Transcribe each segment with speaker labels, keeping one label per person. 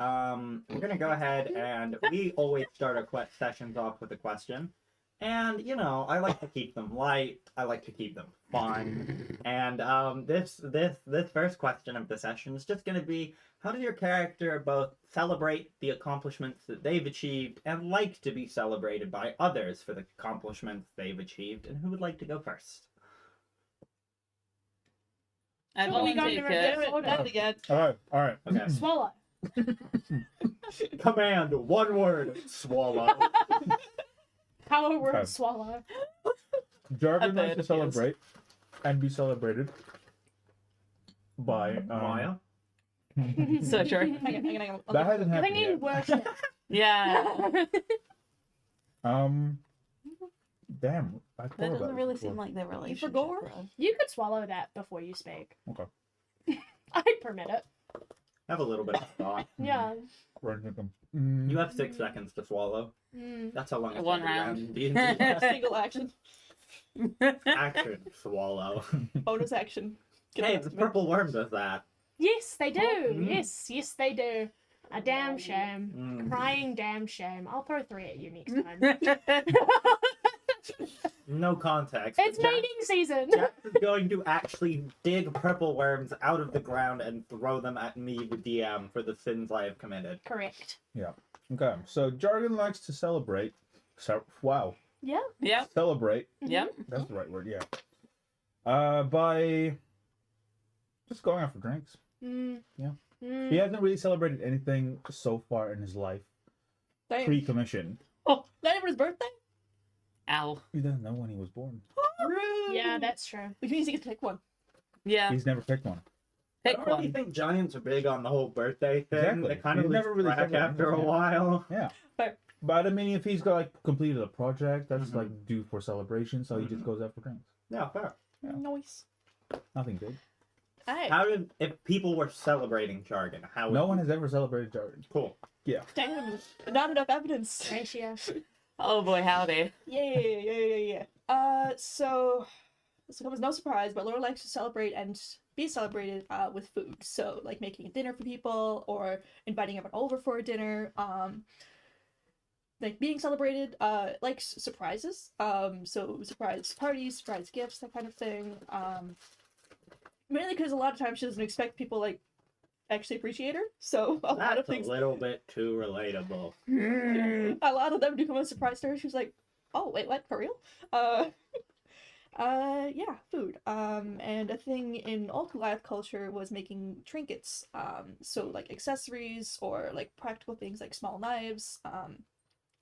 Speaker 1: we're gonna go ahead and we always start our sessions off with a question. And, you know, I like to keep them light. I like to keep them fun. And this first question of the session is just going to be, how does your character both celebrate the accomplishments that they've achieved and like to be celebrated by others for the accomplishments they've achieved? And who would like to go first?
Speaker 2: Are we going to reverse order again?
Speaker 3: All right.
Speaker 1: Okay.
Speaker 2: Swallow.
Speaker 1: Command, one word, swallow.
Speaker 2: Power word,
Speaker 3: Okay.
Speaker 2: swallow.
Speaker 3: Jargon likes to celebrate and be celebrated by
Speaker 1: Maya?
Speaker 4: So true.
Speaker 2: Hang on.
Speaker 3: that hasn't happened
Speaker 2: Thinking
Speaker 3: yet.
Speaker 2: worship.
Speaker 4: Yeah.
Speaker 3: Damn, I thought
Speaker 4: That
Speaker 3: about
Speaker 4: doesn't
Speaker 3: this
Speaker 4: really
Speaker 3: before.
Speaker 4: seem like their relationship.
Speaker 2: forgot?
Speaker 4: bro.
Speaker 2: You could swallow that before you speak.
Speaker 3: Okay.
Speaker 2: I'd permit it.
Speaker 1: Have a little bit of thought.
Speaker 2: Yeah.
Speaker 3: Right, Nickum.
Speaker 1: You have 6 seconds to swallow.
Speaker 2: Mm.
Speaker 1: That's how long it's
Speaker 4: One
Speaker 1: been
Speaker 4: round.
Speaker 1: in D&D.
Speaker 5: Single action.
Speaker 1: Action, swallow.
Speaker 5: Bonus action. Get
Speaker 1: Hey,
Speaker 5: back
Speaker 1: the
Speaker 5: to me.
Speaker 1: purple worm does that.
Speaker 2: Yes, they do.
Speaker 1: Mm.
Speaker 2: Yes, they do. A damn shame.
Speaker 1: Mm.
Speaker 2: Crying damn shame. I'll throw 3 at you next time.
Speaker 1: No context.
Speaker 2: It's
Speaker 1: but Jack-
Speaker 2: mating season.
Speaker 1: Jack is going to actually dig purple worms out of the ground and throw them at me, the DM, for the sins I have committed.
Speaker 2: Correct.
Speaker 3: Okay, so Jargon likes to celebrate. Wow.
Speaker 2: Yeah.
Speaker 4: Yeah.
Speaker 3: Celebrate.
Speaker 4: Yeah.
Speaker 3: That's the right word, yeah. By just going out for drinks.
Speaker 2: Mm.
Speaker 3: Yeah.
Speaker 2: Mm.
Speaker 3: He hasn't really celebrated anything so far in his life.
Speaker 5: Damn.
Speaker 3: Pre-commission.
Speaker 5: Oh, not even his birthday?
Speaker 4: Ow.
Speaker 3: He doesn't know when he was born.
Speaker 5: Rude.
Speaker 2: Yeah, that's true.
Speaker 5: Which means he gets to pick one.
Speaker 4: Yeah.
Speaker 3: He's never picked one.
Speaker 1: I
Speaker 4: Pick
Speaker 1: don't really
Speaker 4: one.
Speaker 1: think giants are big on the whole birthday thing.
Speaker 3: Exactly.
Speaker 1: They kind of
Speaker 3: He's
Speaker 1: lose
Speaker 3: never really
Speaker 1: track
Speaker 3: celebrated
Speaker 1: after a
Speaker 3: anything.
Speaker 1: while.
Speaker 3: Yeah.
Speaker 5: Fair.
Speaker 3: But I mean, if he's got like completed a project, that's
Speaker 1: Mhm.
Speaker 3: like due for celebration, so he just goes out for drinks.
Speaker 1: Yeah, fair.
Speaker 3: Yeah.
Speaker 5: Nice.
Speaker 3: Nothing big.
Speaker 5: Alright.
Speaker 1: How did, if people were celebrating jargon, how would
Speaker 3: No one has ever celebrated Jargon.
Speaker 1: Cool.
Speaker 5: Damn. Not enough evidence.
Speaker 2: Ratio.
Speaker 4: Oh boy, howdy.
Speaker 5: Yeah. So it comes as no surprise, but Laura likes to celebrate and be celebrated with food. So like making a dinner for people or inviting everyone over for a dinner. Like being celebrated, likes surprises. So surprise parties, surprise gifts, that kind of thing. Mainly because a lot of times she doesn't expect people like actually appreciate her. So a lot of
Speaker 1: That's
Speaker 5: things,
Speaker 1: a little bit too relatable.
Speaker 5: a lot of them do come as a surprise to her. She's like, "Oh wait, what? For real?" Yeah, food. And a thing in old Goliath culture was making trinkets. So like accessories or like practical things like small knives.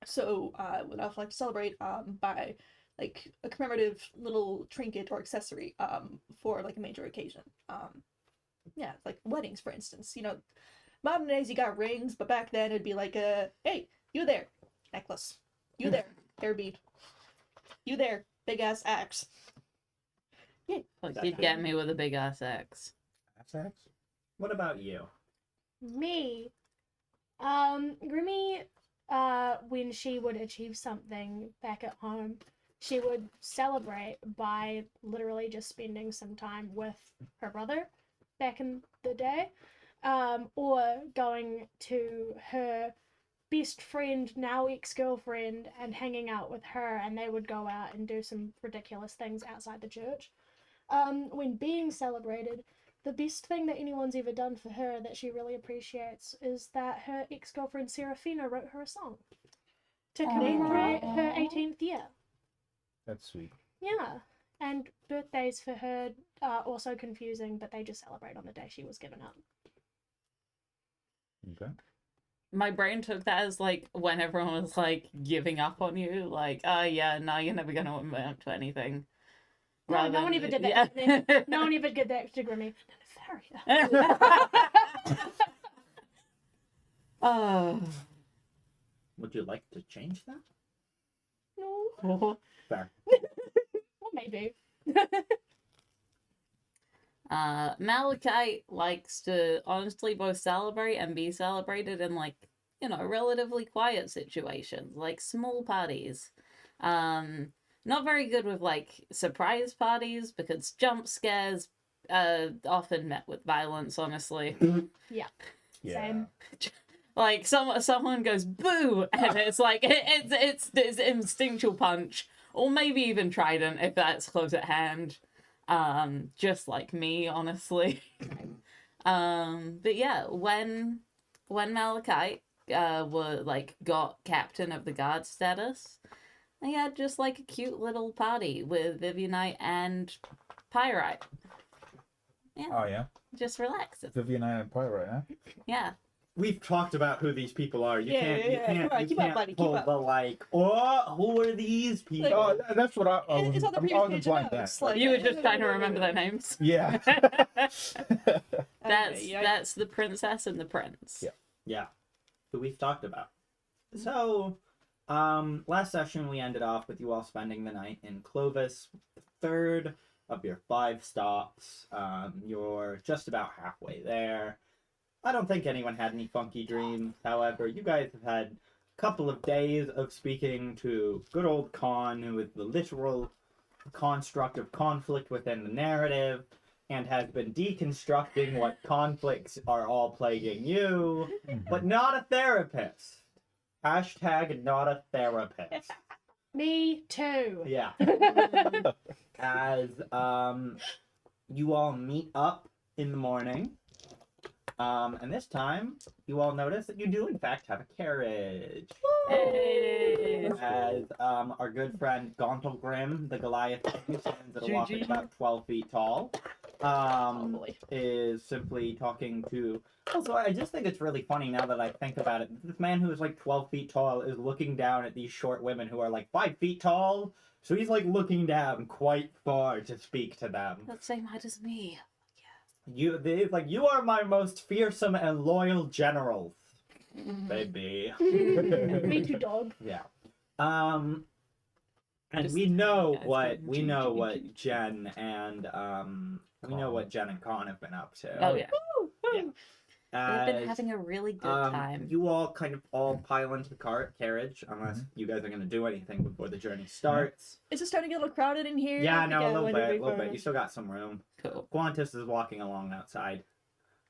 Speaker 5: So would also like to celebrate by like a commemorative little trinket or accessory for like a major occasion. Yeah, like weddings, for instance. You know, modern days you got rings, but back then it'd be like hey, you there, necklace. You there, hair bead. You there, big ass axe.
Speaker 4: Like, you'd get me with a big ass axe.
Speaker 3: That's
Speaker 1: What about you?
Speaker 2: Me. Grimmy, when she would achieve something back at home, she would celebrate by literally just spending some time with her brother back in the day, or going to her best friend, now ex-girlfriend, and hanging out with her, and they would go out and do some ridiculous things outside the church. When being celebrated, the best thing that anyone's ever done for her that she really appreciates is that her ex-girlfriend Serafina wrote her a song to commemorate her 18th year.
Speaker 3: That's sweet.
Speaker 2: Yeah, and birthdays for her are also confusing, but they just celebrate on the day she was given up.
Speaker 3: Okay.
Speaker 4: My brain took that as like when everyone was like giving up on you, like, yeah, no, you're never gonna amount to anything.
Speaker 2: No, no one ever did that.
Speaker 4: Yeah.
Speaker 2: No one ever did that to Grimmy.
Speaker 4: Oh.
Speaker 1: Would you like to change that?
Speaker 2: No.
Speaker 1: Fair.
Speaker 2: Well, maybe.
Speaker 4: Malachite likes to honestly both celebrate and be celebrated in like, you know, relatively quiet situations, like small parties. Not very good with like surprise parties because jump scares often met with violence, honestly.
Speaker 2: Same.
Speaker 4: Like someone goes boo, and it's like it's instinctual punch, or maybe even trident if that's close at hand. Just like me, honestly. But yeah, when Malachite got captain of the guard status, they had just like a cute little party with Vivianite and Pyrite. Yeah,
Speaker 3: Oh yeah,
Speaker 4: just relax.
Speaker 3: Vivian and Pyrite, huh?
Speaker 4: Yeah.
Speaker 1: We've talked about who these people are. You
Speaker 5: Yeah,
Speaker 1: can't,
Speaker 5: yeah, yeah. Come on,
Speaker 1: you
Speaker 5: keep up,
Speaker 1: can't
Speaker 5: buddy, keep
Speaker 1: pull
Speaker 5: up.
Speaker 1: the like. Oh, who are these people?
Speaker 3: Oh, that's what I was.
Speaker 5: It's on the
Speaker 3: I'm
Speaker 5: previous
Speaker 3: always
Speaker 5: page
Speaker 3: blind
Speaker 5: of
Speaker 3: that.
Speaker 5: notes, like-
Speaker 4: You were just trying to remember their names.
Speaker 3: Yeah.
Speaker 4: That's the princess and the prince.
Speaker 3: Yeah.
Speaker 1: Yeah, who we've talked about. So, last session we ended off with you all spending the night in Clovis, the third of your 5 stops. You're just about halfway there. I don't think anyone had any funky dreams. However, you guys have had a couple of days of speaking to good old Khan, who is the literal construct of conflict within the narrative, and has been deconstructing what conflicts are all plaguing you, but not a therapist. Hashtag not a therapist.
Speaker 2: Me too.
Speaker 1: Yeah. As you all meet up in the morning, and this time you all notice that you do in fact have a carriage.
Speaker 4: Hey.
Speaker 1: As our good friend Gauntlgrim, the Goliath, who stands at a whopping
Speaker 4: GG.
Speaker 1: about 12 feet tall,
Speaker 5: boy.
Speaker 1: is simply talking to. Also, I just think it's really funny now that I think about it. This man who is like 12 feet tall is looking down at these short women who are like 5 feet tall. So he's like looking down quite far to speak to them.
Speaker 4: That's the same height as me.
Speaker 1: You are my most fearsome and loyal generals, baby.
Speaker 2: Me too, dog.
Speaker 1: Yeah. And
Speaker 4: Just
Speaker 1: we know
Speaker 4: guys
Speaker 1: what
Speaker 4: going, "Gee,
Speaker 1: Jen and we know what Jen and Con have been up to.
Speaker 4: Oh yeah. They've been
Speaker 1: As,
Speaker 4: having a really good time.
Speaker 1: You all kind of all pile into the carriage, unless you guys are going to do anything before the journey starts.
Speaker 5: Is it starting to get a little crowded in here?
Speaker 1: Yeah, no, a
Speaker 5: when
Speaker 1: little
Speaker 5: did we
Speaker 1: bit.
Speaker 5: first-
Speaker 1: You still got some room.
Speaker 4: Cool.
Speaker 1: Qantas is walking along outside.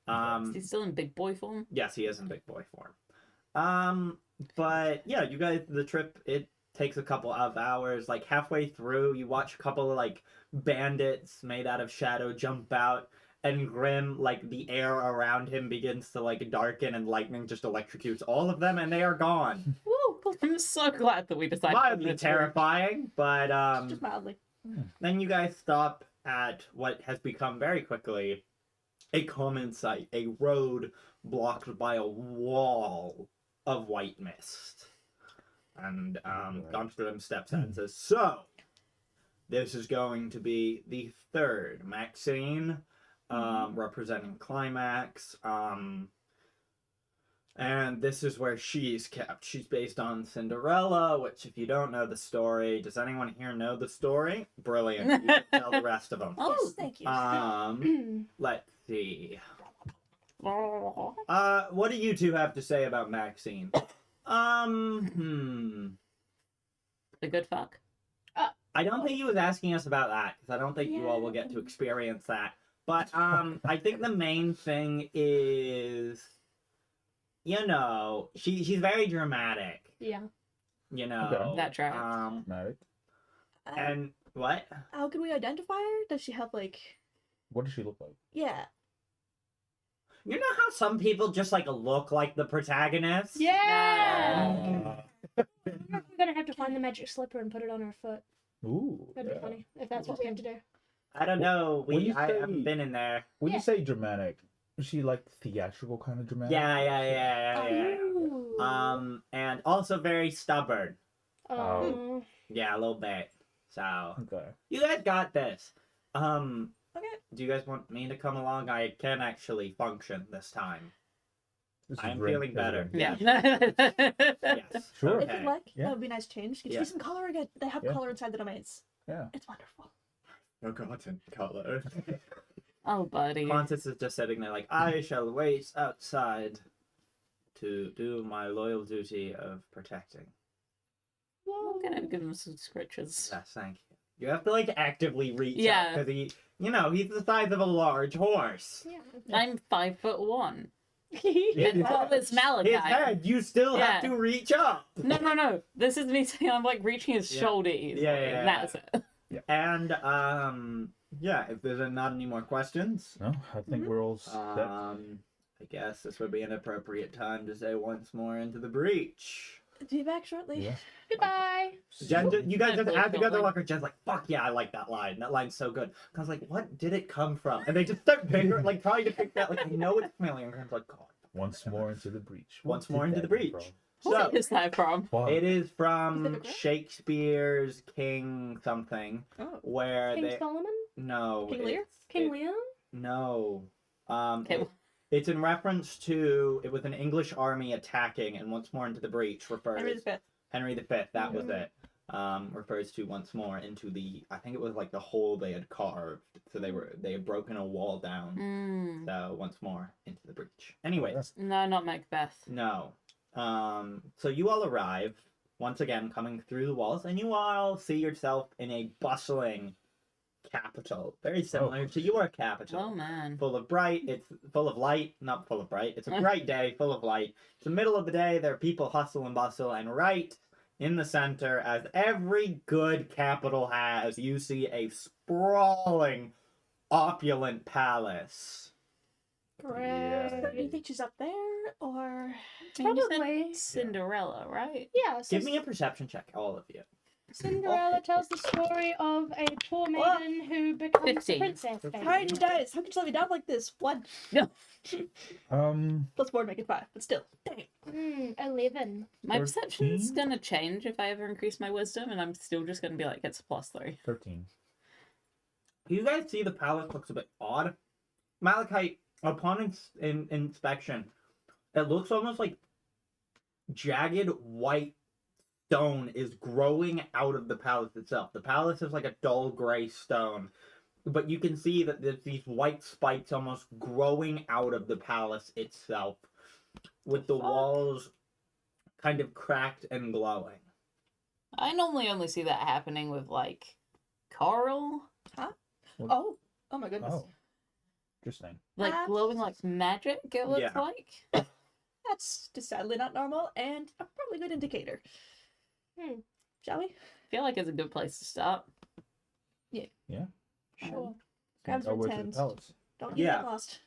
Speaker 4: Is he still in big boy form?
Speaker 1: Yes, he is in big boy form. But yeah, you guys, the trip, it takes a couple of hours. Like halfway through, you watch a couple of like bandits made out of shadow jump out, and Grim, like the air around him begins to like darken, and lightning just electrocutes all of them, and they are gone.
Speaker 2: Woo!
Speaker 4: I'm so glad that we decided.
Speaker 1: Mildly
Speaker 4: to
Speaker 1: terrifying, but
Speaker 5: Just mildly.
Speaker 1: then you guys stop at what has become very quickly a common sight, a road blocked by a wall of white mist. And Gauntlgrim steps out and says, "So, this is going to be the third Maxine, representing Climax. And this is where she's kept. She's based on Cinderella, which, if you don't know the story, does anyone here know the story? Brilliant. You can tell the rest of them.
Speaker 4: Oh,
Speaker 5: Yes, thank you.
Speaker 1: Let's see.
Speaker 4: Oh.
Speaker 1: What do you two have to say about Maxine?
Speaker 4: A good fuck.
Speaker 1: I don't think he was asking us about that, because I don't think you all will get to experience that. But, I think the main thing is, you know, she's very dramatic,
Speaker 2: Yeah.
Speaker 1: you know.
Speaker 3: Okay.
Speaker 4: That tracks.
Speaker 3: Married.
Speaker 1: And, what?
Speaker 5: How can we identify her? Does she have like?
Speaker 3: What does she look like?
Speaker 5: Yeah.
Speaker 1: You know how some people just, like, look like the protagonist?
Speaker 2: Yeah!
Speaker 3: Uh,
Speaker 2: We're gonna have to find the magic slipper and put it on her foot.
Speaker 3: Ooh.
Speaker 2: That'd be
Speaker 3: yeah.
Speaker 2: funny, if that's what we have to do.
Speaker 1: I don't know.
Speaker 3: When you
Speaker 1: I
Speaker 3: say-
Speaker 1: haven't been in there.
Speaker 3: When
Speaker 2: Yeah.
Speaker 3: you say dramatic, is she like theatrical kind of dramatic?
Speaker 1: Yeah.
Speaker 2: Ooh.
Speaker 1: And also very stubborn.
Speaker 2: Oh.
Speaker 1: Yeah, a little bit. So,
Speaker 3: Okay.
Speaker 1: you guys got this.
Speaker 5: Okay.
Speaker 1: Do you guys want me to come along? I can actually function this time.
Speaker 3: This is
Speaker 1: I'm
Speaker 3: Ren-
Speaker 1: feeling better.
Speaker 3: Ren.
Speaker 4: Yeah.
Speaker 1: Yes.
Speaker 3: Sure.
Speaker 5: If
Speaker 1: Okay.
Speaker 5: you'd like,
Speaker 3: Yeah.
Speaker 5: that would be a nice change. Get
Speaker 1: Yeah.
Speaker 5: you some color again. They have
Speaker 3: Yeah.
Speaker 5: color inside the domains.
Speaker 3: Yeah.
Speaker 5: It's wonderful.
Speaker 1: Forgotten color.
Speaker 4: Oh, buddy.
Speaker 1: Qantas is just sitting there like, I shall wait outside to do my loyal duty of protecting.
Speaker 4: I'm gonna give him some scritches.
Speaker 1: Yes, thank you. You have to like actively reach
Speaker 4: Yeah.
Speaker 1: out because he's the size of a large horse.
Speaker 2: Yeah.
Speaker 4: I'm 5'1". And well, it's Malachi.
Speaker 1: His head, you still have
Speaker 4: Yeah.
Speaker 1: to reach up.
Speaker 4: No. This is me saying I'm like reaching his
Speaker 1: Yeah.
Speaker 4: shoulder easily.
Speaker 1: Yeah.
Speaker 4: That's it.
Speaker 1: And yeah, if there's not any more questions,
Speaker 3: No, I think we're all set.
Speaker 1: I guess this would be an appropriate time to say once more into the breach.
Speaker 5: Be back shortly.
Speaker 3: Yeah.
Speaker 2: Goodbye.
Speaker 1: Jen, you guys just add together
Speaker 4: Shortly.
Speaker 1: like her. Jen's like, "Fuck yeah, I like that line. That line's so good." I was like, "What did it come from?" And they just start figuring, like trying to figure out. Like, I know it's chameleon. And I'm like, "God."
Speaker 3: Once more into the breach.
Speaker 1: Once
Speaker 3: What
Speaker 1: more
Speaker 3: did
Speaker 1: into
Speaker 3: that
Speaker 1: the
Speaker 3: come
Speaker 1: breach.
Speaker 3: from?
Speaker 4: What
Speaker 1: So
Speaker 4: is that from?
Speaker 3: Wow.
Speaker 1: it is
Speaker 5: Is it
Speaker 1: from
Speaker 5: a grip?
Speaker 1: Shakespeare's King something,
Speaker 5: Oh.
Speaker 1: where
Speaker 2: King
Speaker 1: they
Speaker 2: Solomon?
Speaker 1: no
Speaker 5: King Lear?
Speaker 2: King Lear?
Speaker 1: No.
Speaker 4: Okay.
Speaker 1: It's in reference to it was an English army attacking, and once more into the breach refers
Speaker 5: Henry V.
Speaker 1: Henry V. That was
Speaker 2: Mhm.
Speaker 1: it. Refers to once more into the. I think it was like the hole they had carved, so they had broken a wall down.
Speaker 4: Mm.
Speaker 1: So once more into the breach. Anyways,
Speaker 4: No, not Macbeth.
Speaker 1: no. So you all arrive once again, coming through the walls, and you all see yourself in a bustling capital, very similar to your capital.
Speaker 4: Oh man.
Speaker 1: Full of bright, it's full of light, not full of bright, it's a bright day, full of light. It's the middle of the day, there are people hustle and bustle, and right in the center, as every good capital has, you see a sprawling, opulent palace.
Speaker 2: Great.
Speaker 5: So do you think she's up there, or
Speaker 2: Probably.
Speaker 4: Cinderella, right?
Speaker 2: Yeah, so
Speaker 1: Give me a perception check, all of you.
Speaker 2: Cinderella tells the story of a poor maiden who becomes a
Speaker 4: 15.
Speaker 2: princess.
Speaker 5: how
Speaker 2: Basically.
Speaker 5: did you guys? How could you let me down like this? 1 plus 4 make it 5, but still, dang it.
Speaker 2: 11.
Speaker 4: My perception's
Speaker 3: 13?
Speaker 4: gonna change if I ever increase my wisdom, and I'm still just gonna be like, it's a +3.
Speaker 3: 13.
Speaker 1: You guys see the palace looks a bit odd. Malachite, upon inspection, it looks almost like jagged white stone is growing out of the palace itself. The palace is like a dull gray stone, but you can see that there's these white spikes almost growing out of the palace itself, with the walls kind of cracked and glowing.
Speaker 4: I normally only see that happening with like coral,
Speaker 5: Oh my goodness.
Speaker 3: Oh. Interesting.
Speaker 4: like glowing like magic. It looks
Speaker 1: Yeah.
Speaker 4: like.
Speaker 5: That's just sadly not normal, and a probably good indicator. Shall we?
Speaker 4: I feel like it's a good place to start.
Speaker 5: Sure.
Speaker 3: Can't
Speaker 5: Grabs
Speaker 3: go
Speaker 5: her
Speaker 3: over to the
Speaker 5: tens.
Speaker 3: palace.
Speaker 5: Don't get
Speaker 1: Yeah.
Speaker 5: lost.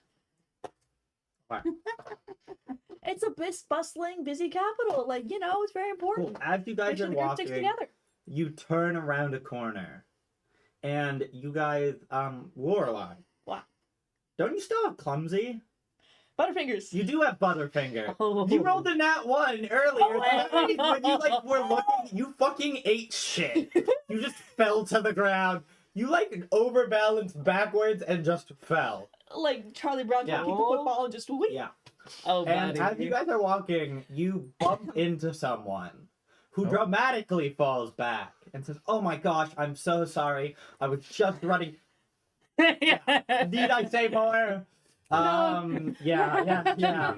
Speaker 1: Right.
Speaker 5: It's a bustling, busy capital. Like, it's very important.
Speaker 1: Cool. As you
Speaker 5: Make
Speaker 1: guys
Speaker 5: sure
Speaker 1: are
Speaker 5: the group sticks
Speaker 1: walking,
Speaker 5: together.
Speaker 1: you turn around a corner, and you guys, Lorelai.
Speaker 5: What?
Speaker 1: Don't you still have clumsy?
Speaker 5: Butterfingers.
Speaker 1: You do have Butterfinger.
Speaker 4: Oh.
Speaker 1: You rolled a nat 1 earlier.
Speaker 5: Oh,
Speaker 1: That means when you were looking, you fucking ate shit. You just fell to the ground. You overbalanced backwards and just fell.
Speaker 5: Like Charlie Brown
Speaker 1: Yeah.
Speaker 5: trying to kick the football and just wait.
Speaker 1: Yeah.
Speaker 4: Oh,
Speaker 1: And
Speaker 4: buddy.
Speaker 1: as you guys are walking, you bump into someone who
Speaker 3: Oh.
Speaker 1: dramatically falls back and says, "Oh my gosh, I'm so sorry. I was just running." Need I say more? Yeah.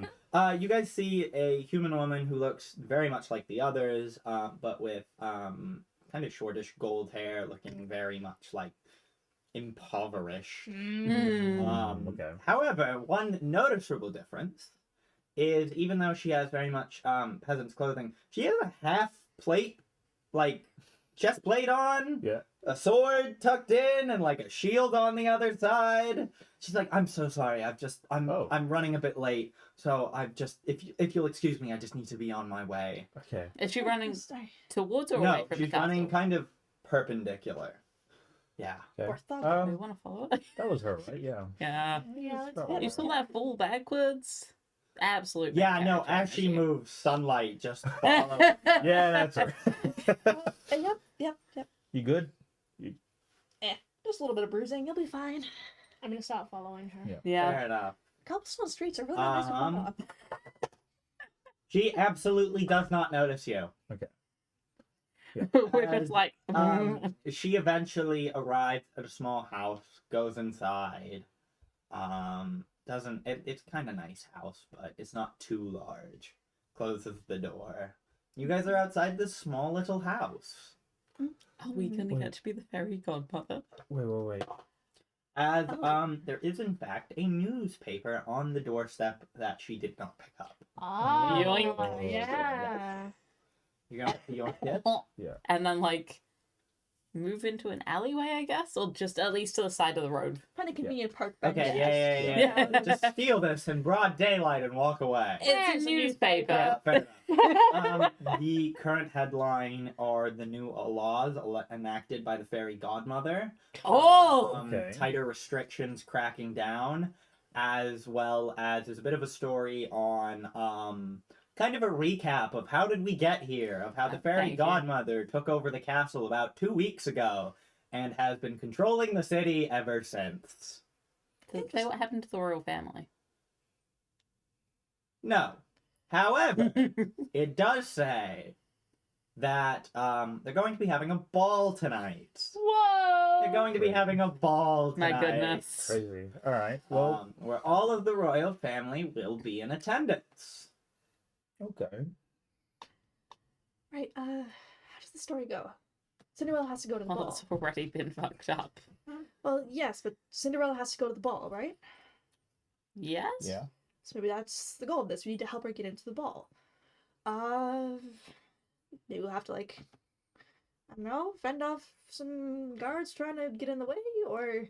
Speaker 1: You guys see a human woman who looks very much like the others, but with kind of shortish gold hair, looking very much like impoverished.
Speaker 4: Mm.
Speaker 3: Okay.
Speaker 1: However, one noticeable difference is even though she has very much peasant's clothing, she has a half plate, like chest plate on.
Speaker 3: Yeah.
Speaker 1: A sword tucked in and like a shield on the other side. She's like, "I'm so sorry. I'm running a bit late. So if you'll excuse me, I just need to be on my way."
Speaker 3: Okay.
Speaker 4: Is she running
Speaker 5: Sorry.
Speaker 4: towards or away
Speaker 1: No,
Speaker 4: from
Speaker 1: she's
Speaker 4: the castle?
Speaker 1: running kind of perpendicular. Yeah.
Speaker 3: Okay.
Speaker 5: Poor thug.
Speaker 4: We want to follow it.
Speaker 3: That was her, right? Yeah.
Speaker 4: Yeah.
Speaker 2: Yeah, let's
Speaker 3: Oh.
Speaker 2: head
Speaker 4: You
Speaker 2: over.
Speaker 4: saw that fall backwards? Absolute.
Speaker 1: Yeah,
Speaker 4: main
Speaker 1: no,
Speaker 4: character
Speaker 1: as she
Speaker 4: energy.
Speaker 1: moves, sunlight just follows.
Speaker 3: Yeah, that's her.
Speaker 5: Yep.
Speaker 3: You good?
Speaker 5: Just a little bit of bruising. You'll be fine.
Speaker 2: I'm gonna start following her.
Speaker 3: Yeah.
Speaker 4: Yeah.
Speaker 1: Fair enough.
Speaker 5: Cobblestone streets are really nice and
Speaker 1: Um,
Speaker 5: warm.
Speaker 1: She absolutely does not notice you.
Speaker 4: We're just like.
Speaker 1: She eventually arrives at a small house, goes inside. It's kind of nice house, but it's not too large. Closes the door. You guys are outside this small little house.
Speaker 4: Are we gonna
Speaker 3: Wait.
Speaker 4: get to be the fairy godmother?
Speaker 3: Wait.
Speaker 1: As
Speaker 5: Oh.
Speaker 1: there is in fact a newspaper on the doorstep that she did not pick up.
Speaker 2: Oh,
Speaker 4: Yoink.
Speaker 2: yeah.
Speaker 1: You're gonna see your kids?
Speaker 3: Yeah.
Speaker 4: And then like move into an alleyway, I guess, or just at least to the side of the road.
Speaker 5: Find a convenient park bench.
Speaker 1: Okay, yeah. Just steal this in broad daylight and walk away.
Speaker 4: It's a newspaper.
Speaker 1: Fair enough. The current headline are the new laws enacted by the fairy godmother.
Speaker 4: Oh,
Speaker 3: Okay.
Speaker 1: Tighter restrictions cracking down, as well as there's a bit of a story on kind of a recap of how did we get here, of how the fairy
Speaker 4: Thank you.
Speaker 1: godmother took over the castle about 2 weeks ago and has been controlling the city ever since.
Speaker 4: does it say what happened to the royal family?
Speaker 1: No. However, it does say that they're going to be having a ball tonight.
Speaker 2: Whoa.
Speaker 1: They're going to be having a ball
Speaker 4: My
Speaker 1: tonight.
Speaker 4: goodness.
Speaker 3: Crazy. All right. Well,
Speaker 1: Where all of the royal family will be in attendance.
Speaker 3: okay.
Speaker 5: Right, how does the story go? Cinderella has to go to the
Speaker 4: Well,
Speaker 5: ball.
Speaker 4: it's already been fucked up.
Speaker 5: Well, yes, but Cinderella has to go to the ball, right?
Speaker 4: Yes?
Speaker 3: Yeah.
Speaker 5: So maybe that's the goal of this. We need to help her get into the ball. Maybe we'll have to, like, I don't know, fend off some guards trying to get in the way, or I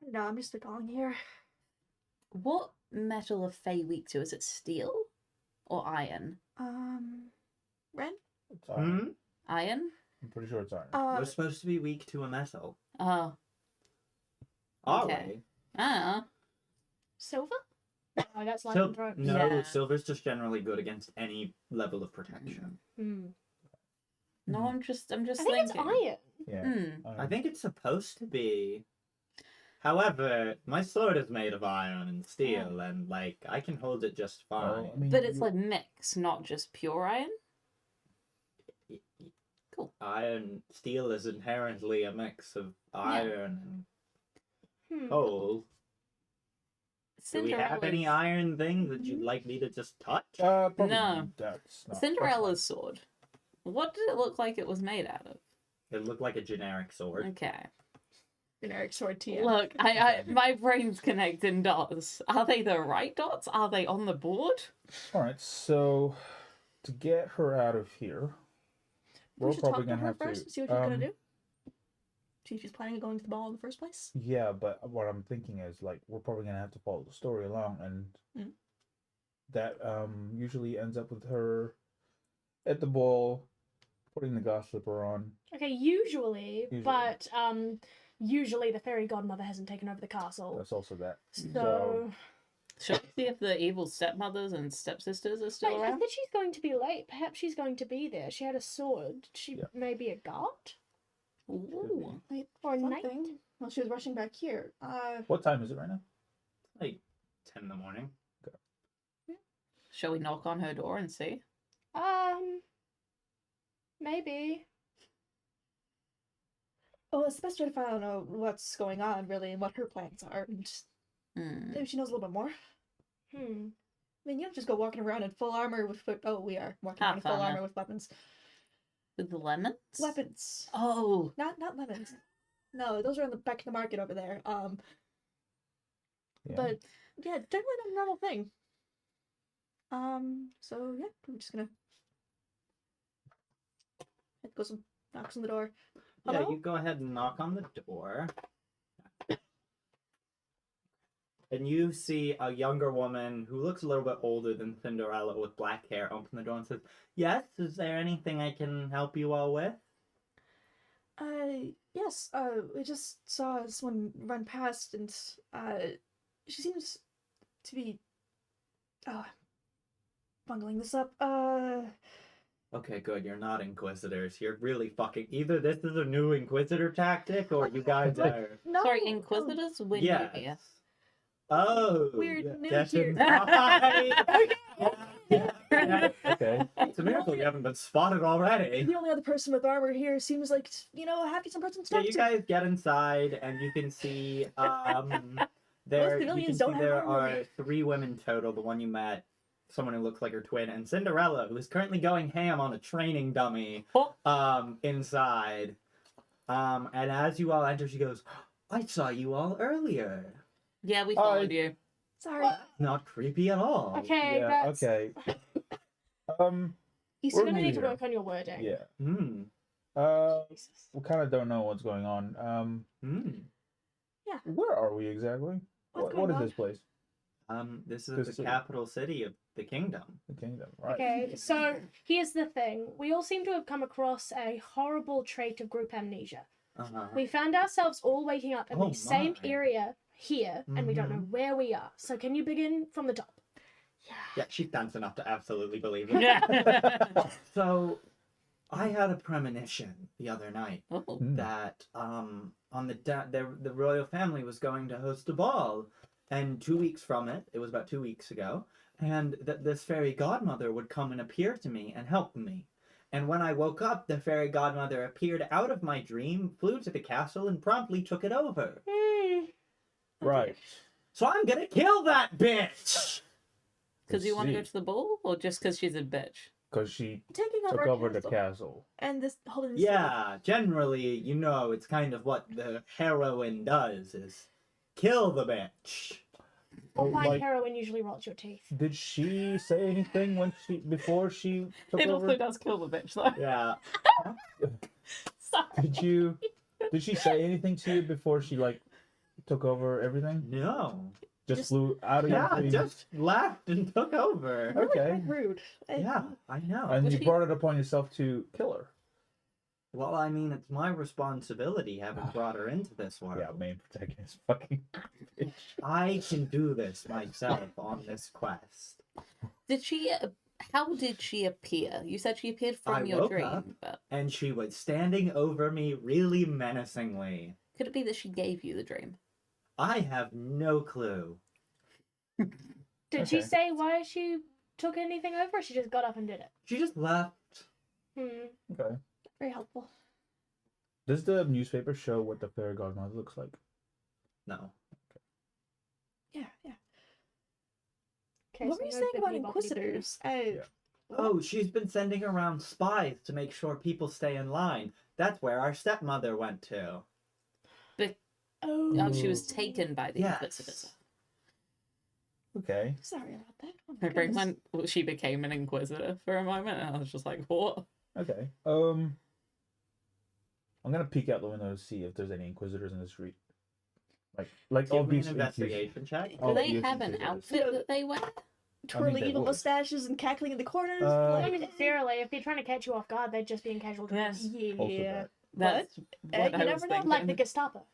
Speaker 5: don't know, I'm just recalling here.
Speaker 4: What metal are Fae weak to? Is it steel or iron?
Speaker 5: Ren?
Speaker 3: It's iron.
Speaker 1: Hmm?
Speaker 4: Iron?
Speaker 3: I'm pretty sure it's iron.
Speaker 1: We're supposed to be weak to a metal.
Speaker 4: Oh.
Speaker 1: Are
Speaker 4: Okay.
Speaker 1: we?
Speaker 4: Ah.
Speaker 2: Silver? Oh, that's like
Speaker 1: No,
Speaker 4: Yeah.
Speaker 1: silver's just generally good against any level of protection.
Speaker 4: No, I'm just
Speaker 2: I think it's
Speaker 4: thinking.
Speaker 2: iron.
Speaker 3: Yeah.
Speaker 4: Hmm.
Speaker 3: Iron.
Speaker 1: I think it's supposed to be. However, my sword is made of iron and steel, and like I can hold it just fine.
Speaker 3: Well, I mean,
Speaker 4: But it's
Speaker 3: you-
Speaker 4: like mix, not just pure iron. Cool.
Speaker 1: Iron steel is inherently a mix of iron
Speaker 2: Hmm.
Speaker 1: and coal. Do we have any
Speaker 4: Cinderella's-
Speaker 1: iron things that you'd like me to just touch?
Speaker 3: probably
Speaker 4: No.
Speaker 3: That's not.
Speaker 4: Cinderella's sword. What did it look like it was made out of?
Speaker 1: It looked like a generic sword.
Speaker 4: Okay.
Speaker 5: Generic sword TM.
Speaker 4: Look, I my brain's connecting dots. Are they the right dots? Are they on the board?
Speaker 3: All right. So to get her out of here,
Speaker 5: we
Speaker 3: we're
Speaker 5: should talk
Speaker 3: probably
Speaker 5: to
Speaker 3: gonna
Speaker 5: her
Speaker 3: have
Speaker 5: first,
Speaker 3: to.
Speaker 5: see what she's gonna do. See if she's planning on going to the ball in the first place.
Speaker 3: Yeah, but what I'm thinking is like we're probably gonna have to follow the story along, and
Speaker 5: Mm.
Speaker 3: that usually ends up with her at the ball, putting the goth slipper on.
Speaker 2: Okay, usually,
Speaker 3: Usually.
Speaker 2: but usually the fairy godmother hasn't taken over the castle.
Speaker 3: That's also that.
Speaker 2: So
Speaker 4: Shall we see if the evil stepmothers and stepsisters are
Speaker 2: wait,
Speaker 4: still
Speaker 2: I
Speaker 4: around?
Speaker 2: think she's going to be late. Perhaps she's going to be there. She had a sword. She
Speaker 3: Yeah.
Speaker 2: may be a guard
Speaker 4: Ooh.
Speaker 5: Wait,
Speaker 2: or a knight.
Speaker 5: something. Well, she was rushing back here.
Speaker 3: What time is it right now?
Speaker 1: Like 10 in the morning.
Speaker 4: Shall we knock on her door and see?
Speaker 2: Maybe.
Speaker 5: Oh, it's the best way to find out what's going on, really, and what her plans are, and
Speaker 4: Hmm.
Speaker 5: maybe she knows a little bit more. I
Speaker 2: Hmm.
Speaker 5: mean, you don't just go walking around in full armor with. Oh, we are walking around in full
Speaker 4: fun,
Speaker 5: armor
Speaker 4: yeah.
Speaker 5: with weapons.
Speaker 4: With the lemons?
Speaker 5: Weapons,
Speaker 4: Oh.
Speaker 5: not lemons. No, those are in the back of the market over there.
Speaker 3: Yeah.
Speaker 5: But yeah, generally not a normal thing. So yeah, I'm just gonna go some knocks on the door.
Speaker 1: Yeah,
Speaker 5: Hello?
Speaker 1: you go ahead and knock on the door. And you see a younger woman who looks a little bit older than Cinderella with black hair open the door and says, "Yes, is there anything I can help you all with?"
Speaker 5: Yes, we just saw someone run past and, she seems to be, bungling this up,
Speaker 1: Okay, good. You're not Inquisitors. You're really fucking... Either this is a new Inquisitor tactic, or you guys are...
Speaker 5: no!
Speaker 4: Sorry, Inquisitors? When
Speaker 1: Yes.
Speaker 4: you here?
Speaker 1: Oh!
Speaker 5: We're
Speaker 1: yeah,
Speaker 5: new
Speaker 1: guess
Speaker 5: here.
Speaker 1: inside. Yeah.
Speaker 3: Okay.
Speaker 1: It's a miracle you haven't been spotted already.
Speaker 5: The only other person with armor here seems like, a half decent person to
Speaker 1: Yeah,
Speaker 5: talk
Speaker 1: you
Speaker 5: to.
Speaker 1: guys get inside, and you can see there. You can
Speaker 5: civilians
Speaker 1: see
Speaker 5: don't have
Speaker 1: there
Speaker 5: armor.
Speaker 1: are 3 women total. The one you met, someone who looks like her twin, and Cinderella, who is currently going ham on a training dummy
Speaker 4: Oh.
Speaker 1: inside. And as you all enter, she goes, I saw you all earlier.
Speaker 4: Yeah, we followed you.
Speaker 5: Sorry.
Speaker 1: Not creepy at all.
Speaker 2: Okay,
Speaker 3: Yeah.
Speaker 2: that's...
Speaker 3: Okay.
Speaker 2: You're
Speaker 3: We're
Speaker 2: still gonna need to
Speaker 3: here.
Speaker 2: work on your wording.
Speaker 3: Yeah.
Speaker 1: Hmm.
Speaker 2: Jesus.
Speaker 3: We kind of don't know what's going on.
Speaker 1: Hmm.
Speaker 3: Where are we exactly?
Speaker 5: What's
Speaker 3: What
Speaker 5: going
Speaker 3: is
Speaker 5: on?
Speaker 3: this place?
Speaker 1: This is
Speaker 3: This
Speaker 1: the
Speaker 3: city.
Speaker 1: capital city of the kingdom.
Speaker 3: The kingdom, right?
Speaker 2: Okay, so here's the thing. We all seem to have come across a horrible trait of group amnesia.
Speaker 1: Uh-huh.
Speaker 2: We found ourselves all waking up in
Speaker 1: Oh
Speaker 2: the same
Speaker 1: my.
Speaker 2: area here, and we don't know
Speaker 1: Mhm.
Speaker 2: where we are. So can you begin from the top?
Speaker 1: Yeah, she's dense enough to absolutely believe it.
Speaker 4: Yeah.
Speaker 1: So, I had a premonition the other night
Speaker 4: Oh.
Speaker 3: Hmm.
Speaker 1: that on the royal family was going to host a ball, and 2 weeks from it was about 2 weeks ago, and that this fairy godmother would come and appear to me and help me. And when I woke up, the fairy godmother appeared out of my dream, flew to the castle, and promptly took it over.
Speaker 3: Right.
Speaker 1: So I'm gonna kill that bitch!
Speaker 4: Because you want to go
Speaker 3: See.
Speaker 4: to the ball, or just because she's a bitch?
Speaker 3: Because she
Speaker 5: Taking over,
Speaker 3: took
Speaker 5: a
Speaker 3: over the
Speaker 5: castle.
Speaker 3: castle.
Speaker 5: And this holding this
Speaker 1: Yeah, generally, it's kind of what the heroine does, is kill the bitch.
Speaker 3: Oh,
Speaker 2: Why
Speaker 3: like,
Speaker 2: heroin usually rots your teeth?
Speaker 3: did she say anything before she took
Speaker 4: It
Speaker 3: over?
Speaker 4: also does kill the bitch, though.
Speaker 1: Yeah.
Speaker 4: Sorry.
Speaker 3: Did she say anything to you before she took over everything?
Speaker 1: No.
Speaker 3: Just flew out of your
Speaker 1: Yeah,
Speaker 3: dream?
Speaker 1: just left and took over.
Speaker 5: Really
Speaker 3: Okay.
Speaker 5: quite rude.
Speaker 1: Yeah, I know.
Speaker 3: And
Speaker 4: Was
Speaker 3: you
Speaker 4: she-
Speaker 3: brought it upon yourself to kill her.
Speaker 1: Well, I mean, it's my responsibility having brought her into this world.
Speaker 3: Yeah, main protagonist fucking bitch.
Speaker 1: I can do this myself on this quest.
Speaker 4: Did she? How did she appear? You said she appeared
Speaker 1: I
Speaker 4: from your
Speaker 1: woke
Speaker 4: dream,
Speaker 1: up.
Speaker 4: but
Speaker 1: And she was standing over me really menacingly.
Speaker 4: could it be that she gave you the dream?
Speaker 1: I have no clue.
Speaker 2: Did she
Speaker 3: Okay.
Speaker 2: say why she took anything over, or she just got up and did it?
Speaker 1: She just left.
Speaker 3: Okay.
Speaker 5: Very helpful.
Speaker 3: Does the newspaper show what the fairy godmother looks like?
Speaker 1: No.
Speaker 5: Yeah.
Speaker 2: Okay,
Speaker 5: What
Speaker 2: so
Speaker 5: were you
Speaker 2: no
Speaker 5: saying about
Speaker 2: bibbidi bobbidi boo.
Speaker 5: inquisitors?
Speaker 1: Oh, she's been sending around spies to make sure people stay in line. That's where our stepmother went to.
Speaker 2: Oh,
Speaker 4: She was taken by the
Speaker 1: Yes.
Speaker 4: Inquisitors.
Speaker 5: Oh,
Speaker 3: Okay.
Speaker 5: sorry about that. Oh my
Speaker 4: My brain
Speaker 5: goodness.
Speaker 4: went, she became an Inquisitor for a moment, and I was just like, what?
Speaker 3: Okay. I'm gonna peek out the window to see if there's any inquisitors in the street. Like
Speaker 1: Give me an
Speaker 3: obvious
Speaker 1: investigation check.
Speaker 4: Do
Speaker 3: Oh,
Speaker 4: they
Speaker 3: yes,
Speaker 4: have an
Speaker 3: Inquisitors.
Speaker 4: outfit that they wear?
Speaker 5: Twirling
Speaker 3: they
Speaker 5: evil
Speaker 3: would.
Speaker 5: mustaches and cackling in the corners.
Speaker 2: not necessarily. If they're trying to catch you off guard, they'd just be in casual dress.
Speaker 3: Also
Speaker 5: Yeah.
Speaker 3: that.
Speaker 4: That's
Speaker 5: you
Speaker 4: what I was
Speaker 5: never know.
Speaker 4: thinking.
Speaker 2: Like the Gestapo.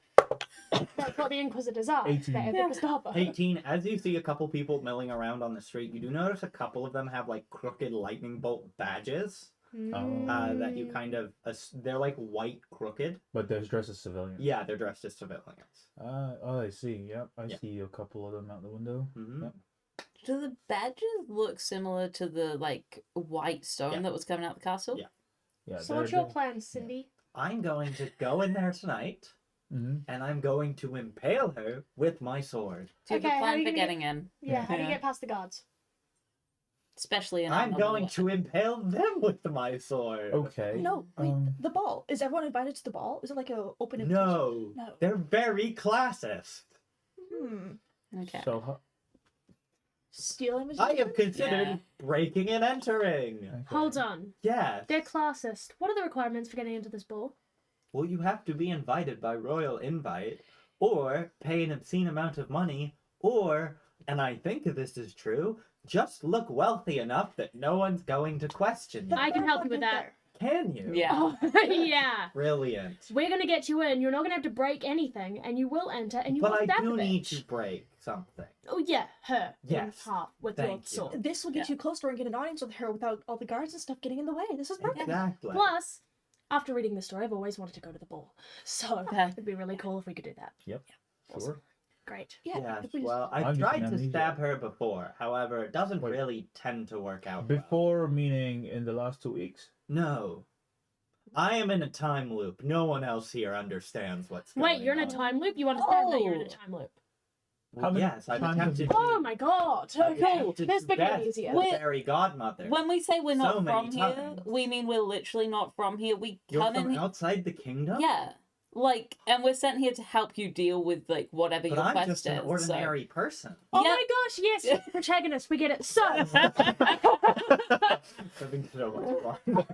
Speaker 2: That's what the Inquisitors are.
Speaker 3: 18.
Speaker 2: They're the Gestapo.
Speaker 1: 18, as you see a couple people milling around on the street, you do notice a couple of them have like crooked lightning bolt badges that you kind of, they're like white crooked.
Speaker 3: But they're dressed as civilians.
Speaker 1: Yeah, they're dressed as civilians.
Speaker 3: Oh, I see. Yep, I
Speaker 1: Yeah.
Speaker 3: see a couple of them out the window.
Speaker 1: Mhm.
Speaker 3: Yep.
Speaker 4: Do the badges look similar to the white stone
Speaker 1: Yeah.
Speaker 4: that was coming out the castle?
Speaker 1: Yeah.
Speaker 3: Yeah.
Speaker 2: So what's your plan, Cindy?
Speaker 1: I'm going to go in there tonight,
Speaker 3: Mm-hmm.
Speaker 1: and I'm going to impale her with my sword.
Speaker 4: Do you have
Speaker 2: Okay,
Speaker 4: a
Speaker 2: how are
Speaker 4: plan
Speaker 2: you
Speaker 4: for
Speaker 2: gonna
Speaker 4: getting in?
Speaker 2: Yeah, how do you
Speaker 4: Yeah.
Speaker 2: get past the guards?
Speaker 4: Especially in
Speaker 1: I'm going to impale them with my sword.
Speaker 3: Okay.
Speaker 5: No, wait.
Speaker 3: Um,
Speaker 5: The ball. Is everyone invited to the ball? Is it like a open invitation?
Speaker 1: No,
Speaker 5: No.
Speaker 1: they're very classist.
Speaker 4: Okay.
Speaker 3: So how,
Speaker 5: Stealing.
Speaker 1: I have considered
Speaker 4: Yeah.
Speaker 1: breaking and entering.
Speaker 3: okay.
Speaker 2: Hold on.
Speaker 1: Yes.
Speaker 2: They're classist. What are the requirements for getting into this ball?
Speaker 1: Well, you have to be invited by royal invite, or pay an obscene amount of money, or, and I think this is true, just look wealthy enough that no one's going to question you.
Speaker 2: I can help you with that.
Speaker 1: Can you?
Speaker 4: Yeah.
Speaker 2: Oh, yeah.
Speaker 1: Brilliant.
Speaker 2: We're gonna get you in. You're not gonna have to break anything, and you will enter, and you
Speaker 1: But
Speaker 2: will
Speaker 1: I
Speaker 2: stab
Speaker 1: do
Speaker 2: the
Speaker 1: need
Speaker 2: bitch.
Speaker 1: to break something.
Speaker 2: Oh yeah, her.
Speaker 1: Yes.
Speaker 2: In half with your
Speaker 1: Thank you.
Speaker 2: sword.
Speaker 5: This will get you closer and get an audience with her without all the guards and stuff getting in the way. This is perfect.
Speaker 1: Exactly.
Speaker 2: Plus, after reading the story, I've always wanted to go to the ball. So
Speaker 4: Okay.
Speaker 2: it'd be really cool if we could do that.
Speaker 3: Sure.
Speaker 2: Great.
Speaker 5: Yeah.
Speaker 1: Yes,
Speaker 5: if we just-
Speaker 1: well, I've
Speaker 3: I'm
Speaker 1: tried
Speaker 3: using
Speaker 1: to
Speaker 3: amnesia.
Speaker 1: stab her before. However, it doesn't
Speaker 3: Wait.
Speaker 1: really tend to work out well.
Speaker 3: Before, meaning in the last 2 weeks.
Speaker 1: No. I am in a time loop. No one else here understands what's going on.
Speaker 2: Wait, you're in a time loop? You understand that you're in a
Speaker 4: Oh.
Speaker 2: time loop?
Speaker 1: Well,
Speaker 3: How many
Speaker 1: yes, I've
Speaker 3: times have
Speaker 1: attempted
Speaker 3: you-
Speaker 1: to.
Speaker 2: Oh my god!
Speaker 1: I've
Speaker 2: Okay,
Speaker 1: attempted
Speaker 2: this
Speaker 1: to
Speaker 2: became
Speaker 1: best
Speaker 2: easier.
Speaker 1: the
Speaker 4: Wait.
Speaker 1: fairy godmother.
Speaker 4: When we say we're not
Speaker 1: So many
Speaker 4: from here,
Speaker 1: times.
Speaker 4: we mean we're literally not from here. We
Speaker 1: You're
Speaker 4: come
Speaker 1: from
Speaker 4: in.
Speaker 1: outside the kingdom?
Speaker 4: Yeah. Like, and we're sent here to help you deal with, like, whatever
Speaker 1: But
Speaker 4: your
Speaker 1: I'm
Speaker 4: quest
Speaker 1: just an
Speaker 4: is, so-
Speaker 1: ordinary person.
Speaker 2: Oh
Speaker 4: Yeah.
Speaker 2: my gosh, yes, you're the protagonist. We get it. So,
Speaker 1: Having so much fun.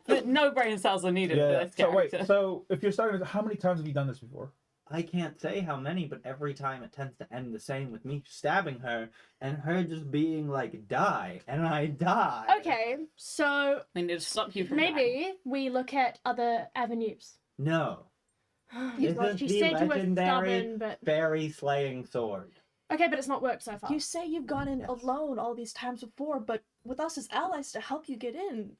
Speaker 4: But no brain cells are needed for
Speaker 3: Yeah.
Speaker 4: this
Speaker 3: So
Speaker 4: character.
Speaker 3: wait. So if you're starting, how many times have you done this before?
Speaker 1: I can't say how many, but every time it tends to end the same with me stabbing her and her just being like, die, and I die.
Speaker 2: okay, so
Speaker 4: We need to stop you from dying.
Speaker 2: maybe we look at other avenues.
Speaker 1: No.
Speaker 2: She
Speaker 1: Isn't the
Speaker 2: said you were
Speaker 1: legendary
Speaker 2: stubborn, but
Speaker 1: fairy slaying sword?
Speaker 2: okay, but it's not worked so far.
Speaker 5: You say you've gone in
Speaker 1: Yes.
Speaker 5: alone all these times before, but with us as allies to help you get in,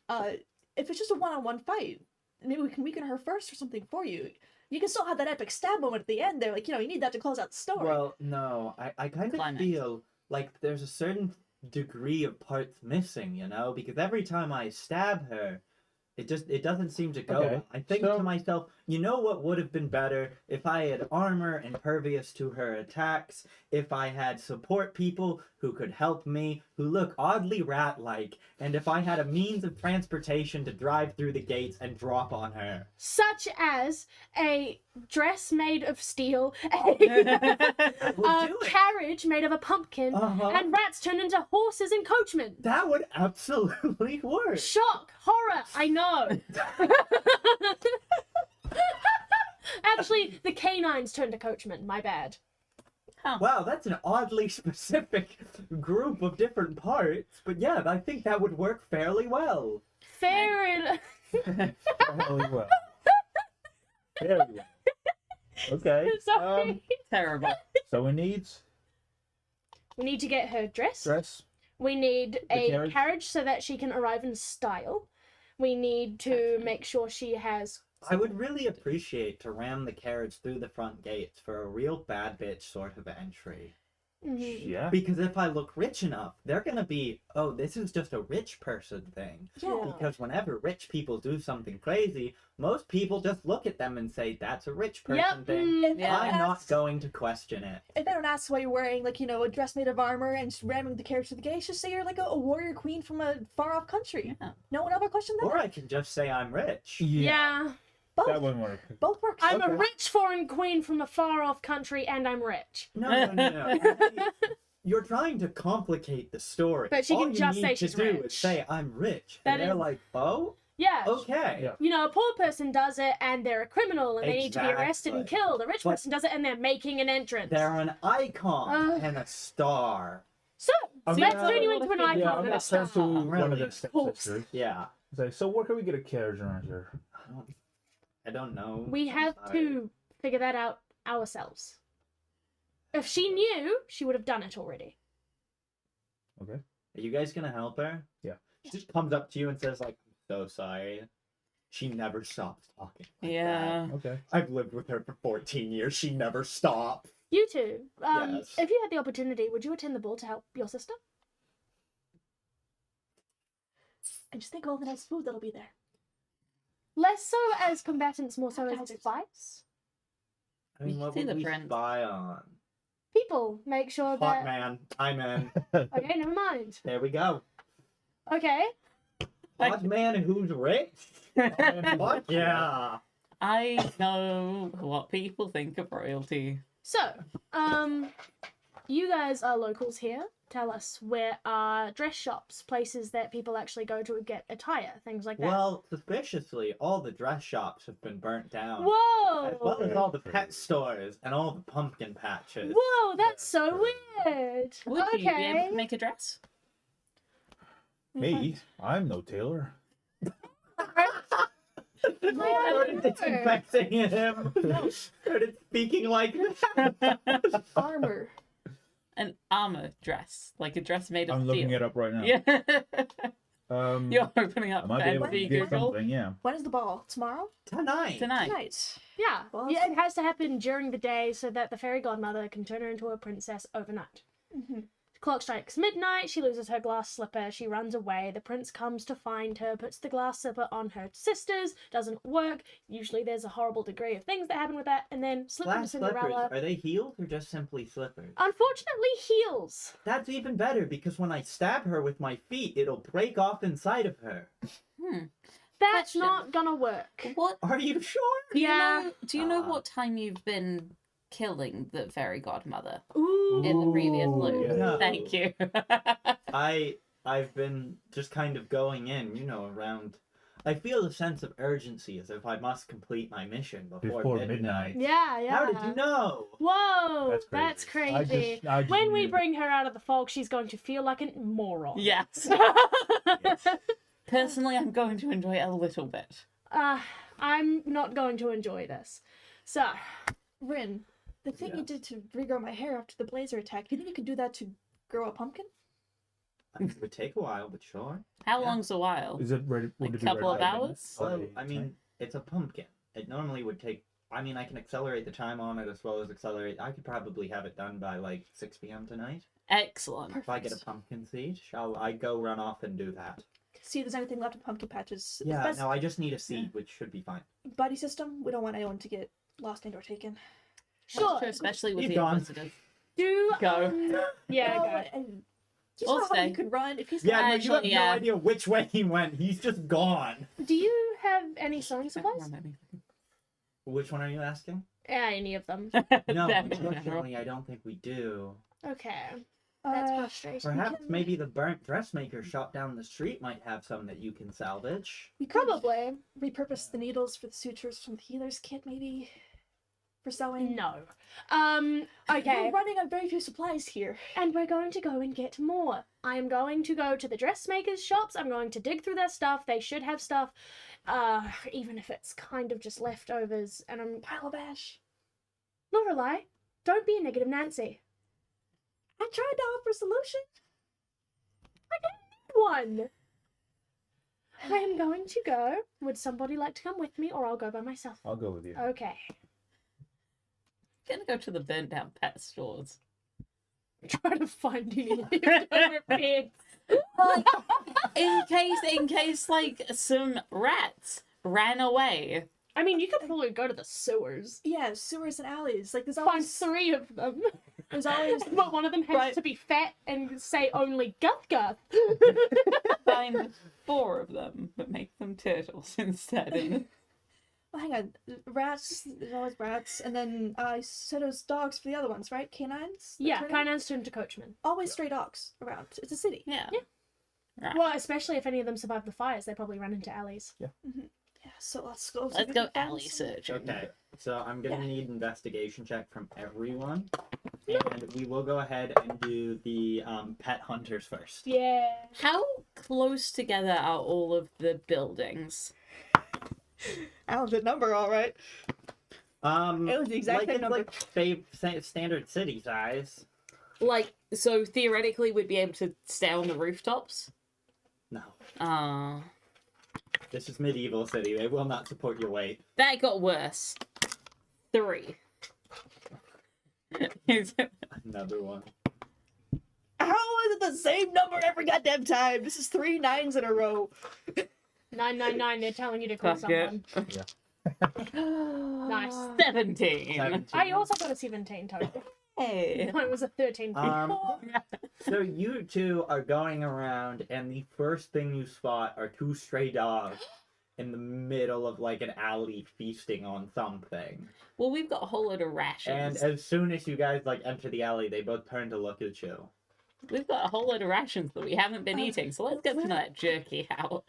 Speaker 5: if it's just a one-on-one fight, maybe we can weaken her first or something for you. You can still have that epic stab moment at the end there, like, you need that to close out the story.
Speaker 1: Well, no, I kind of
Speaker 4: Climax.
Speaker 1: feel like there's a certain degree of parts missing, because every time I stab her, it doesn't seem to go.
Speaker 3: Okay,
Speaker 1: well. I think
Speaker 3: so-
Speaker 1: to myself, you know what would have been better if I had armor impervious to her attacks, if I had support people who could help me, who look oddly rat-like, and if I had a means of transportation to drive through the gates and drop on her.
Speaker 2: Such as a dress made of steel,
Speaker 1: I would
Speaker 2: a
Speaker 1: do it.
Speaker 2: carriage made of a pumpkin,
Speaker 1: Uh-huh.
Speaker 2: and rats turned into horses and coachmen.
Speaker 1: That would absolutely work.
Speaker 2: Shock, horror, I know. Actually, the canines turned to coachmen, my bad.
Speaker 1: Wow, that's an oddly specific group of different parts, but yeah, I think that would work fairly well.
Speaker 2: Fair enough.
Speaker 3: Fairly well. Fairly well. Okay.
Speaker 2: Sorry.
Speaker 4: Terrible.
Speaker 3: So we need
Speaker 2: We need to get her dressed.
Speaker 3: dress.
Speaker 2: We need
Speaker 3: The
Speaker 2: a
Speaker 3: carriage?
Speaker 2: carriage so that she can arrive in style. We need to make sure she has.
Speaker 1: I would really appreciate to ram the carriage through the front gates for a real bad bitch sort of entry.
Speaker 2: Mhm.
Speaker 3: Yeah.
Speaker 1: Because if I look rich enough, they're gonna be, oh, this is just a rich person thing.
Speaker 5: yeah.
Speaker 1: Because whenever rich people do something crazy, most people just look at them and say, that's a rich person
Speaker 2: Yep.
Speaker 1: thing.
Speaker 2: mm,
Speaker 4: Yeah.
Speaker 1: I'm not going to question it.
Speaker 5: If anyone asks why you're wearing, like, a dress made of armor and just ramming the carriage to the gates, just say you're like a warrior queen from a far-off country.
Speaker 4: Yeah.
Speaker 5: No one ever questioned that?
Speaker 1: Or I can just say I'm rich.
Speaker 2: Yeah.
Speaker 5: Both.
Speaker 3: That wouldn't work.
Speaker 5: Both works.
Speaker 2: I'm a
Speaker 3: Okay.
Speaker 2: rich foreign queen from a far off country and I'm rich.
Speaker 1: No. You're trying to complicate the story.
Speaker 2: But she
Speaker 1: All
Speaker 2: can
Speaker 1: you
Speaker 2: just
Speaker 1: need
Speaker 2: say
Speaker 1: to
Speaker 2: she's
Speaker 1: do
Speaker 2: rich.
Speaker 1: is say I'm rich,
Speaker 2: That
Speaker 1: and they're
Speaker 2: is-
Speaker 1: like, "Oh,
Speaker 2: Yeah.
Speaker 1: okay."
Speaker 3: Yeah.
Speaker 2: You know, a poor person does it and they're a criminal and they need to be arrested and
Speaker 1: Exactly.
Speaker 2: killed. A rich
Speaker 1: But-
Speaker 2: person does it and they're making an entrance.
Speaker 1: They're an icon
Speaker 2: Ugh.
Speaker 1: and a star.
Speaker 2: So,
Speaker 3: I'm
Speaker 2: let's
Speaker 3: gonna-
Speaker 2: turn you into an icon
Speaker 3: Yeah, I'm
Speaker 2: and
Speaker 3: gonna
Speaker 2: a
Speaker 3: turn
Speaker 2: star.
Speaker 3: to one of
Speaker 1: Really?
Speaker 3: the stepsisters.
Speaker 1: Yeah,
Speaker 3: Say, so where can we get a carriage around here?
Speaker 1: I don't know.
Speaker 2: We have
Speaker 1: I'm
Speaker 2: to figure that out ourselves. If she knew, she would have done it already.
Speaker 3: Okay.
Speaker 1: Are you guys gonna help her?
Speaker 3: Yeah.
Speaker 1: She just comes up to you and says, like, "I'm so sorry." She never stops talking. Like
Speaker 4: Yeah.
Speaker 3: Okay.
Speaker 1: that. I've lived with her for 14 years. She never stops.
Speaker 2: You two,
Speaker 1: Yes.
Speaker 2: if you had the opportunity, would you attend the ball to help your sister?
Speaker 5: And just think of all the nice food that'll be there.
Speaker 2: Less so as combatants, more so as
Speaker 5: Appetizers.
Speaker 2: spies.
Speaker 1: I mean,
Speaker 4: We
Speaker 1: what
Speaker 4: see
Speaker 1: would
Speaker 4: the
Speaker 1: we
Speaker 4: print.
Speaker 1: spy on?
Speaker 2: People, make sure
Speaker 1: Hot
Speaker 2: that.
Speaker 1: man. I'm in.
Speaker 2: Okay, never mind.
Speaker 1: There we go.
Speaker 2: Okay.
Speaker 1: Hot man who's rich? Fuck yeah.
Speaker 4: I know what people think of royalty.
Speaker 2: So, you guys are locals here. Tell us where are dress shops, places that people actually go to get attire, things like that.
Speaker 1: Well, suspiciously, all the dress shops have been burnt down.
Speaker 2: Whoa!
Speaker 1: As well as all the pet stores and all the pumpkin patches.
Speaker 2: Whoa, that's so weird.
Speaker 4: Would you be able
Speaker 2: Okay.
Speaker 4: to make a dress?
Speaker 3: Me? I'm no tailor.
Speaker 1: Started disinfecting him. Started speaking like that.
Speaker 5: Armor.
Speaker 4: An armor dress, like a dress made of
Speaker 3: I'm
Speaker 4: steel.
Speaker 3: looking it up right now.
Speaker 4: Yeah.
Speaker 3: Yeah.
Speaker 4: You're opening
Speaker 3: I
Speaker 4: up
Speaker 3: might be able to
Speaker 4: fancy
Speaker 3: get
Speaker 4: Google
Speaker 3: something, yeah.
Speaker 5: When is the ball? Tomorrow?
Speaker 1: Tonight.
Speaker 4: tonight.
Speaker 5: Tonight.
Speaker 2: Yeah.
Speaker 5: Well,
Speaker 2: Yeah, it has to happen during the day so that the fairy godmother can turn her into a princess overnight.
Speaker 5: Mm-hmm.
Speaker 2: Clock strikes midnight, she loses her glass slipper, she runs away, the prince comes to find her, puts the glass slipper on her sisters, doesn't work, usually there's a horrible degree of things that happen with that, and then slip into
Speaker 1: Glass slippers,
Speaker 2: Cinderella.
Speaker 1: are they healed or just simply slippers?
Speaker 2: Unfortunately, heals.
Speaker 1: That's even better because when I stab her with my feet, it'll break off inside of her.
Speaker 2: That's
Speaker 4: Question.
Speaker 2: not gonna work.
Speaker 4: What?
Speaker 1: Are you sure?
Speaker 2: Yeah.
Speaker 4: Do you know
Speaker 1: Ah.
Speaker 4: what time you've been killing the fairy godmother
Speaker 2: Ooh.
Speaker 4: in the previous
Speaker 3: Ooh,
Speaker 4: loop?
Speaker 3: yeah.
Speaker 1: No.
Speaker 4: Thank you.
Speaker 1: I've been just kind of going in, around. I feel a sense of urgency as if I must complete my mission before midnight.
Speaker 2: Yeah, yeah.
Speaker 1: How did you know?
Speaker 2: Whoa,
Speaker 3: That's crazy.
Speaker 2: that's crazy.
Speaker 3: I just
Speaker 2: When we
Speaker 3: knew.
Speaker 2: bring her out of the fog, she's going to feel like a moron.
Speaker 4: Yes. Personally, I'm going to enjoy it a little bit.
Speaker 2: I'm not going to enjoy this. So,
Speaker 5: Rin, the thing
Speaker 1: Yeah.
Speaker 5: you did to regrow my hair after the blazer attack, do you think you could do that to grow a pumpkin?
Speaker 1: It would take a while, but sure.
Speaker 4: How
Speaker 1: Yeah.
Speaker 4: long's a while?
Speaker 3: Is it ready?
Speaker 4: Like
Speaker 3: would
Speaker 4: a
Speaker 3: it be
Speaker 4: couple
Speaker 3: ready
Speaker 4: of
Speaker 3: by
Speaker 4: hours?
Speaker 3: minutes?
Speaker 1: Well,
Speaker 3: By
Speaker 1: I mean, it's a pumpkin. It normally would take. I mean, I can accelerate the time on it as well as accelerate. I could probably have it done by like 6 p.m. tonight.
Speaker 4: Excellent.
Speaker 1: If I get a pumpkin seed, shall I go run off and do that?
Speaker 5: See if there's anything left of pumpkin patches.
Speaker 1: Yeah,
Speaker 5: Best
Speaker 1: no, I just need a seed, which should be fine.
Speaker 5: buddy system, we don't want anyone to get lost and or taken.
Speaker 2: sure.
Speaker 4: Especially with
Speaker 1: He's
Speaker 4: the
Speaker 1: gone.
Speaker 4: inquisitors.
Speaker 2: Do
Speaker 4: Go.
Speaker 2: yeah,
Speaker 5: No,
Speaker 2: go.
Speaker 5: and you
Speaker 4: Or
Speaker 5: saw how
Speaker 4: stay.
Speaker 5: he could run if he's
Speaker 1: Yeah, no, you
Speaker 4: Actually,
Speaker 1: have no
Speaker 4: yeah.
Speaker 1: idea which way he went. He's just gone.
Speaker 2: Do you have any sewing supplies?
Speaker 1: Which one are you asking?
Speaker 2: Any of them.
Speaker 1: No,
Speaker 4: Them in general.
Speaker 1: unfortunately, I don't think we do.
Speaker 2: Okay. That's
Speaker 5: Uh,
Speaker 2: frustrating.
Speaker 1: Perhaps
Speaker 5: can-
Speaker 1: maybe the burnt dressmaker shop down the street might have some that you can salvage.
Speaker 5: we could
Speaker 2: Probably.
Speaker 5: repurpose the needles for the sutures from the healer's kit, maybe for sewing.
Speaker 2: No.
Speaker 5: We're
Speaker 2: Okay.
Speaker 5: running on very few supplies here.
Speaker 2: And we're going to go and get more. I'm going to go to the dressmakers' shops. I'm going to dig through their stuff. They should have stuff, even if it's kind of just leftovers. And I'm
Speaker 5: Pile of ash.
Speaker 2: Lorelai, don't be a negative Nancy.
Speaker 5: I tried to offer a solution.
Speaker 2: One. I am going to go. Would somebody like to come with me, or I'll go by myself?
Speaker 3: I'll go with you.
Speaker 2: Okay.
Speaker 4: Gonna go to the burnt down pet stores.
Speaker 2: Try to find any leftover pigs.
Speaker 4: Like, in case, like, some rats ran away.
Speaker 2: I mean, you could probably go to the sewers.
Speaker 5: Yeah, sewers and alleys. Like there's
Speaker 2: Find
Speaker 5: always
Speaker 2: 3 of them.
Speaker 5: there's always
Speaker 2: But one of them has
Speaker 5: Right.
Speaker 2: to be fat and say only guth guth.
Speaker 4: Find 4 of them, but make them turtles instead. And
Speaker 5: oh, hang on. Rats, there's always rats, and then I said it was dogs for the other ones, right? Canines? that
Speaker 2: Yeah,
Speaker 5: turn in?
Speaker 2: canines turn to coachmen.
Speaker 5: Always stray dogs around. It's a city.
Speaker 4: yeah.
Speaker 2: Yeah. Well, especially if any of them survive the fires, they probably run into alleys.
Speaker 5: Yeah, so let's go. see if
Speaker 4: Let's
Speaker 5: we
Speaker 4: go
Speaker 5: can find
Speaker 4: alley
Speaker 5: some-
Speaker 4: searching.
Speaker 1: Okay, so I'm gonna
Speaker 5: Yeah.
Speaker 1: need investigation check from everyone, and we will go ahead and do the pet hunters first.
Speaker 2: Yeah.
Speaker 4: How close together are all of the buildings?
Speaker 5: Alan's a number, all right. It was the exact
Speaker 1: like
Speaker 5: same
Speaker 1: it's
Speaker 5: number.
Speaker 1: like standard city size.
Speaker 4: Like, so theoretically, we'd be able to stay on the rooftops?
Speaker 1: No,
Speaker 4: This
Speaker 1: is medieval city. They will not support your weight.
Speaker 4: that got worse. 3.
Speaker 1: Another one.
Speaker 5: How is it the same number every goddamn time? This is 3 9s in a row.
Speaker 2: 999, they're telling you to call
Speaker 4: Fuck it.
Speaker 2: someone. Nice.
Speaker 4: 17.
Speaker 1: 17.
Speaker 2: I also got a 17 total.
Speaker 4: Hey.
Speaker 2: It was a 13.
Speaker 1: So you two are going around, and the first thing you spot are 2 stray dogs in the middle of like an alley feasting on something.
Speaker 4: Well, we've got a whole load of
Speaker 1: And
Speaker 4: rations.
Speaker 1: as soon as you guys like enter the alley, they both turn to look at you.
Speaker 4: We've got a whole load of rations that we haven't been eating, so let's get some of that jerky out.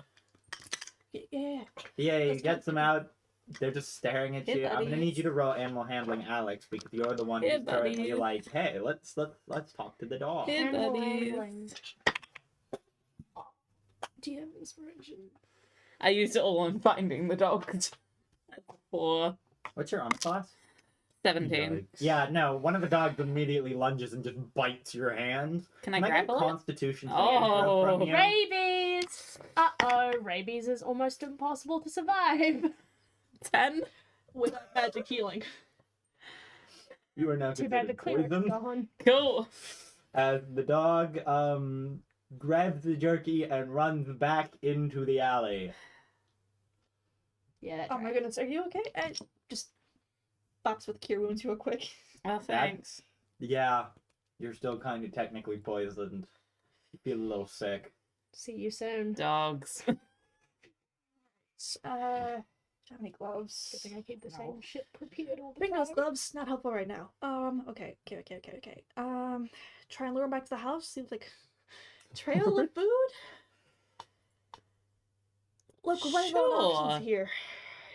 Speaker 5: Yeah.
Speaker 1: Yeah, he gets them out. They're just staring at
Speaker 4: Hey,
Speaker 1: you. I'm gonna
Speaker 4: buddies.
Speaker 1: need you to roll animal handling, Alex, because you're the one
Speaker 4: Hey,
Speaker 1: who's currently
Speaker 4: buddies.
Speaker 1: like, hey, let's talk to the dog.
Speaker 4: Hey.
Speaker 2: Animal
Speaker 4: buddies.
Speaker 2: handling.
Speaker 5: Do you have inspiration?
Speaker 4: I used it all on finding the dogs. For
Speaker 1: What's your armor class?
Speaker 4: 17.
Speaker 1: Yeah, no. One of the dogs immediately lunges and just bites your hand.
Speaker 4: Can I
Speaker 1: Can I get a
Speaker 4: grapple it?
Speaker 1: Constitution
Speaker 4: Oh.
Speaker 1: saving throw from you?
Speaker 2: Rabies! Uh-oh, rabies is almost impossible to survive.
Speaker 4: 10?
Speaker 5: Without magic healing.
Speaker 1: You are now
Speaker 2: Too bad the
Speaker 1: considered
Speaker 2: cleric's
Speaker 1: poisoned.
Speaker 2: gone.
Speaker 4: Cool.
Speaker 1: As the dog grabs the jerky and runs back into the alley.
Speaker 2: Yeah, that's
Speaker 5: Oh my
Speaker 2: right.
Speaker 5: goodness, are you okay? Just bops with cure wounds real quick.
Speaker 4: Well, thanks.
Speaker 1: Yeah, you're still kind of technically poisoned. You feel a little sick.
Speaker 2: See you soon.
Speaker 4: Dogs.
Speaker 5: How many gloves?
Speaker 2: Good thing I keep the same shit prepared all the
Speaker 5: Bring
Speaker 2: time.
Speaker 5: those gloves. Not helpful right now. Okay. Try and lure him back to the house. Seems like trail of food. Look, we're running out of
Speaker 4: Sure.
Speaker 5: options here.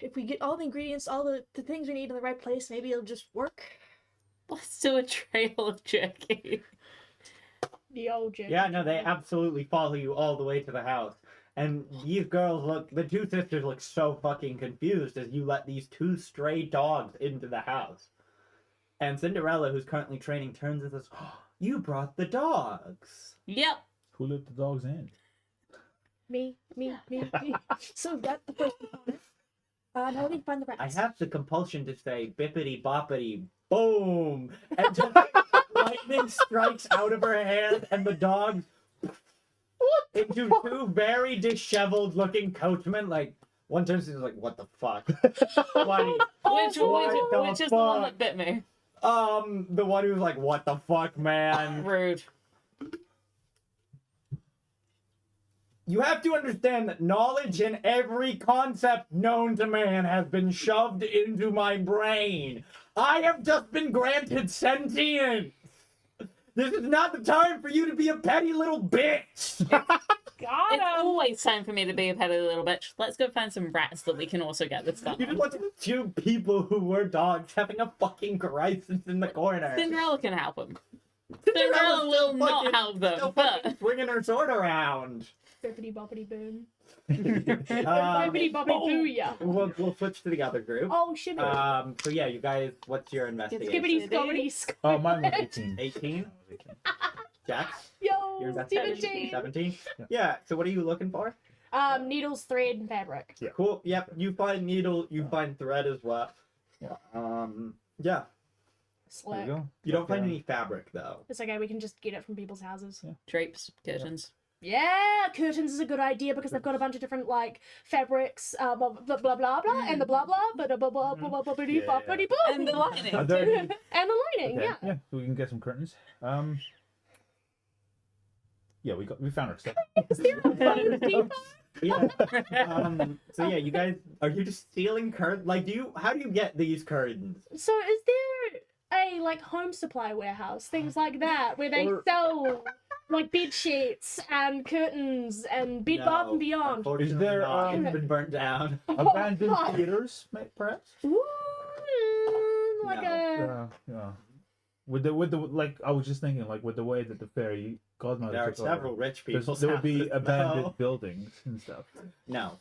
Speaker 5: If we get all the ingredients, all the things we need in the right place, maybe it'll just work.
Speaker 4: Let's do a trail of jerky.
Speaker 2: The old jerky.
Speaker 1: Yeah, no, they absolutely follow you all the way to the house. And these girls look, the two sisters look so fucking confused as you let these two stray dogs into the house. And Cinderella, who's currently training, turns and says, oh, you brought the dogs.
Speaker 4: Yep.
Speaker 3: Who let the dogs in?
Speaker 2: Me.
Speaker 5: So that's the first component. Now we need to find the
Speaker 1: I
Speaker 5: rats.
Speaker 1: have the compulsion to say bippity boppity boom, and just lightning strikes out of her hand, and the dogs into two very disheveled looking coachmen. Like one turns and is like, "What the fuck?" Like,
Speaker 4: Which
Speaker 1: the
Speaker 4: is the one
Speaker 1: fuck?
Speaker 4: that bit me?
Speaker 1: the one who's like, "What the fuck, man?"
Speaker 4: Rude.
Speaker 1: You have to understand that knowledge in every concept known to man has been shoved into my brain. I have just been granted sentience. This is not the time for you to be a petty little bitch.
Speaker 2: Got
Speaker 4: It's
Speaker 2: him.
Speaker 4: always time for me to be a petty little bitch. Let's go find some rats that we can also get this done
Speaker 1: You just
Speaker 4: on.
Speaker 1: want to two people who were dogs having a fucking crisis in the corner.
Speaker 4: Cinderella can help them.
Speaker 1: Cinderella's
Speaker 4: Cinderella will
Speaker 1: still
Speaker 4: not
Speaker 1: fucking-
Speaker 4: help them,
Speaker 1: still
Speaker 4: but
Speaker 1: fucking swinging her sword around.
Speaker 2: Bippity boppity boom.
Speaker 1: Um,
Speaker 2: Bippity boppity booyah.
Speaker 1: we'll switch to the other group.
Speaker 2: Oh, shimmy.
Speaker 1: So yeah, you guys, what's your investigation?
Speaker 2: Skibbity scobbity scobbity.
Speaker 3: Oh, mine was 18.
Speaker 1: 18? Jax?
Speaker 2: Yo,
Speaker 1: Your investigation?
Speaker 2: 17.
Speaker 1: 17?
Speaker 3: Yeah.
Speaker 1: Yeah, so what are you looking for?
Speaker 2: Needles, thread, and fabric.
Speaker 3: Yeah.
Speaker 1: Cool, yep, you find needle, you find thread as well.
Speaker 3: Yeah.
Speaker 1: Yeah,
Speaker 3: There
Speaker 2: Slick.
Speaker 3: you go.
Speaker 1: you don't find any fabric though.
Speaker 2: It's okay, we can just get it from people's houses.
Speaker 3: Yeah.
Speaker 4: drapes, curtains.
Speaker 2: Yeah, curtains is a good idea because they've got a bunch of different like fabrics, blah blah blah blah, blah and the blah blah blah blah blah blah blah blah
Speaker 1: Yeah, yeah.
Speaker 4: And the lining.
Speaker 3: Are there any...
Speaker 2: and the lining,
Speaker 3: Okay,
Speaker 2: yeah.
Speaker 3: yeah, we can get some curtains. Yeah, we found our stuff.
Speaker 1: Yeah. So yeah, you guys, are you just stealing curtains? Like, how do you get these curtains?
Speaker 2: So is there a like home supply warehouse, things like that, where they
Speaker 3: Or-
Speaker 2: sell like bed sheets and curtains and Bed Bath and Beyond?
Speaker 1: Unfortunately
Speaker 3: Is there,
Speaker 1: not. It's been burnt down.
Speaker 3: Abandoned
Speaker 2: Oh, God.
Speaker 3: theaters, perhaps?
Speaker 2: Ooh, like
Speaker 1: No.
Speaker 2: a
Speaker 3: Yeah. With the like, I was just thinking, like, with the way that the fairy godmother
Speaker 1: There are
Speaker 3: took over,
Speaker 1: several rich people.
Speaker 3: there would be abandoned buildings and stuff.
Speaker 1: No.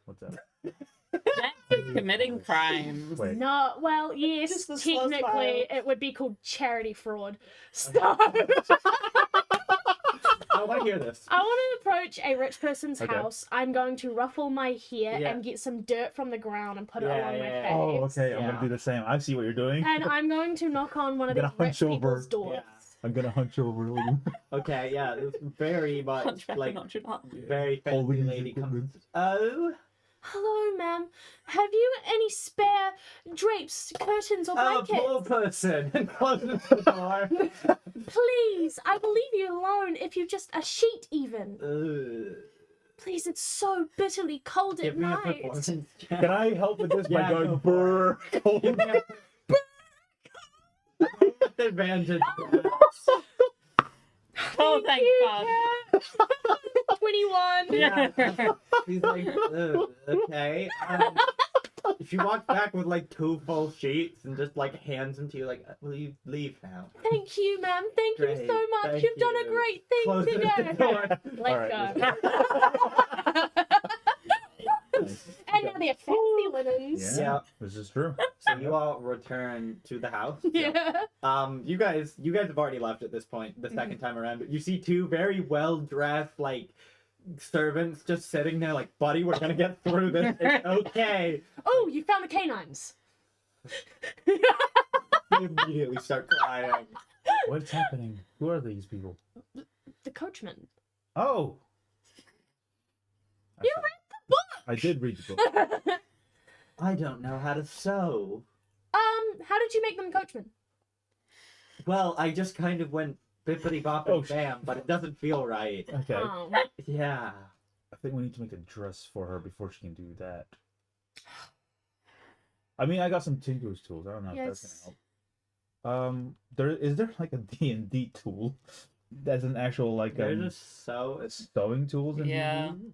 Speaker 3: What's that?
Speaker 4: That's committing crimes.
Speaker 3: Wait.
Speaker 2: no. Well, yes,
Speaker 5: Just the slow
Speaker 2: technically
Speaker 5: smile.
Speaker 2: it would be called charity fraud. So
Speaker 1: I want to hear this.
Speaker 2: I want to approach a rich person's
Speaker 3: Okay.
Speaker 2: house. I'm going to ruffle my hair
Speaker 1: Yeah.
Speaker 2: and get some dirt from the ground and put it
Speaker 1: Yeah,
Speaker 2: along my
Speaker 1: yeah,
Speaker 2: face.
Speaker 1: yeah.
Speaker 3: Oh, okay. I'm
Speaker 1: Yeah.
Speaker 3: gonna do the same. I see what you're doing.
Speaker 2: And I'm going to knock on one of
Speaker 3: I'm
Speaker 2: these
Speaker 3: gonna
Speaker 2: rich
Speaker 3: hunch
Speaker 2: people's
Speaker 3: over.
Speaker 2: doors.
Speaker 1: Yeah.
Speaker 3: I'm gonna hunch over a little.
Speaker 1: Okay, yeah, it's very much
Speaker 4: Hunchback
Speaker 1: like
Speaker 4: of Notre Dame.
Speaker 1: very
Speaker 3: Oh, we
Speaker 1: fancy
Speaker 3: need
Speaker 1: lady
Speaker 3: to-
Speaker 1: comes. Oh,
Speaker 2: Hello, ma'am. Have you any spare drapes, curtains, or
Speaker 1: a
Speaker 2: blankets?
Speaker 1: poor person, and closes the door.
Speaker 2: Please, I will leave you alone if you just a sheet even.
Speaker 1: Ugh.
Speaker 2: Please, it's so bitterly cold
Speaker 1: Give
Speaker 2: at
Speaker 1: me a
Speaker 2: night.
Speaker 1: performance check.
Speaker 3: Can I help with this by
Speaker 1: Yeah,
Speaker 3: going
Speaker 1: go for
Speaker 3: brr?
Speaker 1: Give me a advantage.
Speaker 4: Oh, thank
Speaker 2: you,
Speaker 4: God.
Speaker 2: Kat. 21.
Speaker 1: Yeah. He's like, ugh, okay. She walks back with like 2 full sheets and just like hands them to you, like, will you leave now?
Speaker 2: Thank you, ma'am. Thank you
Speaker 1: Great,
Speaker 2: so much.
Speaker 1: thank
Speaker 2: You've done a
Speaker 1: you.
Speaker 2: great thing
Speaker 1: Close the
Speaker 2: today.
Speaker 1: door.
Speaker 2: Let's
Speaker 3: Alright,
Speaker 2: go. And now they're fancy linens.
Speaker 3: Yeah, this is true.
Speaker 1: So you all return to the house.
Speaker 2: Yeah.
Speaker 1: You guys have already left at this point the second time around, but you see 2 very well dressed like servants just sitting there like, buddy, we're gonna get through this. It's okay.
Speaker 2: Oh, you found the canines.
Speaker 1: They immediately start crying.
Speaker 3: What's happening? Who are these people?
Speaker 2: The coachman.
Speaker 3: Oh.
Speaker 2: You
Speaker 3: I did read the book.
Speaker 1: I don't know how to sew.
Speaker 2: How did you make them coachmen?
Speaker 1: Well, I just kind of went bippity boppity
Speaker 3: Oh,
Speaker 1: bam, but it doesn't feel right.
Speaker 3: Okay.
Speaker 2: Oh.
Speaker 1: Yeah.
Speaker 3: I think we need to make a dress for her before she can do that. I mean, I got some tinker's tools. I don't know if that's
Speaker 2: Yes.
Speaker 3: gonna help. There like a D&D tool that's an actual like
Speaker 1: They're just so
Speaker 3: sewing tools in
Speaker 4: Yeah.
Speaker 3: D&D?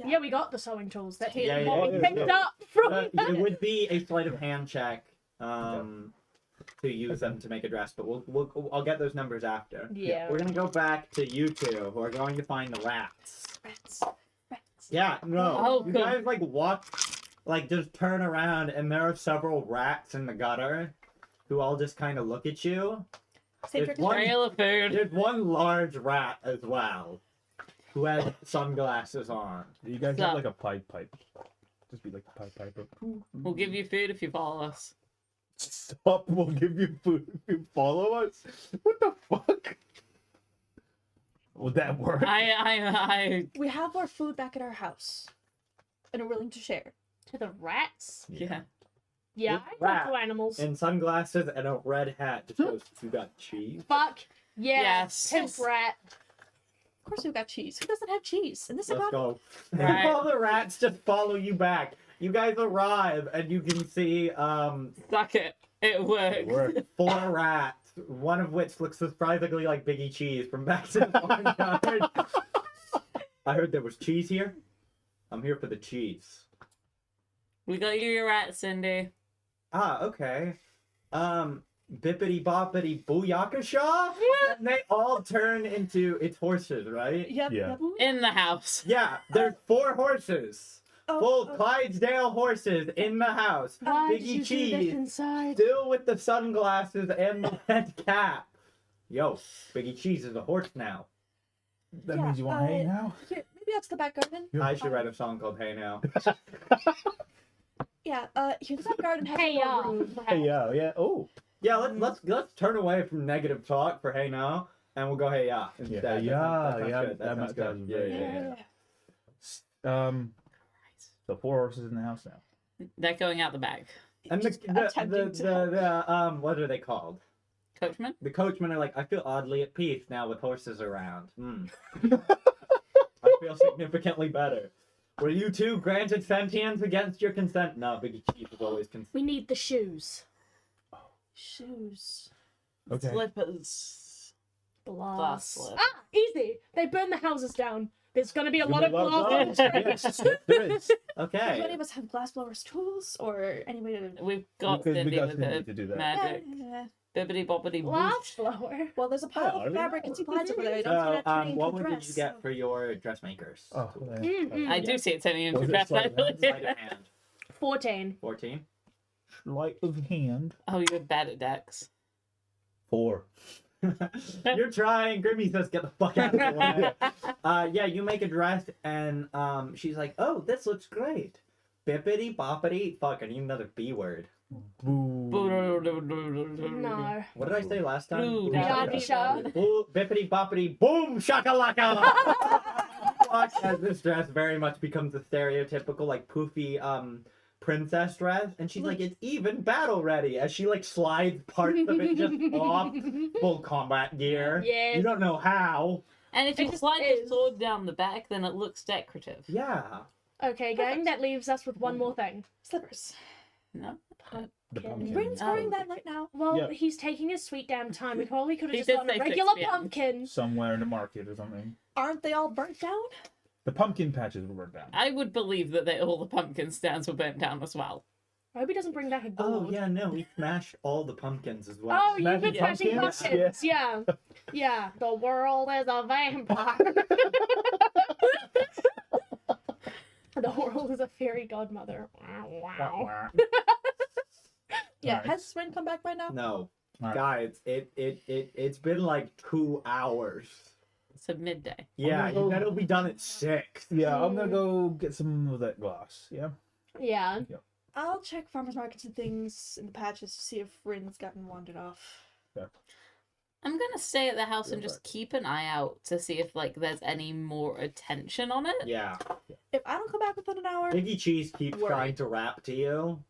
Speaker 2: Yeah, we got the sewing tools that he
Speaker 1: Yeah,
Speaker 2: what we
Speaker 3: yeah,
Speaker 2: picked
Speaker 3: yeah.
Speaker 2: up from.
Speaker 1: it would be a sleight of hand check to use them to make a dress, but I'll get those numbers after.
Speaker 2: Yeah.
Speaker 1: We're gonna go back to you two, who are going to find the rats.
Speaker 5: Rats. Rats.
Speaker 1: Yeah, no,
Speaker 4: Oh,
Speaker 1: you
Speaker 4: cool.
Speaker 1: guys like walk, like just turn around, and there are several rats in the gutter, who all just kind of look at you.
Speaker 5: Same
Speaker 1: There's
Speaker 5: trick as
Speaker 1: one-
Speaker 4: Trail of food.
Speaker 1: There's one large rat as well, who has sunglasses on.
Speaker 3: You guys
Speaker 4: Stop.
Speaker 3: have like a pipe. Just be like the Pied Piper.
Speaker 4: We'll give you food if you follow us.
Speaker 3: Stop, we'll give you food if you follow us. What the fuck? Would that work?
Speaker 4: I
Speaker 5: We have more food back at our house. And are willing to share.
Speaker 2: To the rats.
Speaker 4: yeah.
Speaker 2: Yeah,
Speaker 1: This
Speaker 2: I
Speaker 1: rat
Speaker 2: talk to animals.
Speaker 1: And sunglasses and a red hat just goes, you got cheese?
Speaker 2: Fuck yeah,
Speaker 4: Yes.
Speaker 2: pimp rat.
Speaker 5: Of course we've got cheese. Who doesn't have cheese? In this
Speaker 1: Let's
Speaker 5: economy?
Speaker 1: go.
Speaker 4: Right.
Speaker 1: All the rats just follow you back. You guys arrive and you can see
Speaker 4: Suck it. It worked.
Speaker 3: It worked.
Speaker 1: 4 rats, one of which looks surprisingly like Biggie Cheese from back to the barnyard. I heard there was cheese here. I'm here for the cheese.
Speaker 4: We got you your rat, Cindy.
Speaker 1: Ah, okay. Bippity boppity booyakasha? And they all turn into it's horses, right?
Speaker 5: Yep.
Speaker 3: Yeah.
Speaker 5: Yep.
Speaker 4: In the house.
Speaker 1: Yeah, there's 4 horses.
Speaker 5: Oh,
Speaker 1: Full
Speaker 5: oh.
Speaker 1: Clydesdale horses in the house.
Speaker 2: Why
Speaker 1: Biggie
Speaker 2: did you do
Speaker 1: Cheese.
Speaker 2: this inside?
Speaker 1: Still with the sunglasses and the red cap. Yo, Biggie Cheese is a horse now.
Speaker 3: That
Speaker 5: Yeah,
Speaker 3: means you want hay now?
Speaker 5: Here, maybe that's the back garden.
Speaker 3: Yeah.
Speaker 1: I should write a song called Hey Now.
Speaker 5: Yeah, here the back garden has
Speaker 2: Hey,
Speaker 5: more
Speaker 2: y'all.
Speaker 5: room.
Speaker 3: Hey, yeah. Oh.
Speaker 1: Yeah, let's turn away from negative talk for Hey Now, and we'll go Hey Ya instead.
Speaker 3: Yeah,
Speaker 1: That sounds
Speaker 3: yeah,
Speaker 1: good. That
Speaker 3: that
Speaker 1: sounds good.
Speaker 3: sounds
Speaker 1: Yeah,
Speaker 3: very
Speaker 1: yeah,
Speaker 3: good.
Speaker 1: yeah.
Speaker 3: So 4 horses in the house now.
Speaker 4: They're going out the back.
Speaker 1: And the,
Speaker 5: Just attempting to help.
Speaker 1: what are they called?
Speaker 4: Coachman?
Speaker 1: The coachmen are like, I feel oddly at peace now with horses around. I feel significantly better. Were you two granted sentience against your consent? No, Biggie Cheese was always consent.
Speaker 2: We need the shoes.
Speaker 5: Shoes.
Speaker 3: Okay.
Speaker 4: Slippers.
Speaker 2: Glass.
Speaker 4: Glass slip.
Speaker 2: Ah, easy. They burn the houses down. There's gonna be a lot of glass.
Speaker 3: Yes, there is.
Speaker 5: Does
Speaker 1: Okay.
Speaker 5: any of us have glassblower's tools or any way to?
Speaker 4: We've got
Speaker 3: Because we
Speaker 4: Cindy
Speaker 3: got
Speaker 4: with
Speaker 3: Cindy
Speaker 4: the
Speaker 3: to do that.
Speaker 4: magic. Bibbidi bobbidi
Speaker 2: Glass
Speaker 4: boosh.
Speaker 2: blower.
Speaker 5: Well, there's a pile
Speaker 3: Yeah,
Speaker 5: of fabric and supplies over there. I don't see
Speaker 1: So,
Speaker 5: that turning into
Speaker 1: what
Speaker 5: a
Speaker 1: did
Speaker 5: dress.
Speaker 1: you get for your dressmakers?
Speaker 3: Oh,
Speaker 2: Mm-mm.
Speaker 4: I do see it turning into
Speaker 3: Was
Speaker 4: a
Speaker 3: it
Speaker 4: dress.
Speaker 3: sleight of hand?
Speaker 1: Sleight of hand.
Speaker 2: 14.
Speaker 1: 14.
Speaker 3: Sleight of hand.
Speaker 4: Oh, you're bad at decks.
Speaker 3: 4.
Speaker 1: You're trying. Grimmy says, "Get the fuck out of the way." Yeah, you make a dress, and she's like, "Oh, this looks great." Bippity boppity. Fuck, I need another B word.
Speaker 3: Boo.
Speaker 2: No.
Speaker 1: What did I say last time?
Speaker 4: Blue,
Speaker 1: Boom,
Speaker 2: Yeah,
Speaker 1: shaka-
Speaker 2: Bisha.
Speaker 1: Ooh, bippity boppity. Boom shakalaka. Fuck, as this dress very much becomes a stereotypical like poofy princess dress, and she's like, "It's even battle ready," as she like slides parts of it just off. Full combat gear.
Speaker 2: Yes.
Speaker 1: You don't know how.
Speaker 4: And if you
Speaker 2: It just
Speaker 4: slide
Speaker 2: is.
Speaker 4: the sword down the back, then it looks decorative.
Speaker 1: Yeah.
Speaker 2: Okay, gang, that leaves us with one more thing.
Speaker 5: Slippers.
Speaker 4: No?
Speaker 3: The pumpkin.
Speaker 5: Brainstorming
Speaker 4: Oh.
Speaker 5: that right now.
Speaker 2: Well,
Speaker 3: Yeah.
Speaker 2: he's taking his sweet damn time. We probably could have
Speaker 4: He
Speaker 2: just
Speaker 4: did
Speaker 2: gotten a
Speaker 4: say 6
Speaker 2: regular
Speaker 4: PM.
Speaker 2: pumpkin.
Speaker 3: Somewhere in the market or something.
Speaker 5: Aren't they all burnt down?
Speaker 3: The pumpkin patches were burned down.
Speaker 4: I would believe that all the pumpkin stands were burnt down as well.
Speaker 2: I hope he doesn't bring back a
Speaker 1: Oh
Speaker 2: gourd.
Speaker 1: yeah, no, we smashed all the pumpkins as well.
Speaker 2: Oh, you've
Speaker 3: Smashing
Speaker 2: been smashing
Speaker 3: pumpkins?
Speaker 2: pumpkins. Yeah. Yeah. The world is a vampire. The world is a fairy godmother. Wow.
Speaker 5: Yeah.
Speaker 3: Alright.
Speaker 5: Has Ren come back by now?
Speaker 1: No,
Speaker 3: Alright.
Speaker 1: guys, it's been like 2 hours.
Speaker 4: It's a midday.
Speaker 1: Yeah,
Speaker 3: gonna
Speaker 1: you
Speaker 3: go-
Speaker 1: gotta be done at 6.
Speaker 3: Yeah, I'm gonna go get some of that glass. Yeah.
Speaker 2: Yeah.
Speaker 5: I'll check farmers markets and things in the patches to see if Rin's gotten wandered off.
Speaker 4: I'm gonna stay at the house and
Speaker 3: Go for
Speaker 4: just keep an eye out to see if like there's any more attention on it.
Speaker 1: Yeah,
Speaker 5: If I don't come back within an hour,
Speaker 1: Biggie Cheese keeps
Speaker 5: Worried.
Speaker 1: trying to rap to you.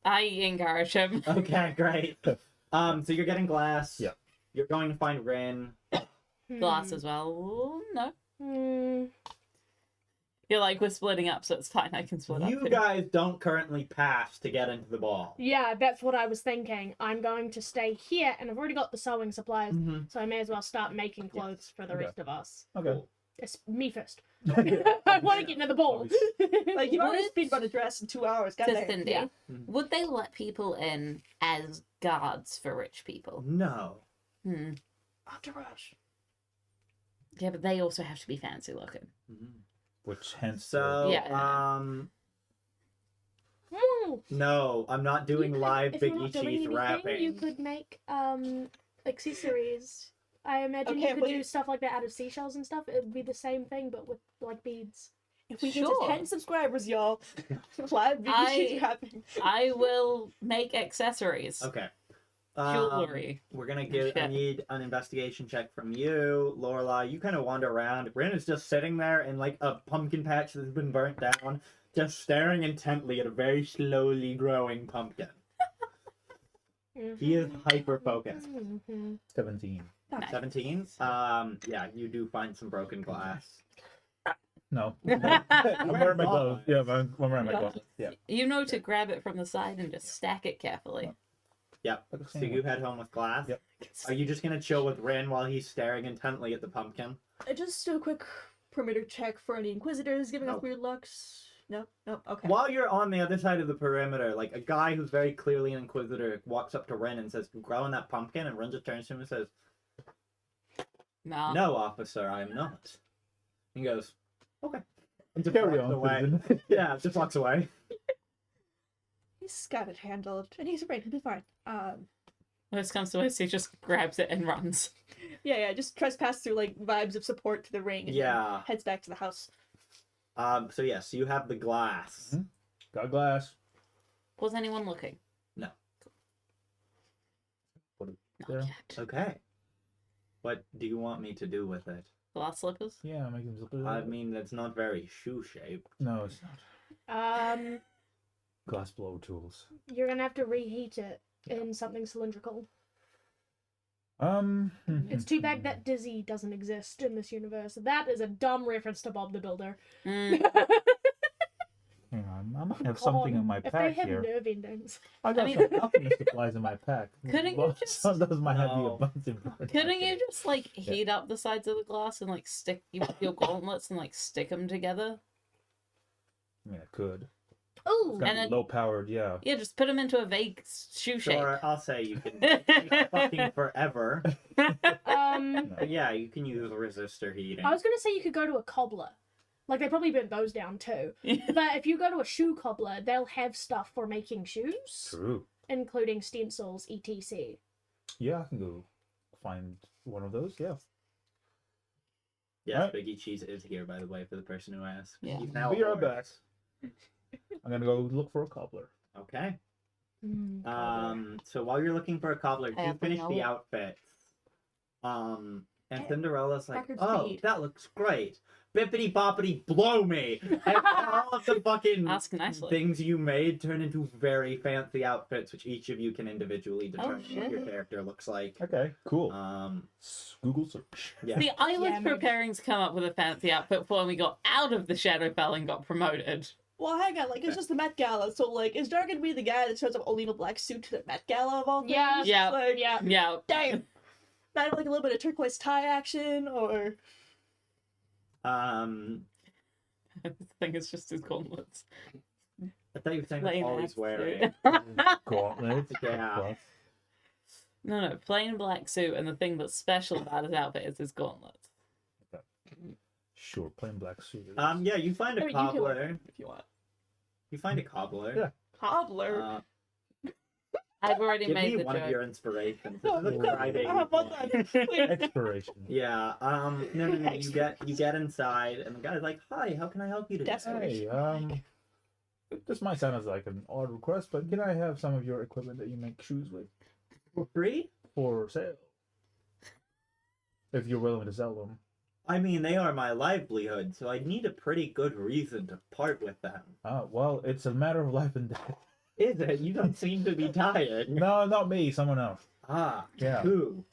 Speaker 4: I encourage him.
Speaker 1: Okay, great. So you're getting glass.
Speaker 3: Yeah.
Speaker 1: You're going to find Rin.
Speaker 4: Glass as well. No.
Speaker 2: Hmm.
Speaker 4: You're like, we're splitting up, so it's fine. I can split up.
Speaker 1: You
Speaker 4: too.
Speaker 1: guys don't currently pass to get into the ball.
Speaker 2: Yeah, that's what I was thinking. I'm going to stay here, and I've already got the sewing supplies,
Speaker 1: Mm-hmm.
Speaker 2: so I may as well start making
Speaker 1: Yeah.
Speaker 2: clothes for the
Speaker 3: Okay.
Speaker 2: rest of us.
Speaker 3: Okay.
Speaker 1: Cool.
Speaker 2: It's me first. I want to get into the ball.
Speaker 5: Like, you've already
Speaker 4: Would-
Speaker 5: speedrun a dress in 2 hours.
Speaker 4: To
Speaker 5: Goddamn.
Speaker 4: Cindy,
Speaker 2: Yeah.
Speaker 4: would they let people in as guards for rich people?
Speaker 1: No.
Speaker 4: Hmm.
Speaker 5: Entourage.
Speaker 4: Yeah, but they also have to be fancy looking.
Speaker 3: Which hence.
Speaker 1: So,
Speaker 4: Yeah.
Speaker 2: Mm.
Speaker 1: no, I'm not doing
Speaker 2: You could-
Speaker 1: live
Speaker 2: if
Speaker 1: Big
Speaker 2: you're not
Speaker 1: E
Speaker 2: doing
Speaker 1: Cheese
Speaker 2: anything,
Speaker 1: rapping.
Speaker 2: You could make accessories. I imagine
Speaker 5: Okay,
Speaker 2: you could
Speaker 5: but
Speaker 2: do
Speaker 5: you-
Speaker 2: stuff like that out of seashells and stuff. It would be the same thing, but with like beads.
Speaker 5: If we get
Speaker 4: Sure.
Speaker 5: to 10 subscribers, y'all, live video
Speaker 4: I-
Speaker 5: shit happening.
Speaker 4: I will make accessories.
Speaker 1: Okay.
Speaker 4: Jewelry.
Speaker 1: We're gonna give. I
Speaker 4: Shit.
Speaker 1: need an investigation check from you, Lorelai. You kind of wander around. Bryn is just sitting there in like a pumpkin patch that's been burnt down, just staring intently at a very slowly growing pumpkin. He is hyper focused.
Speaker 2: Mhm.
Speaker 3: 17.
Speaker 1: 17. Yeah, you do find some broken glass.
Speaker 3: No. I'm wearing my gloves. Yeah, I'm wearing my
Speaker 5: Yeah.
Speaker 3: gloves. Yeah.
Speaker 4: You know to grab it from the side and just stack it carefully.
Speaker 1: Yep. So you head home with glass.
Speaker 3: Yep.
Speaker 1: Are you just gonna chill with Rin while he's staring intently at the pumpkin?
Speaker 5: I just do a quick perimeter check for any inquisitors giving
Speaker 1: Nope.
Speaker 5: us weird looks. No, no, okay.
Speaker 1: While you're on the other side of the perimeter, like a guy who's very clearly an inquisitor walks up to Ren and says, "Growing that pumpkin," and Ren just turns to him and says,
Speaker 4: No.
Speaker 1: "No, officer, I am not." He goes, "Okay," and just
Speaker 3: Carry
Speaker 1: walks
Speaker 3: on.
Speaker 1: away.
Speaker 3: citizen.
Speaker 1: Yeah, just walks away.
Speaker 5: He's got it handled, and he's afraid he'll be fine.
Speaker 4: Worst comes to worst, he just grabs it and runs.
Speaker 5: Yeah, just trespass through like vibes of support to the ring, and
Speaker 1: Yeah.
Speaker 5: then heads back to the house.
Speaker 1: So yes, you have the glass.
Speaker 3: Mhm. Got glass.
Speaker 4: Was anyone looking?
Speaker 1: No.
Speaker 3: Put it
Speaker 4: Not
Speaker 3: there.
Speaker 4: yet.
Speaker 1: Okay. What do you want me to do with it?
Speaker 4: Glass slippers?
Speaker 3: Yeah, make him zip it.
Speaker 1: I mean, it's not very shoe shaped.
Speaker 3: No, it's not. Glass blow tools.
Speaker 2: You're gonna have to reheat it in something cylindrical. It's too bad that Dizzy doesn't exist in this universe. That is a dumb reference to Bob the Builder.
Speaker 4: Mm.
Speaker 3: Hang on, I might have something in my
Speaker 2: If they
Speaker 3: pack
Speaker 2: have
Speaker 3: here.
Speaker 2: nerve endings.
Speaker 3: I got
Speaker 4: mean-
Speaker 3: some alchemist supplies in my pack.
Speaker 4: Couldn't you
Speaker 3: Well,
Speaker 4: just-
Speaker 3: some of those might have
Speaker 1: No.
Speaker 3: the abundance in front.
Speaker 4: Couldn't you just like heat up the sides of the glass and like stick your gauntlets and like stick them together?
Speaker 3: I mean, I could.
Speaker 2: Ooh,
Speaker 3: It's gotta
Speaker 4: And
Speaker 3: be
Speaker 4: then-
Speaker 3: low powered, yeah.
Speaker 4: Yeah, just put them into a vague shoe shape.
Speaker 1: Sure, I'll say you can. It's fucking forever. But yeah, you can use resistor heating.
Speaker 2: I was gonna say you could go to a cobbler. Like they probably burnt those down too. But if you go to a shoe cobbler, they'll have stuff for making shoes,
Speaker 3: True.
Speaker 2: including stencils, etc.
Speaker 3: Yeah, I can go find one of those, yeah.
Speaker 1: Yes,
Speaker 3: Alright.
Speaker 1: Biggie Cheese is here, by the way, for the person who asked.
Speaker 4: Yeah.
Speaker 1: He's now
Speaker 3: Be right
Speaker 1: aboard.
Speaker 3: back. I'm gonna go look for a cobbler.
Speaker 1: Okay.
Speaker 2: Mm,
Speaker 1: So while you're looking for a cobbler,
Speaker 4: I
Speaker 1: you
Speaker 4: have
Speaker 1: finish
Speaker 4: no
Speaker 1: the
Speaker 4: way.
Speaker 1: outfits. And Cinderella's like,
Speaker 5: Record
Speaker 1: "Oh,
Speaker 5: speed.
Speaker 1: that looks great. Bippity boppity blow me!" And all of the fucking
Speaker 4: Ask nicely.
Speaker 1: things you made turn into very fancy outfits, which each of you can individually
Speaker 4: Oh,
Speaker 1: determine what your
Speaker 4: shit.
Speaker 1: character looks like.
Speaker 3: Okay, cool.
Speaker 1: Google
Speaker 3: search.
Speaker 1: Yeah.
Speaker 4: See, I was
Speaker 2: Yeah, maybe.
Speaker 4: preparing to come up with a fancy outfit for when we got out of the Shadowfell and got promoted.
Speaker 5: Well, hang on, like, it's just the Met Gala, so, like, is Dark gonna be the guy that shows up only in a black suit to the Met Gala of all things?
Speaker 2: Yeah.
Speaker 4: Yeah.
Speaker 5: Like,
Speaker 2: yeah.
Speaker 4: Yeah.
Speaker 5: damn! Not even, like, a little bit of turquoise tie action, or...
Speaker 4: The thing is just his gauntlets.
Speaker 1: I thought you were saying
Speaker 4: Plain
Speaker 1: always
Speaker 4: ass
Speaker 1: wearing.
Speaker 3: Gauntlets.
Speaker 1: Yeah.
Speaker 3: Plus.
Speaker 4: No, plain black suit, and the thing that's special about his outfit is his gauntlets.
Speaker 3: Sure, plain black suit. it is.
Speaker 1: Yeah, you find
Speaker 5: I
Speaker 1: a
Speaker 5: mean, you can wear
Speaker 1: cobbler.
Speaker 5: it if you want.
Speaker 1: You find a cobbler.
Speaker 3: Yeah.
Speaker 5: Cobbler?
Speaker 4: I've already
Speaker 1: Give
Speaker 4: made
Speaker 1: me
Speaker 4: the
Speaker 1: one
Speaker 4: joke.
Speaker 1: of your inspirations.
Speaker 5: No,
Speaker 1: This is a crybaby
Speaker 5: I have one
Speaker 1: one.
Speaker 5: time.
Speaker 3: Expiration.
Speaker 1: Yeah. No. You get inside, and the guy's like, "Hi, how can I help you today?"
Speaker 5: Desperation.
Speaker 3: Hey, this might sound as like an odd request, but can I have some of your equipment that you make shoes with
Speaker 1: For free?
Speaker 3: for sale? If you're willing to sell them.
Speaker 1: I mean, they are my livelihood, so I need a pretty good reason to part with them.
Speaker 3: Well, it's a matter of life and death.
Speaker 1: Is it? You don't seem to be tired.
Speaker 3: No, not me, someone else.
Speaker 1: Ah,
Speaker 3: Yeah.
Speaker 1: who?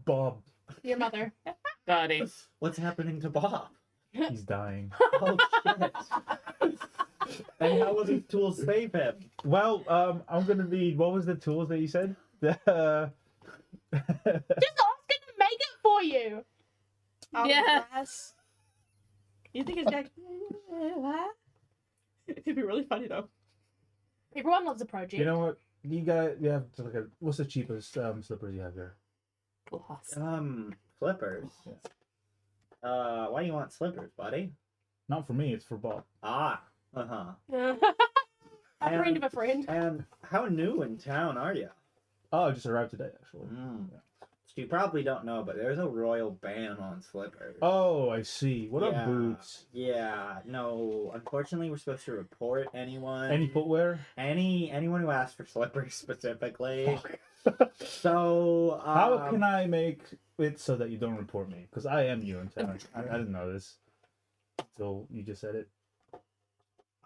Speaker 3: Bob.
Speaker 2: Your mother.
Speaker 4: Buddy.
Speaker 1: What's happening to Bob?
Speaker 3: He's dying.
Speaker 1: Oh shit! And how will these tools save him?
Speaker 3: Well, I'm gonna need. What was the tools that you said?
Speaker 2: Just ask him to make it for you.
Speaker 5: Out
Speaker 4: Yeah.
Speaker 5: of glass. You think it's gonna... What? It'd be really funny though.
Speaker 2: Everyone loves a project.
Speaker 3: You know what? You have to look at what's the cheapest slippers you have here.
Speaker 4: Glass.
Speaker 1: Slippers.
Speaker 3: Yeah.
Speaker 1: Why do you want slippers, buddy?
Speaker 3: Not for me. It's for Bob.
Speaker 1: Ah. Uh-huh.
Speaker 2: A friend of a friend.
Speaker 1: And how new in town are you?
Speaker 3: Oh, I just arrived today, actually.
Speaker 1: So you probably don't know, but there's a royal ban on slippers.
Speaker 3: Oh, I see. What
Speaker 1: Yeah.
Speaker 3: about boots?
Speaker 1: Yeah, no. Unfortunately, we're supposed to report anyone.
Speaker 3: Any footwear?
Speaker 1: Anyone who asks for slippers specifically. So
Speaker 3: How can I make it so that you don't report me? Because I am new in town. I didn't know this. So you just said it.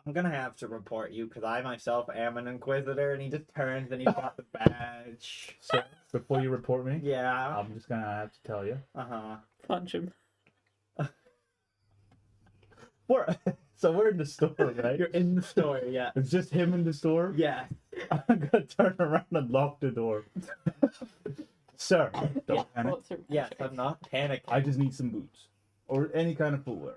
Speaker 1: I'm gonna have to report you because I myself am an inquisitor, and he just turns and he's got the badge.
Speaker 3: So before you report me,
Speaker 1: Yeah.
Speaker 3: I'm just gonna have to tell you.
Speaker 4: Punch him.
Speaker 3: We're in the store, right?
Speaker 1: You're in the store, yeah.
Speaker 3: It's just him in the store.
Speaker 1: Yeah.
Speaker 3: I'm gonna turn around and lock the door. Sir, don't panic.
Speaker 4: What's her-
Speaker 1: Yes, I'm not panicking.
Speaker 3: I just need some boots or any kind of footwear.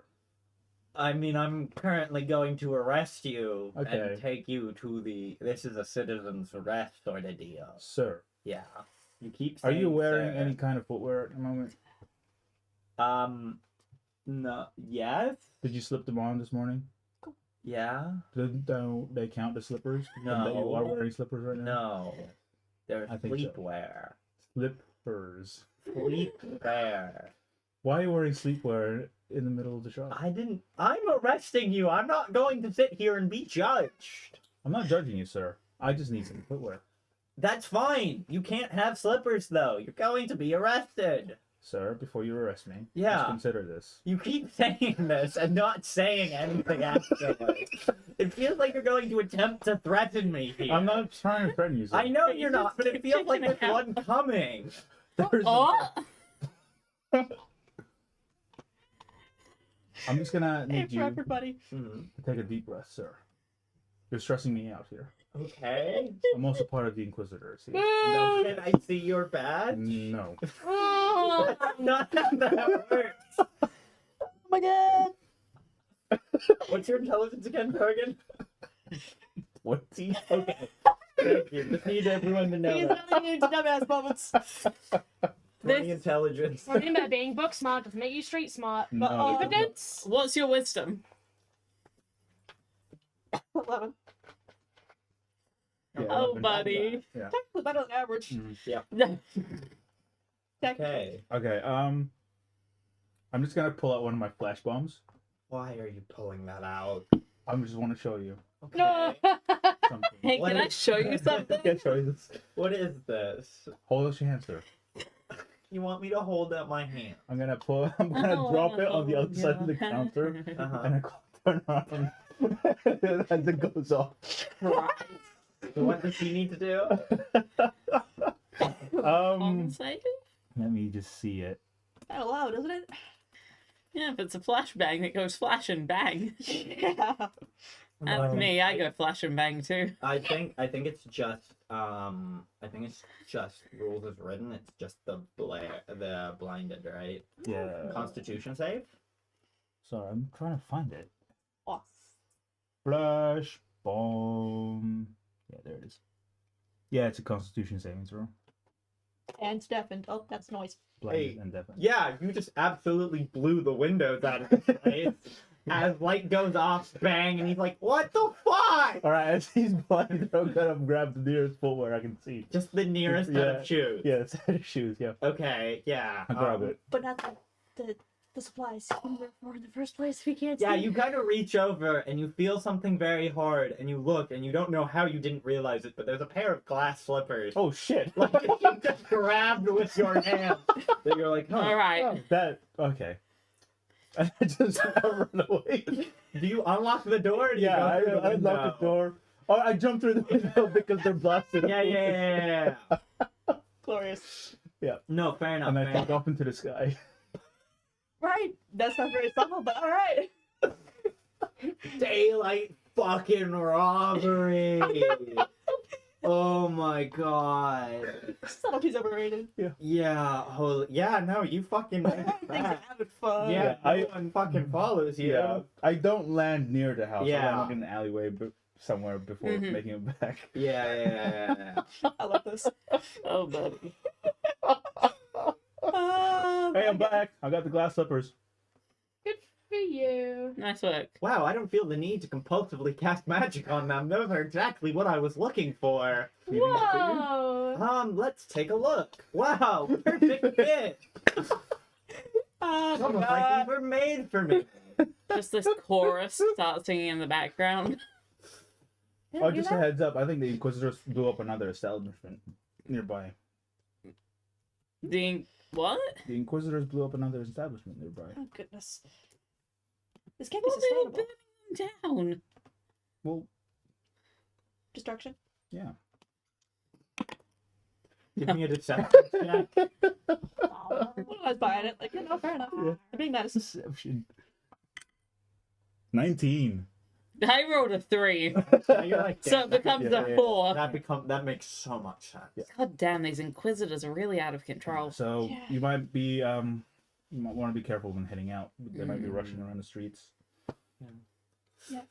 Speaker 1: I mean, I'm currently going to arrest you
Speaker 3: Okay.
Speaker 1: and take you to the. This is a citizen's arrest sort of deal.
Speaker 3: Sir,
Speaker 1: Yeah. You keep.
Speaker 3: are you
Speaker 1: saying
Speaker 3: wearing
Speaker 1: sir.
Speaker 3: any kind of footwear at the moment?
Speaker 1: No. Yes.
Speaker 3: Did you slip them on this morning?
Speaker 1: Yeah.
Speaker 3: Don't they count as slippers?
Speaker 1: No.
Speaker 3: That you are wearing slippers right now?
Speaker 1: No. They're
Speaker 3: I think so.
Speaker 1: sleepwear.
Speaker 3: Slippers.
Speaker 1: Sleepwear.
Speaker 3: Why are you wearing sleepwear in the middle of the shop?
Speaker 1: I'm arresting you. I'm not going to sit here and be judged.
Speaker 3: I'm not judging you, sir. I just need some footwear.
Speaker 1: That's fine. You can't have slippers, though. You're going to be arrested.
Speaker 3: Sir, before you arrest me,
Speaker 1: Yeah.
Speaker 3: just consider this.
Speaker 1: You keep saying this and not saying anything afterwards. It feels like you're going to attempt to threaten me here.
Speaker 3: I'm not trying to threaten you, sir.
Speaker 1: I know you're not, but it feels like there's one coming.
Speaker 3: There's
Speaker 4: Oh!
Speaker 3: I'm just gonna
Speaker 5: Hey,
Speaker 3: need you
Speaker 5: for everybody.
Speaker 3: to take a deep breath, sir. You're stressing me out here.
Speaker 1: Okay.
Speaker 3: I'm also part of the Inquisitors. Here.
Speaker 1: No, can I see your badge?
Speaker 3: No.
Speaker 1: That's not how that works.
Speaker 5: Oh my god.
Speaker 1: What's your intelligence again, Kogan?
Speaker 3: 20?
Speaker 1: Okay. Thank you. Just need everyone to know
Speaker 5: He's
Speaker 1: that.
Speaker 5: really into dumbass moments.
Speaker 1: 20
Speaker 4: This-
Speaker 1: intelligence.
Speaker 2: Remember, being book smart doesn't make you street smart.
Speaker 3: No.
Speaker 2: Evidence.
Speaker 4: What's your wisdom?
Speaker 5: 11.
Speaker 3: Yeah,
Speaker 4: Oh,
Speaker 3: I've
Speaker 4: buddy.
Speaker 3: Yeah.
Speaker 5: Technically better than average.
Speaker 3: Mhm.
Speaker 5: Technically.
Speaker 1: Okay.
Speaker 3: Okay, I'm just gonna pull out one of my flash bombs.
Speaker 1: Why are you pulling that out?
Speaker 3: I just want to show you
Speaker 2: No.
Speaker 3: something.
Speaker 4: Hey,
Speaker 1: What
Speaker 4: can I
Speaker 1: is-
Speaker 4: show you something?
Speaker 3: I can show you this.
Speaker 1: What is this?
Speaker 3: Hold out your hand, sir.
Speaker 1: You want me to hold out my hand?
Speaker 3: I'm gonna drop it on the other side of the counter,
Speaker 1: Uh-huh.
Speaker 3: and I turn around as it goes off.
Speaker 1: So what does he need to do?
Speaker 4: Compensated?
Speaker 3: Let me just see it.
Speaker 5: Kind of loud, isn't it?
Speaker 4: Yeah, if it's a flashbang, it goes flash and bang.
Speaker 5: Yeah.
Speaker 4: That's me, I go flash and bang too.
Speaker 1: I think it's just rules as written. It's just the blinded, right?
Speaker 3: Yeah.
Speaker 1: Constitution save.
Speaker 3: Sorry, I'm trying to find it.
Speaker 5: Off.
Speaker 3: Flash bomb. Yeah, there it is. Yeah, it's a Constitution saving throw.
Speaker 5: And deafened. Oh, that's noise.
Speaker 3: Blinded
Speaker 1: Hey,
Speaker 3: and deafened.
Speaker 1: Yeah, you just absolutely blew the windows out of his face. As light goes off, bang, and he's like, "What the fuck?"
Speaker 3: All right, as he's blinded, I'm gonna grab the nearest footwear I can see.
Speaker 1: Just the nearest set of shoes.
Speaker 3: Yeah, set of shoes. Yeah,
Speaker 1: Okay. Yeah.
Speaker 3: I grab it.
Speaker 5: But not the supplies we were for in the first place. We can't
Speaker 1: Yeah,
Speaker 5: see.
Speaker 1: you kind of reach over and you feel something very hard, and you look and you don't know how you didn't realize it, but there's a pair of glass slippers.
Speaker 3: Oh shit!
Speaker 1: Like you just grabbed with your hand. That you're like, huh.
Speaker 4: Alright.
Speaker 3: That okay. And I just run away.
Speaker 1: Do you unlock the door? Or do
Speaker 3: Yeah,
Speaker 1: you go through the
Speaker 3: I unlock
Speaker 1: window?
Speaker 3: the door. Oh, I jump through the window because they're blasted.
Speaker 1: Yeah.
Speaker 5: Glorious.
Speaker 1: No, fair enough.
Speaker 3: And I
Speaker 1: fair
Speaker 3: take
Speaker 1: enough.
Speaker 3: off into the sky.
Speaker 5: Right. That's not very subtle, but all right.
Speaker 1: Daylight fucking robbery. Oh my god.
Speaker 5: Subtlety's overrated.
Speaker 1: Yeah, holy, yeah, no, you fucking
Speaker 5: I think
Speaker 1: that.
Speaker 5: having fun.
Speaker 1: Yeah,
Speaker 3: Yeah,
Speaker 1: no one fucking follows you.
Speaker 3: Yeah, I don't land near the house. I
Speaker 1: Yeah.
Speaker 3: land like in the alleyway somewhere before
Speaker 4: Mhm.
Speaker 3: making it back.
Speaker 1: Yeah.
Speaker 5: I love this.
Speaker 4: Oh, buddy.
Speaker 3: Hey, I'm back. I got the glass slippers.
Speaker 2: Good for you.
Speaker 4: Nice work.
Speaker 1: Wow, I don't feel the need to compulsively cast magic on them. Those are exactly what I was looking for.
Speaker 2: Whoa.
Speaker 1: Let's take a look. Wow, perfect fit.
Speaker 5: Oh my
Speaker 1: Almost like
Speaker 5: god.
Speaker 1: these were made for me.
Speaker 4: Just this chorus starts singing in the background.
Speaker 5: Yeah,
Speaker 3: Oh,
Speaker 5: you
Speaker 3: just
Speaker 5: know?
Speaker 3: a heads up. I think the Inquisitors blew up another establishment nearby.
Speaker 4: What?
Speaker 3: The Inquisitors blew up another establishment nearby.
Speaker 5: Oh goodness. This can't be
Speaker 4: Well, they were
Speaker 5: sustainable.
Speaker 4: burning them down.
Speaker 3: Well,
Speaker 5: Destruction.
Speaker 3: yeah.
Speaker 1: Give me a deception check.
Speaker 5: Well, I was buying it. Like, fair enough.
Speaker 3: Yeah.
Speaker 5: I'm being nice.
Speaker 3: Deception. 19.
Speaker 4: I rolled a 3,
Speaker 1: So you're like,
Speaker 4: so it becomes
Speaker 3: Yeah,
Speaker 4: a
Speaker 3: yeah.
Speaker 4: 4.
Speaker 1: that makes so much sense.
Speaker 4: God damn, these Inquisitors are really out of control.
Speaker 3: So
Speaker 5: Yeah.
Speaker 3: you might want to be careful when heading out. They might be rushing around the streets.
Speaker 5: Yeah.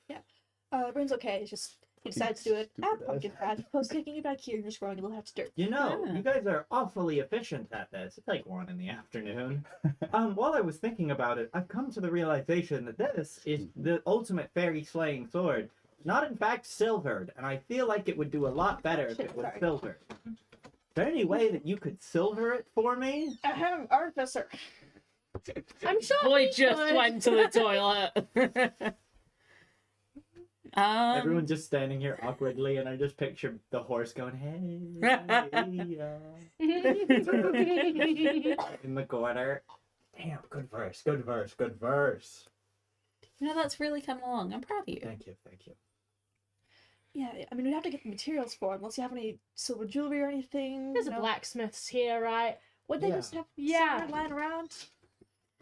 Speaker 5: Bryn's okay. It's just he decides to do it
Speaker 3: Stupid
Speaker 5: at pumpkin patch. Post kicking you back here, you're just growing a little half dirt.
Speaker 1: You know,
Speaker 4: Yeah.
Speaker 1: you guys are awfully efficient at this. It's like 1 in the afternoon. While I was thinking about it, I've come to the realization that this is the ultimate fairy slaying sword. Not in fact silvered, and I feel like it would do a lot better if it was
Speaker 5: Sorry.
Speaker 1: silvered. Is there any way that you could silver it for me?
Speaker 5: Ahem, artificer.
Speaker 2: I'm sure.
Speaker 4: Boy
Speaker 2: he
Speaker 4: just
Speaker 2: could.
Speaker 4: went to the toilet.
Speaker 1: Everyone just standing here awkwardly, and I just picture the horse going, hey, in the corner. Damn, good verse, good verse, good verse.
Speaker 4: You know, that's really coming along. I'm proud of you.
Speaker 1: Thank you, thank you.
Speaker 5: Yeah, I mean, we'd have to get the materials for it, unless you have any silver jewelry or anything.
Speaker 2: There's
Speaker 5: you
Speaker 2: a
Speaker 5: know?
Speaker 2: blacksmith's here, right?
Speaker 5: Would they
Speaker 1: Yeah.
Speaker 5: just have
Speaker 2: Yeah.
Speaker 5: silver lying around?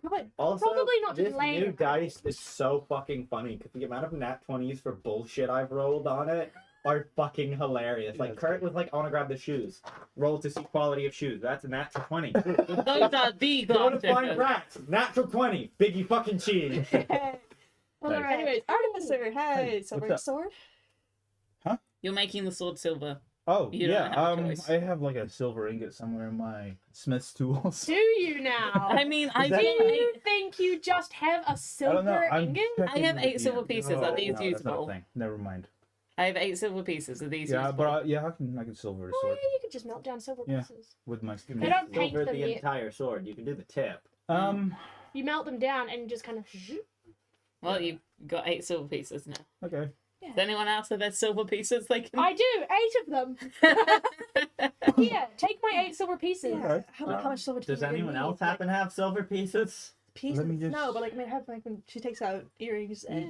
Speaker 5: Probably.
Speaker 1: Also,
Speaker 2: Probably not
Speaker 1: this
Speaker 2: just laying
Speaker 1: new
Speaker 2: around.
Speaker 1: dice is so fucking funny because the amount of nat 20s for bullshit I've rolled on it are fucking hilarious.
Speaker 3: Yeah,
Speaker 1: Like
Speaker 3: it's
Speaker 1: Kurt was like, I want to grab the shoes. Roll to see quality of shoes. That's a natural 20.
Speaker 4: Those are the
Speaker 1: Go to find
Speaker 4: glasses.
Speaker 1: rats. Natural 20. Biggie fucking cheese.
Speaker 2: All
Speaker 3: Nice.
Speaker 2: right.
Speaker 5: Anyways, artificer, hey,
Speaker 3: Hey,
Speaker 5: silver
Speaker 3: what's up?
Speaker 5: sword.
Speaker 4: You're making the sword silver.
Speaker 3: Oh,
Speaker 4: You don't
Speaker 3: yeah.
Speaker 4: have a choice.
Speaker 3: I have like a silver ingot somewhere in my smith's tools.
Speaker 2: Do you now?
Speaker 4: I mean, I
Speaker 3: Is that-
Speaker 2: Do
Speaker 4: do.
Speaker 2: you think you just have a
Speaker 3: I don't know.
Speaker 2: silver
Speaker 3: I'm
Speaker 2: ingot?
Speaker 3: checking
Speaker 4: I have
Speaker 3: the
Speaker 4: 8 silver
Speaker 3: DM.
Speaker 4: pieces.
Speaker 1: No,
Speaker 4: Are these
Speaker 3: No, that's not a
Speaker 4: usable?
Speaker 3: thing. Never mind.
Speaker 4: I have 8 silver pieces. Are these
Speaker 3: Yeah,
Speaker 4: usable?
Speaker 3: but I can silver the
Speaker 2: Oh,
Speaker 3: sword
Speaker 2: yeah, you could just melt down silver
Speaker 3: Yeah.
Speaker 2: pieces.
Speaker 3: with my skin.
Speaker 2: They don't paint
Speaker 1: Silver
Speaker 2: them
Speaker 1: the
Speaker 2: yet.
Speaker 1: entire sword. You can do the tip.
Speaker 2: You melt them down and just kind of.
Speaker 4: Well, you've got 8 silver pieces now.
Speaker 3: Okay.
Speaker 4: Does anyone else have their silver pieces they can?
Speaker 2: I do 8 of them. Here, take my 8 silver pieces.
Speaker 5: Yeah.
Speaker 3: Okay.
Speaker 5: How much silver
Speaker 1: Does
Speaker 5: you really
Speaker 1: anyone
Speaker 5: need?
Speaker 1: else happen to have silver pieces?
Speaker 5: Pieces?
Speaker 3: Let me just-
Speaker 5: No, but like, I mean, have like when she takes out earrings.
Speaker 2: Oh, yeah,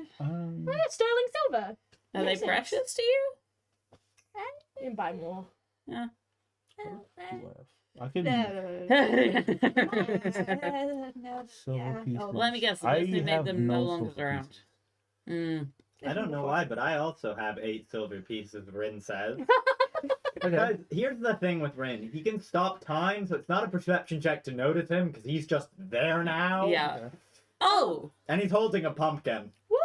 Speaker 2: sterling silver.
Speaker 4: Are they
Speaker 2: Makes sense.
Speaker 4: precious to you?
Speaker 2: You can buy more.
Speaker 3: I can
Speaker 5: No.
Speaker 3: silver
Speaker 5: Yeah.
Speaker 3: pieces.
Speaker 5: Oh.
Speaker 4: Let me guess.
Speaker 3: I
Speaker 4: They made
Speaker 3: have
Speaker 4: them no
Speaker 3: no
Speaker 4: longer
Speaker 3: silver
Speaker 4: around.
Speaker 3: pieces.
Speaker 4: Mm.
Speaker 1: I don't know why, but I also have 8 silver pieces, Rin says.
Speaker 3: Okay.
Speaker 1: Guys, here's the thing with Rin. He can stop time, so it's not a perception check to notice him, because he's just there now.
Speaker 4: Yeah.
Speaker 3: Okay.
Speaker 4: Oh,
Speaker 1: And he's holding a pumpkin.
Speaker 2: Woo!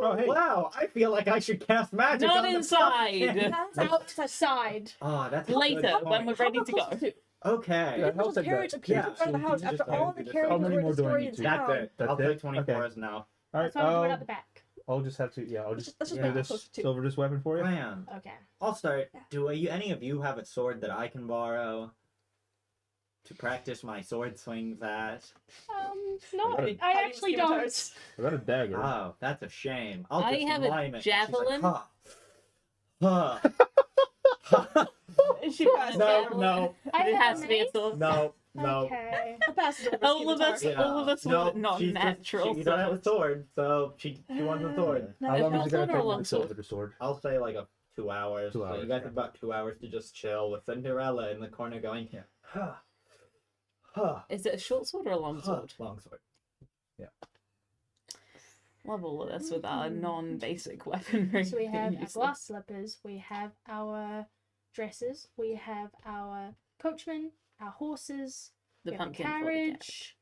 Speaker 3: Oh, hey.
Speaker 1: Wow, I feel like I should cast magic
Speaker 4: not
Speaker 1: on the
Speaker 4: inside.
Speaker 1: pumpkin.
Speaker 2: Outside.
Speaker 1: Oh, that's a good
Speaker 4: Later, when we're
Speaker 1: point.
Speaker 4: ready to go.
Speaker 1: Okay.
Speaker 3: Yeah. I'll
Speaker 5: Those
Speaker 3: take
Speaker 5: carriage
Speaker 3: that.
Speaker 5: appeared
Speaker 1: Yeah,
Speaker 5: in front of the
Speaker 3: so
Speaker 5: house
Speaker 3: you can
Speaker 5: after
Speaker 3: just
Speaker 5: all
Speaker 3: have
Speaker 5: the
Speaker 1: to
Speaker 5: carriages
Speaker 3: How many
Speaker 5: were
Speaker 3: more do I
Speaker 5: destroyed
Speaker 3: need
Speaker 5: in
Speaker 3: to?
Speaker 1: That's
Speaker 5: town.
Speaker 1: it.
Speaker 3: That's
Speaker 1: I'll take
Speaker 3: it?
Speaker 1: 24
Speaker 3: Okay.
Speaker 1: as now.
Speaker 3: All right.
Speaker 2: That's why I'm going out the back.
Speaker 3: I'll just have to. Yeah. I'll just
Speaker 5: Let's just
Speaker 1: Yeah.
Speaker 5: make
Speaker 3: do
Speaker 5: it closer
Speaker 3: this
Speaker 5: to.
Speaker 3: silver this weapon for you.
Speaker 1: Man,
Speaker 2: Okay.
Speaker 1: I'll start.
Speaker 5: Yeah.
Speaker 1: Do any of you have a sword that I can borrow to practice my sword swings at?
Speaker 2: No,
Speaker 3: Alright.
Speaker 2: I actually don't.
Speaker 3: I got a dagger.
Speaker 1: Oh, that's a shame. I'll
Speaker 4: I
Speaker 1: just
Speaker 4: have a
Speaker 1: mime it. She's like,
Speaker 4: javelin.
Speaker 1: "Huh. Huh.
Speaker 5: She passed
Speaker 1: no,
Speaker 5: over.
Speaker 1: no,
Speaker 2: I
Speaker 4: It
Speaker 2: have
Speaker 4: has
Speaker 2: a
Speaker 4: to be a
Speaker 2: mace.
Speaker 4: sword.
Speaker 1: no, no.
Speaker 2: Okay.
Speaker 5: I passed over.
Speaker 4: All of us,
Speaker 1: Yeah.
Speaker 4: all of us
Speaker 1: No,
Speaker 4: were not
Speaker 1: she's just-
Speaker 4: natural.
Speaker 1: She don't have a sword, so she wants a sword.
Speaker 5: No,
Speaker 3: How long
Speaker 5: no,
Speaker 3: is it gonna
Speaker 4: sword or
Speaker 3: take
Speaker 4: a
Speaker 3: me
Speaker 4: long
Speaker 3: to
Speaker 4: sword?
Speaker 3: silver the sword?
Speaker 1: I'll say like 2 hours.
Speaker 3: 2
Speaker 1: So
Speaker 3: hours,
Speaker 1: you guys
Speaker 3: yeah.
Speaker 1: have about 2 hours to just chill with Cinderella in the corner going,
Speaker 3: Yeah.
Speaker 1: huh, huh,
Speaker 4: Is it a short sword or a long
Speaker 1: huh.
Speaker 4: sword?
Speaker 1: Long sword.
Speaker 4: Love all of this with our non-basic weaponry.
Speaker 2: So we have our
Speaker 4: Useless.
Speaker 2: glass slippers, we have our dresses, we have our coachmen, our horses,
Speaker 4: the
Speaker 2: we have
Speaker 4: pumpkin
Speaker 2: a
Speaker 4: for the
Speaker 2: carriage,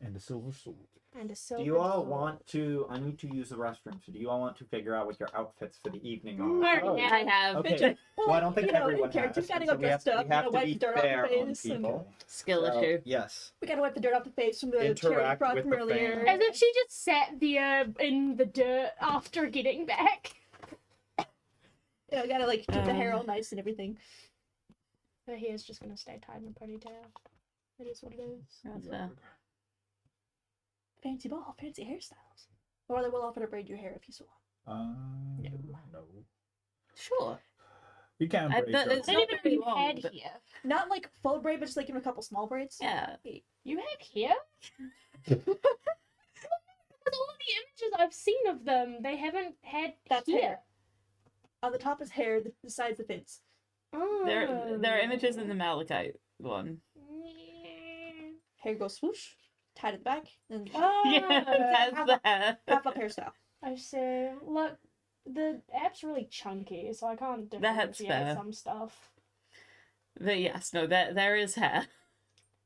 Speaker 3: And the silver sword.
Speaker 2: and a silver
Speaker 1: Do you all
Speaker 2: sword.
Speaker 1: want to? I need to use the restroom. So do you all want to figure out what your outfits for the evening
Speaker 2: Alright,
Speaker 1: are?
Speaker 2: yeah.
Speaker 4: I have
Speaker 1: Okay. Well, I don't think
Speaker 5: You know,
Speaker 1: everyone
Speaker 5: in character,
Speaker 1: has.
Speaker 5: you gotta
Speaker 1: so
Speaker 5: go
Speaker 1: we have,
Speaker 5: dressed up,
Speaker 1: we have
Speaker 5: you know,
Speaker 1: to
Speaker 5: wipe
Speaker 1: be
Speaker 5: the dirt off the
Speaker 1: fair on
Speaker 5: face and-
Speaker 1: people.
Speaker 4: skill
Speaker 1: So,
Speaker 4: issue.
Speaker 1: yes.
Speaker 5: We gotta wipe the dirt off the face from the cherry
Speaker 1: Interact
Speaker 5: brought
Speaker 1: with
Speaker 5: from
Speaker 1: the
Speaker 5: earlier.
Speaker 1: fan.
Speaker 2: As if she just sat there in the dirt after getting back.
Speaker 5: Yeah, we gotta like keep the hair
Speaker 4: Um,
Speaker 5: all nice and everything.
Speaker 2: Her hair's just gonna stay tied in a ponytail. It is what it is.
Speaker 4: That's fair.
Speaker 5: Fancy ball, fancy hairstyles. Or they will offer to braid your hair if you so want.
Speaker 3: No.
Speaker 4: Sure.
Speaker 3: You can't
Speaker 4: I-
Speaker 3: break
Speaker 4: that
Speaker 3: your-
Speaker 4: is-
Speaker 2: I
Speaker 4: not
Speaker 2: didn't know
Speaker 4: very
Speaker 2: you
Speaker 4: long,
Speaker 2: had
Speaker 4: but-
Speaker 2: hair.
Speaker 5: Not like full braid, but just like give them a couple small braids.
Speaker 4: Yeah.
Speaker 2: You have hair? Because all of the images I've seen of them, they haven't had
Speaker 5: That's
Speaker 2: hair.
Speaker 5: hair. On the top is hair, the sides the fins.
Speaker 2: Oh.
Speaker 4: There are images in the Malachite one.
Speaker 5: Hair goes swoosh, tied at the back, and
Speaker 2: Oh,
Speaker 4: Yeah, that's
Speaker 5: half
Speaker 4: the hair.
Speaker 5: half up hairstyle.
Speaker 2: I see. Look, the app's really chunky, so I can't
Speaker 4: That's
Speaker 2: differentiate
Speaker 4: fair.
Speaker 2: some stuff.
Speaker 4: But yes, no, there is hair.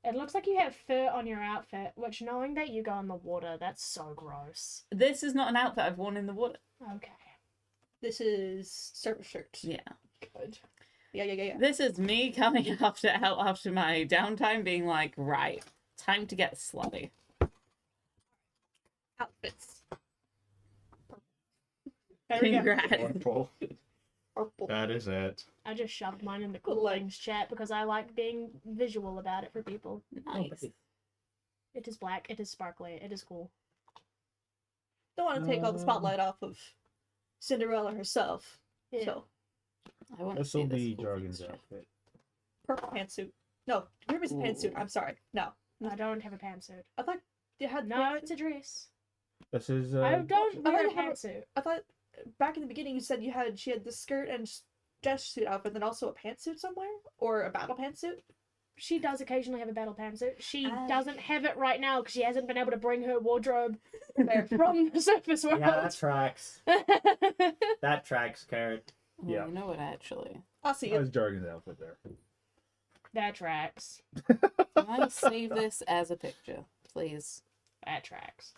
Speaker 2: It looks like you have fur on your outfit, which, knowing that you go in the water, that's so gross.
Speaker 4: This is not an outfit I've worn in the water.
Speaker 2: Okay,
Speaker 5: This is surface shirt.
Speaker 4: Yeah.
Speaker 2: good.
Speaker 5: Yeah.
Speaker 4: This is me coming after my downtime being like, right, time to get slutty.
Speaker 5: Outfits. There we go.
Speaker 4: Congrats.
Speaker 3: Purple.
Speaker 5: Purple.
Speaker 3: That is it.
Speaker 2: I just shoved mine in the cool
Speaker 5: Like-
Speaker 2: things chat because I like being visual about it for people.
Speaker 4: Nice.
Speaker 2: It is black, it is sparkly, it is cool.
Speaker 5: Don't want to take all the spotlight off of Cinderella herself.
Speaker 2: Yeah.
Speaker 5: So,
Speaker 4: I want to
Speaker 3: This
Speaker 4: see
Speaker 3: will
Speaker 4: this
Speaker 3: be
Speaker 4: cool
Speaker 3: Jargon's
Speaker 4: things chat.
Speaker 3: outfit.
Speaker 5: purple pantsuit. No, Ruby's a pantsuit.
Speaker 4: Ooh.
Speaker 5: I'm sorry. No.
Speaker 2: I don't have a pantsuit.
Speaker 5: I thought you had
Speaker 2: No,
Speaker 5: pantsuit.
Speaker 2: it's a dress.
Speaker 3: This is.
Speaker 2: I don't
Speaker 5: I
Speaker 2: wear
Speaker 5: thought
Speaker 2: a
Speaker 5: you had a-
Speaker 2: pantsuit.
Speaker 5: I thought back in the beginning you said she had the skirt and dress suit outfit, then also a pantsuit somewhere? Or a battle pantsuit?
Speaker 2: She does occasionally have a battle pantsuit. She
Speaker 5: Ah.
Speaker 2: doesn't have it right now because she hasn't been able to bring her wardrobe
Speaker 5: Fair.
Speaker 2: from the surface world.
Speaker 1: Yeah, that tracks. That tracks, Carrot.
Speaker 4: Well,
Speaker 3: Yeah.
Speaker 4: You know what, actually?
Speaker 5: I'll see
Speaker 3: That
Speaker 5: it.
Speaker 3: was Jargon's outfit there.
Speaker 2: That tracks.
Speaker 4: Can I save this as a picture, please?
Speaker 2: That tracks.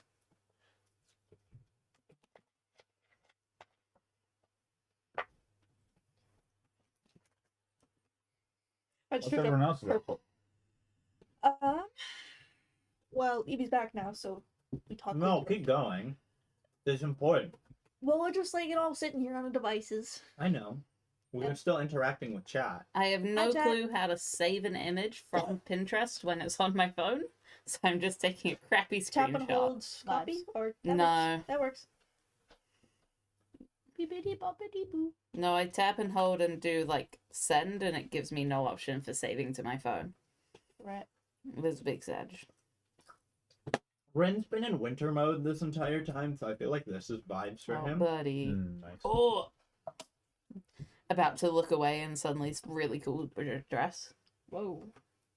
Speaker 5: I just
Speaker 3: What's
Speaker 5: picked up
Speaker 3: everyone else's
Speaker 5: purple. Well, Evie's back now, so we talk.
Speaker 1: No,
Speaker 5: later.
Speaker 1: keep going. It's important.
Speaker 5: Well, we're just like all sitting here on our devices.
Speaker 1: I know. We're
Speaker 5: Yeah.
Speaker 1: still interacting with chat.
Speaker 4: I have no
Speaker 5: Hi, Jack.
Speaker 4: clue how to save an image from Pinterest when it's on my phone, so I'm just taking a crappy
Speaker 5: Tap and
Speaker 4: screenshot.
Speaker 5: hold copy, or that
Speaker 4: No.
Speaker 5: works. That works.
Speaker 2: Bibbidi bobbidi boo.
Speaker 4: No, I tap and hold and do like send, and it gives me no option for saving to my phone.
Speaker 5: Right.
Speaker 4: There's a big sedge.
Speaker 1: Ren's been in winter mode this entire time, so I feel like this is vibes for
Speaker 4: Oh,
Speaker 1: him.
Speaker 4: buddy.
Speaker 3: Nice.
Speaker 4: Oh. About to look away and suddenly it's really cool dress.
Speaker 2: Whoa.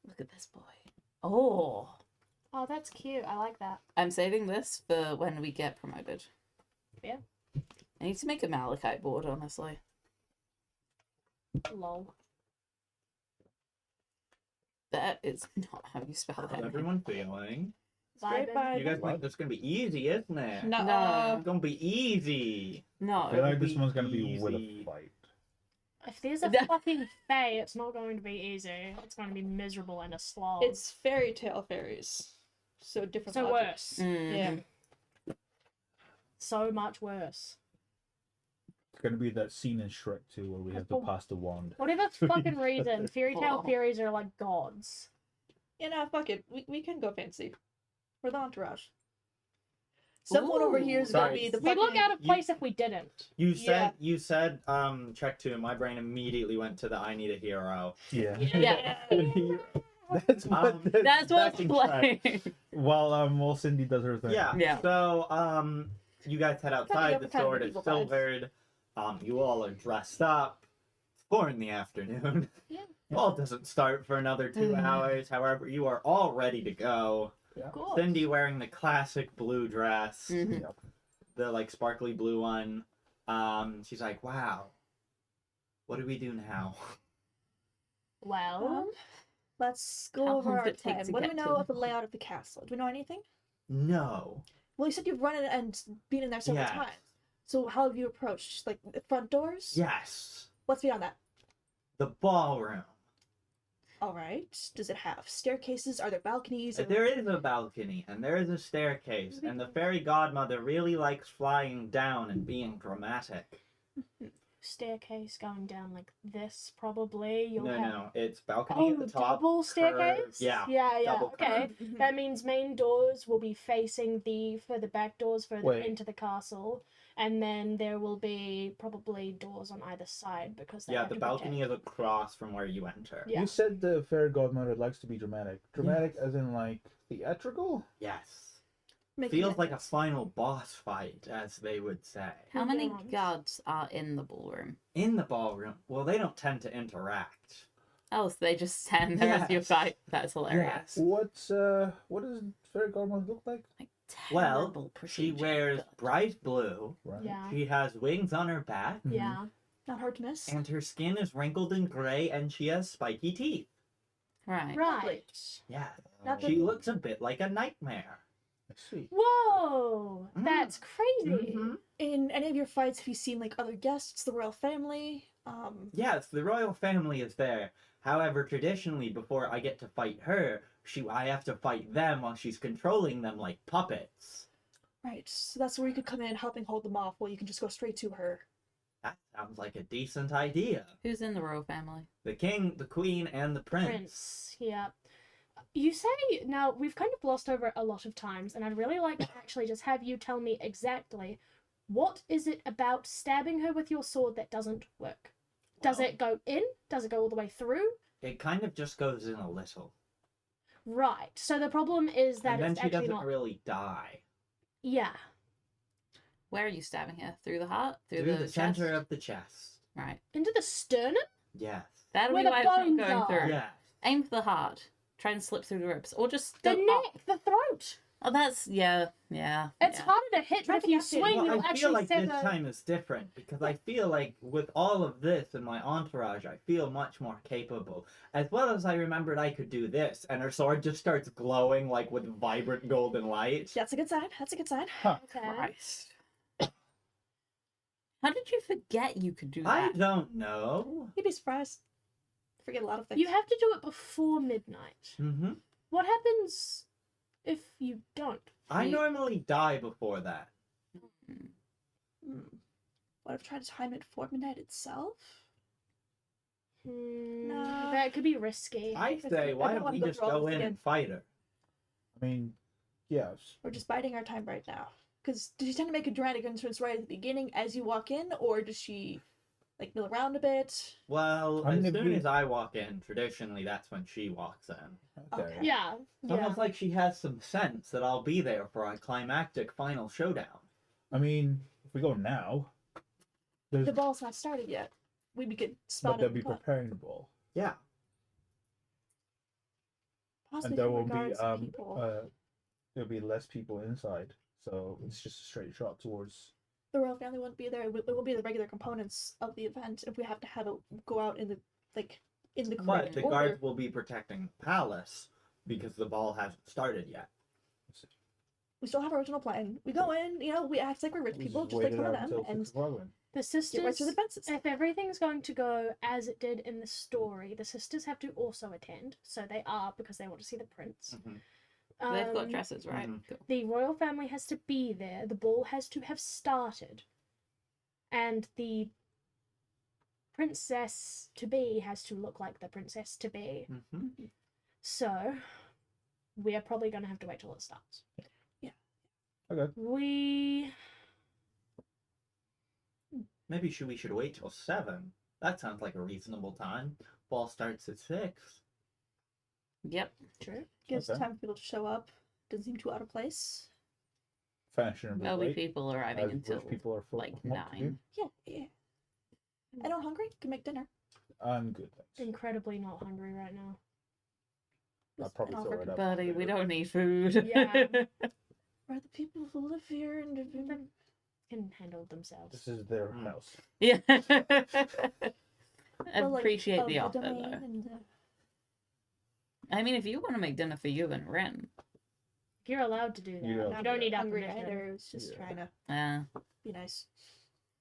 Speaker 4: Look at this boy. Oh.
Speaker 2: Oh, that's cute. I like that.
Speaker 4: I'm saving this for when we get promoted.
Speaker 2: Yeah.
Speaker 4: I need to make a malachite board, honestly.
Speaker 2: Lol.
Speaker 4: That is not how you spell
Speaker 1: How's
Speaker 4: that.
Speaker 1: everyone feeling?
Speaker 5: Straight
Speaker 2: Vibing.
Speaker 5: by.
Speaker 1: You guys think this is gonna be easy, isn't it?
Speaker 5: No.
Speaker 4: No.
Speaker 1: It's gonna be easy.
Speaker 4: No.
Speaker 3: I feel like this
Speaker 1: be
Speaker 3: one's gonna be with
Speaker 1: easy.
Speaker 3: a fight.
Speaker 2: If there's a
Speaker 4: That-
Speaker 2: fucking fae, it's not going to be easy. It's going to be miserable and a slog.
Speaker 5: It's fairy tale fairies, so different.
Speaker 2: so
Speaker 5: logic.
Speaker 2: worse.
Speaker 4: Mhm.
Speaker 5: Yeah.
Speaker 2: So much worse.
Speaker 3: It's gonna be that scene in Shrek 2 where we have to pass the wand.
Speaker 2: Whatever fucking reason, fairy tale
Speaker 4: Oh.
Speaker 2: fairies are like gods.
Speaker 5: You know, fuck it. We can go fancy. We're the entourage. Someone over here is gonna
Speaker 1: Sorry.
Speaker 5: be the
Speaker 2: We'd
Speaker 5: fucking.
Speaker 2: look out of place if we didn't.
Speaker 1: You
Speaker 5: Yeah.
Speaker 1: said check 2, my brain immediately went to the I need a hero.
Speaker 3: Yeah.
Speaker 4: Yeah.
Speaker 3: That's what.
Speaker 1: Um,
Speaker 4: That's what's
Speaker 1: Backing track.
Speaker 4: playing.
Speaker 3: While Cindy does her thing.
Speaker 1: Yeah.
Speaker 4: Yeah.
Speaker 1: So you guys head outside,
Speaker 5: up
Speaker 1: the
Speaker 5: with kind of
Speaker 1: sword is
Speaker 5: evil vibes.
Speaker 1: silvered. You all are dressed up. 4 in the afternoon.
Speaker 2: Yeah.
Speaker 1: Ball doesn't start for another 2 hours. However, you are all ready to go.
Speaker 3: Yeah.
Speaker 2: Cool.
Speaker 1: Cindy wearing the classic blue dress,
Speaker 4: Mhm.
Speaker 3: Yep.
Speaker 1: the like sparkly blue one. She's like, "Wow, what do we do now?"
Speaker 2: Well,
Speaker 5: Let's go
Speaker 4: How
Speaker 5: over
Speaker 4: long
Speaker 5: our
Speaker 4: does it take
Speaker 5: plan.
Speaker 4: to
Speaker 5: What do
Speaker 4: get
Speaker 5: we
Speaker 4: to
Speaker 5: know
Speaker 4: the
Speaker 5: of the layout of the castle? Do we know anything?
Speaker 1: No.
Speaker 5: Well, you said you've run it and been in there several
Speaker 1: Yes.
Speaker 5: times. So how have you approached? Like the front doors?
Speaker 1: Yes.
Speaker 5: What's beyond that?
Speaker 1: The ballroom.
Speaker 5: All right. Does it have staircases? Are there balconies? Or...
Speaker 1: There is a balcony and there is a staircase, and the fairy godmother really likes flying down and being dramatic.
Speaker 2: staircase going down like this, probably. You'll
Speaker 1: No,
Speaker 2: have
Speaker 1: no, it's balcony
Speaker 2: oh,
Speaker 1: at the top.
Speaker 2: double staircase.
Speaker 1: curved- Yeah.
Speaker 2: yeah,
Speaker 1: double
Speaker 2: okay.
Speaker 1: curved.
Speaker 5: Mhm.
Speaker 2: That means main doors will be facing the back doors further
Speaker 3: Wait.
Speaker 2: into the castle, and then there will be probably doors on either side because they
Speaker 1: Yeah,
Speaker 2: have
Speaker 1: the
Speaker 2: to
Speaker 1: balcony is
Speaker 2: protect.
Speaker 1: across from where you enter.
Speaker 2: Yeah.
Speaker 3: You said the fairy godmother likes to be dramatic. Dramatic as in like theatrical?
Speaker 1: Yes.
Speaker 5: Making
Speaker 1: Feels
Speaker 5: it-
Speaker 1: like a final boss fight, as they would say.
Speaker 4: How many
Speaker 2: Yeah.
Speaker 4: guards are in the ballroom?
Speaker 1: In the ballroom, well, they don't tend to interact.
Speaker 4: Oh, so they just stand there as you
Speaker 1: Yes.
Speaker 4: fight. That's hilarious.
Speaker 1: Yes.
Speaker 3: What does fairy godmother look like?
Speaker 4: Like,
Speaker 1: Well,
Speaker 4: terrible
Speaker 1: she
Speaker 4: procedure,
Speaker 1: wears
Speaker 4: but-
Speaker 1: bright blue.
Speaker 3: Right.
Speaker 2: Yeah.
Speaker 1: She has wings on her back,
Speaker 3: Mhm.
Speaker 2: Yeah.
Speaker 5: Not hard to miss.
Speaker 1: and her skin is wrinkled and gray, and she has spiky teeth.
Speaker 4: Right.
Speaker 2: Right.
Speaker 1: Yeah.
Speaker 5: Not
Speaker 1: She
Speaker 5: the-
Speaker 1: looks a bit like a nightmare.
Speaker 3: I see.
Speaker 2: Whoa!
Speaker 1: Mm.
Speaker 2: That's crazy.
Speaker 1: Mhm.
Speaker 5: In any of your fights, have you seen like other guests, the royal family?
Speaker 1: Yes, the royal family is there. However, traditionally, before I get to fight her, I have to fight them while she's controlling them like puppets.
Speaker 5: Right. So that's where you could come in, helping hold them off, while you can just go straight to her.
Speaker 1: That sounds like a decent idea.
Speaker 4: Who's in the royal family?
Speaker 1: The king, the queen, and the prince.
Speaker 2: Prince. Yeah. You say now we've kind of glossed over it a lot of times, and I'd really like to actually just have you tell me exactly what is it about stabbing her with your sword that doesn't work? Does
Speaker 1: Well,
Speaker 2: it go in? Does it go all the way through?
Speaker 1: It kind of just goes in a little.
Speaker 2: Right. So the problem is that
Speaker 1: And then
Speaker 2: it's
Speaker 1: she
Speaker 2: actually
Speaker 1: doesn't
Speaker 2: not.
Speaker 1: really die.
Speaker 2: Yeah.
Speaker 4: Where are you stabbing her? Through the heart?
Speaker 1: Through the
Speaker 4: chest?
Speaker 1: center of the chest.
Speaker 4: Right.
Speaker 2: Into the sternum?
Speaker 1: Yes.
Speaker 4: That'll
Speaker 2: Where
Speaker 4: be
Speaker 2: the
Speaker 4: why it's not
Speaker 2: bones
Speaker 4: going
Speaker 2: are.
Speaker 4: through.
Speaker 1: Yes.
Speaker 4: Aim for the heart. Try and slip through the ribs. Or just
Speaker 2: The
Speaker 4: go
Speaker 2: neck,
Speaker 4: up.
Speaker 2: the throat.
Speaker 4: Oh, that's, yeah.
Speaker 2: It's
Speaker 4: yeah.
Speaker 2: harder to hit, but if you
Speaker 5: Traffic
Speaker 2: swing,
Speaker 1: Well,
Speaker 2: you'll
Speaker 1: I feel
Speaker 2: actually
Speaker 1: like
Speaker 2: sever.
Speaker 1: this time is different because I feel like with all of this and my entourage, I feel much more capable. As well as I remembered I could do this, and her sword just starts glowing like with vibrant golden light.
Speaker 5: That's a good sign. That's a good sign.
Speaker 2: Okay.
Speaker 4: Christ. How did you forget you could do
Speaker 1: I
Speaker 4: that?
Speaker 1: don't know.
Speaker 5: You'd be surprised. Forget a lot of things.
Speaker 2: You have to do it before midnight.
Speaker 1: Mm-hmm.
Speaker 2: What happens if you don't?
Speaker 1: I
Speaker 4: You-
Speaker 1: normally die before that.
Speaker 5: Hmm. What if trying to time it for midnight itself? Nah.
Speaker 2: That could be risky.
Speaker 1: I
Speaker 5: Risky.
Speaker 1: say,
Speaker 5: I
Speaker 1: why
Speaker 5: don't
Speaker 1: don't
Speaker 5: wanna
Speaker 1: we
Speaker 5: go
Speaker 1: just
Speaker 5: through all
Speaker 1: go
Speaker 5: this
Speaker 1: in
Speaker 5: again.
Speaker 1: and fight her?
Speaker 3: I mean, yes.
Speaker 5: We're just biding our time right now. Because does she tend to make a dramatic entrance right at the beginning as you walk in, or does she like mill around a bit?
Speaker 1: Well,
Speaker 3: I mean,
Speaker 1: as
Speaker 3: if
Speaker 1: soon
Speaker 3: we-
Speaker 1: as I walk in, traditionally that's when she walks in.
Speaker 3: Okay.
Speaker 5: Okay.
Speaker 2: Yeah.
Speaker 1: It's
Speaker 2: Yeah.
Speaker 1: almost like she has some sense that I'll be there for a climactic final showdown.
Speaker 3: I mean, if we go now, there's
Speaker 5: The ball's not started yet. We could
Speaker 3: but
Speaker 5: spot
Speaker 3: they'll
Speaker 5: it.
Speaker 3: be preparing the ball,
Speaker 1: Yeah.
Speaker 5: Possibly
Speaker 3: and there
Speaker 5: from
Speaker 3: will be
Speaker 5: regards people.
Speaker 3: there'll be less people inside, so it's just a straight shot towards.
Speaker 5: The royal family won't be there. There will be the regular components of the event if we have to have it go out in the
Speaker 1: But
Speaker 5: correct
Speaker 1: the
Speaker 5: order.
Speaker 1: guards will be protecting the palace because the ball hasn't started yet.
Speaker 5: We still have our original plan. We go in, we act like we're rich
Speaker 3: We
Speaker 5: people,
Speaker 3: just
Speaker 5: just like
Speaker 3: waited
Speaker 5: some of
Speaker 3: out
Speaker 5: them,
Speaker 3: until
Speaker 5: and
Speaker 3: 6 o'clock then.
Speaker 2: The
Speaker 5: get right
Speaker 2: sisters,
Speaker 5: through the fences.
Speaker 2: if everything's going to go as it did in the story, the sisters have to also attend. So they are, because they want to see the prince.
Speaker 1: Mhm.
Speaker 4: They've got
Speaker 2: Um,
Speaker 4: dresses, right?
Speaker 1: Mhm.
Speaker 4: Cool.
Speaker 2: The royal family has to be there. The ball has to have started. And the princess to be has to look like the princess to be.
Speaker 1: Mm-hmm.
Speaker 2: So we are probably going to have to wait till it starts.
Speaker 3: Okay.
Speaker 1: Maybe we should wait till 7. That sounds like a reasonable time. Ball starts at 6.
Speaker 4: Yep.
Speaker 2: True.
Speaker 5: Gives
Speaker 3: Okay.
Speaker 5: time for people to show up. Doesn't seem too out of place.
Speaker 3: Fashionably
Speaker 4: There'll be
Speaker 3: late,
Speaker 4: people arriving
Speaker 3: as
Speaker 4: until
Speaker 3: rich people are
Speaker 4: like
Speaker 3: wont to do.
Speaker 4: 9.
Speaker 5: Yeah. Anyone hungry? Can make dinner.
Speaker 3: I'm good. Thanks.
Speaker 2: Incredibly not hungry right now.
Speaker 3: I'll probably
Speaker 5: An
Speaker 3: throw
Speaker 5: offer.
Speaker 3: it up.
Speaker 4: Buddy, we don't need food.
Speaker 2: Yeah.
Speaker 5: Are the people who live here and
Speaker 2: Can handle themselves.
Speaker 3: This is their
Speaker 1: Mm.
Speaker 3: house.
Speaker 4: Yeah.
Speaker 5: well, like,
Speaker 4: Appreciate
Speaker 5: of
Speaker 4: the offer,
Speaker 5: domain
Speaker 4: though.
Speaker 5: and
Speaker 4: I mean, if you want to make dinner for you and Ren,
Speaker 2: You're allowed to do that.
Speaker 3: You're allowed
Speaker 2: You
Speaker 3: to
Speaker 2: don't
Speaker 3: do
Speaker 2: need our
Speaker 5: hungry
Speaker 2: permission.
Speaker 5: either. It's just
Speaker 3: Yeah.
Speaker 5: trying to
Speaker 4: uh,
Speaker 5: be nice.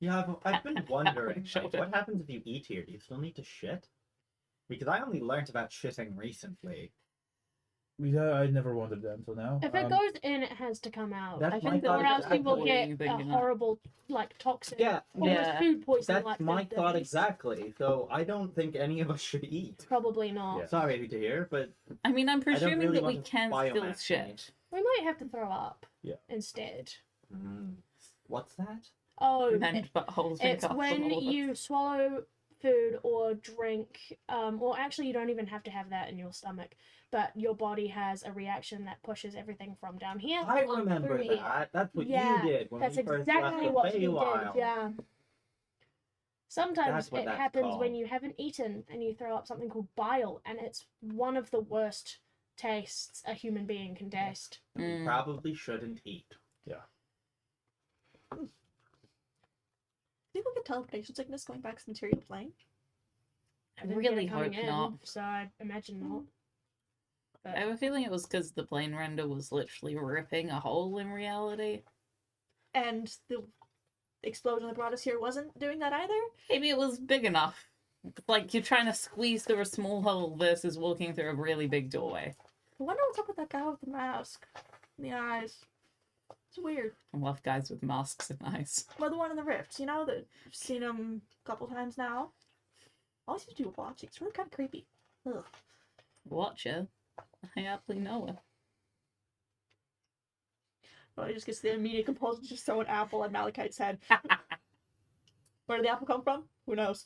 Speaker 1: Yeah, I've been wondering,
Speaker 4: Shoulder.
Speaker 1: what happens if you eat here? Do you still need to shit? Because I only learned about shitting recently.
Speaker 3: Yeah, I never wanted that until now.
Speaker 2: If it goes in, it has to come out.
Speaker 1: That's
Speaker 2: I
Speaker 1: my
Speaker 2: think,
Speaker 1: thought
Speaker 2: or else you will
Speaker 1: exactly.
Speaker 2: get a horrible, like, toxic,
Speaker 1: Yeah,
Speaker 2: almost
Speaker 4: Yeah.
Speaker 2: food poisoning.
Speaker 1: That's
Speaker 2: like
Speaker 1: my
Speaker 2: the
Speaker 1: thought
Speaker 2: disease.
Speaker 1: exactly. So I don't think any of us should eat.
Speaker 2: Probably not.
Speaker 3: Yeah.
Speaker 1: Sorry to hear, but
Speaker 4: I mean, I'm presuming
Speaker 1: really
Speaker 4: that we
Speaker 1: want to
Speaker 4: can still
Speaker 1: biomass
Speaker 4: shit.
Speaker 2: We might have to throw up.
Speaker 3: Yeah.
Speaker 2: Instead.
Speaker 1: what's that?
Speaker 2: Oh,
Speaker 4: And buttholes in
Speaker 2: it's when
Speaker 4: castles.
Speaker 2: you swallow food or drink, or actually you don't even have to have that in your stomach, but your body has a reaction that pushes everything from down here.
Speaker 1: I
Speaker 2: up
Speaker 1: remember
Speaker 2: through here.
Speaker 1: that. That's what
Speaker 2: Yeah,
Speaker 1: you did when
Speaker 2: That's
Speaker 1: we first
Speaker 2: exactly
Speaker 1: left
Speaker 2: what
Speaker 1: the
Speaker 2: he did.
Speaker 1: Feywild.
Speaker 2: Yeah. Sometimes
Speaker 1: That's what
Speaker 2: it
Speaker 1: that's
Speaker 2: happens
Speaker 1: called.
Speaker 2: when you haven't eaten and you throw up something called bile, and it's one of the worst tastes a human being can taste.
Speaker 1: We
Speaker 4: Mm.
Speaker 1: probably shouldn't eat.
Speaker 5: People get teleportation sickness going back to the material plane.
Speaker 4: I
Speaker 2: didn't
Speaker 4: really
Speaker 2: get it coming
Speaker 4: hope not.
Speaker 2: So I imagine not. But
Speaker 4: I have a feeling it was because the plane render was literally ripping a hole in reality.
Speaker 5: And the explosion that brought us here wasn't doing that either.
Speaker 4: Maybe it was big enough. Like you're trying to squeeze through a small hole versus walking through a really big doorway.
Speaker 5: I wonder what's up with that guy with the mask. And the eyes. It's weird.
Speaker 4: I love guys with masks and eyes.
Speaker 5: Well, the one in the rifts, you know, that I've seen him a couple times now. All he seems to do is watching. It's really kind of creepy. Ugh.
Speaker 4: Watcher. I aptly know her.
Speaker 5: Well, he just gets the immediate compulsion to just throw an apple at Malachite's head. Where did the apple come from? Who knows?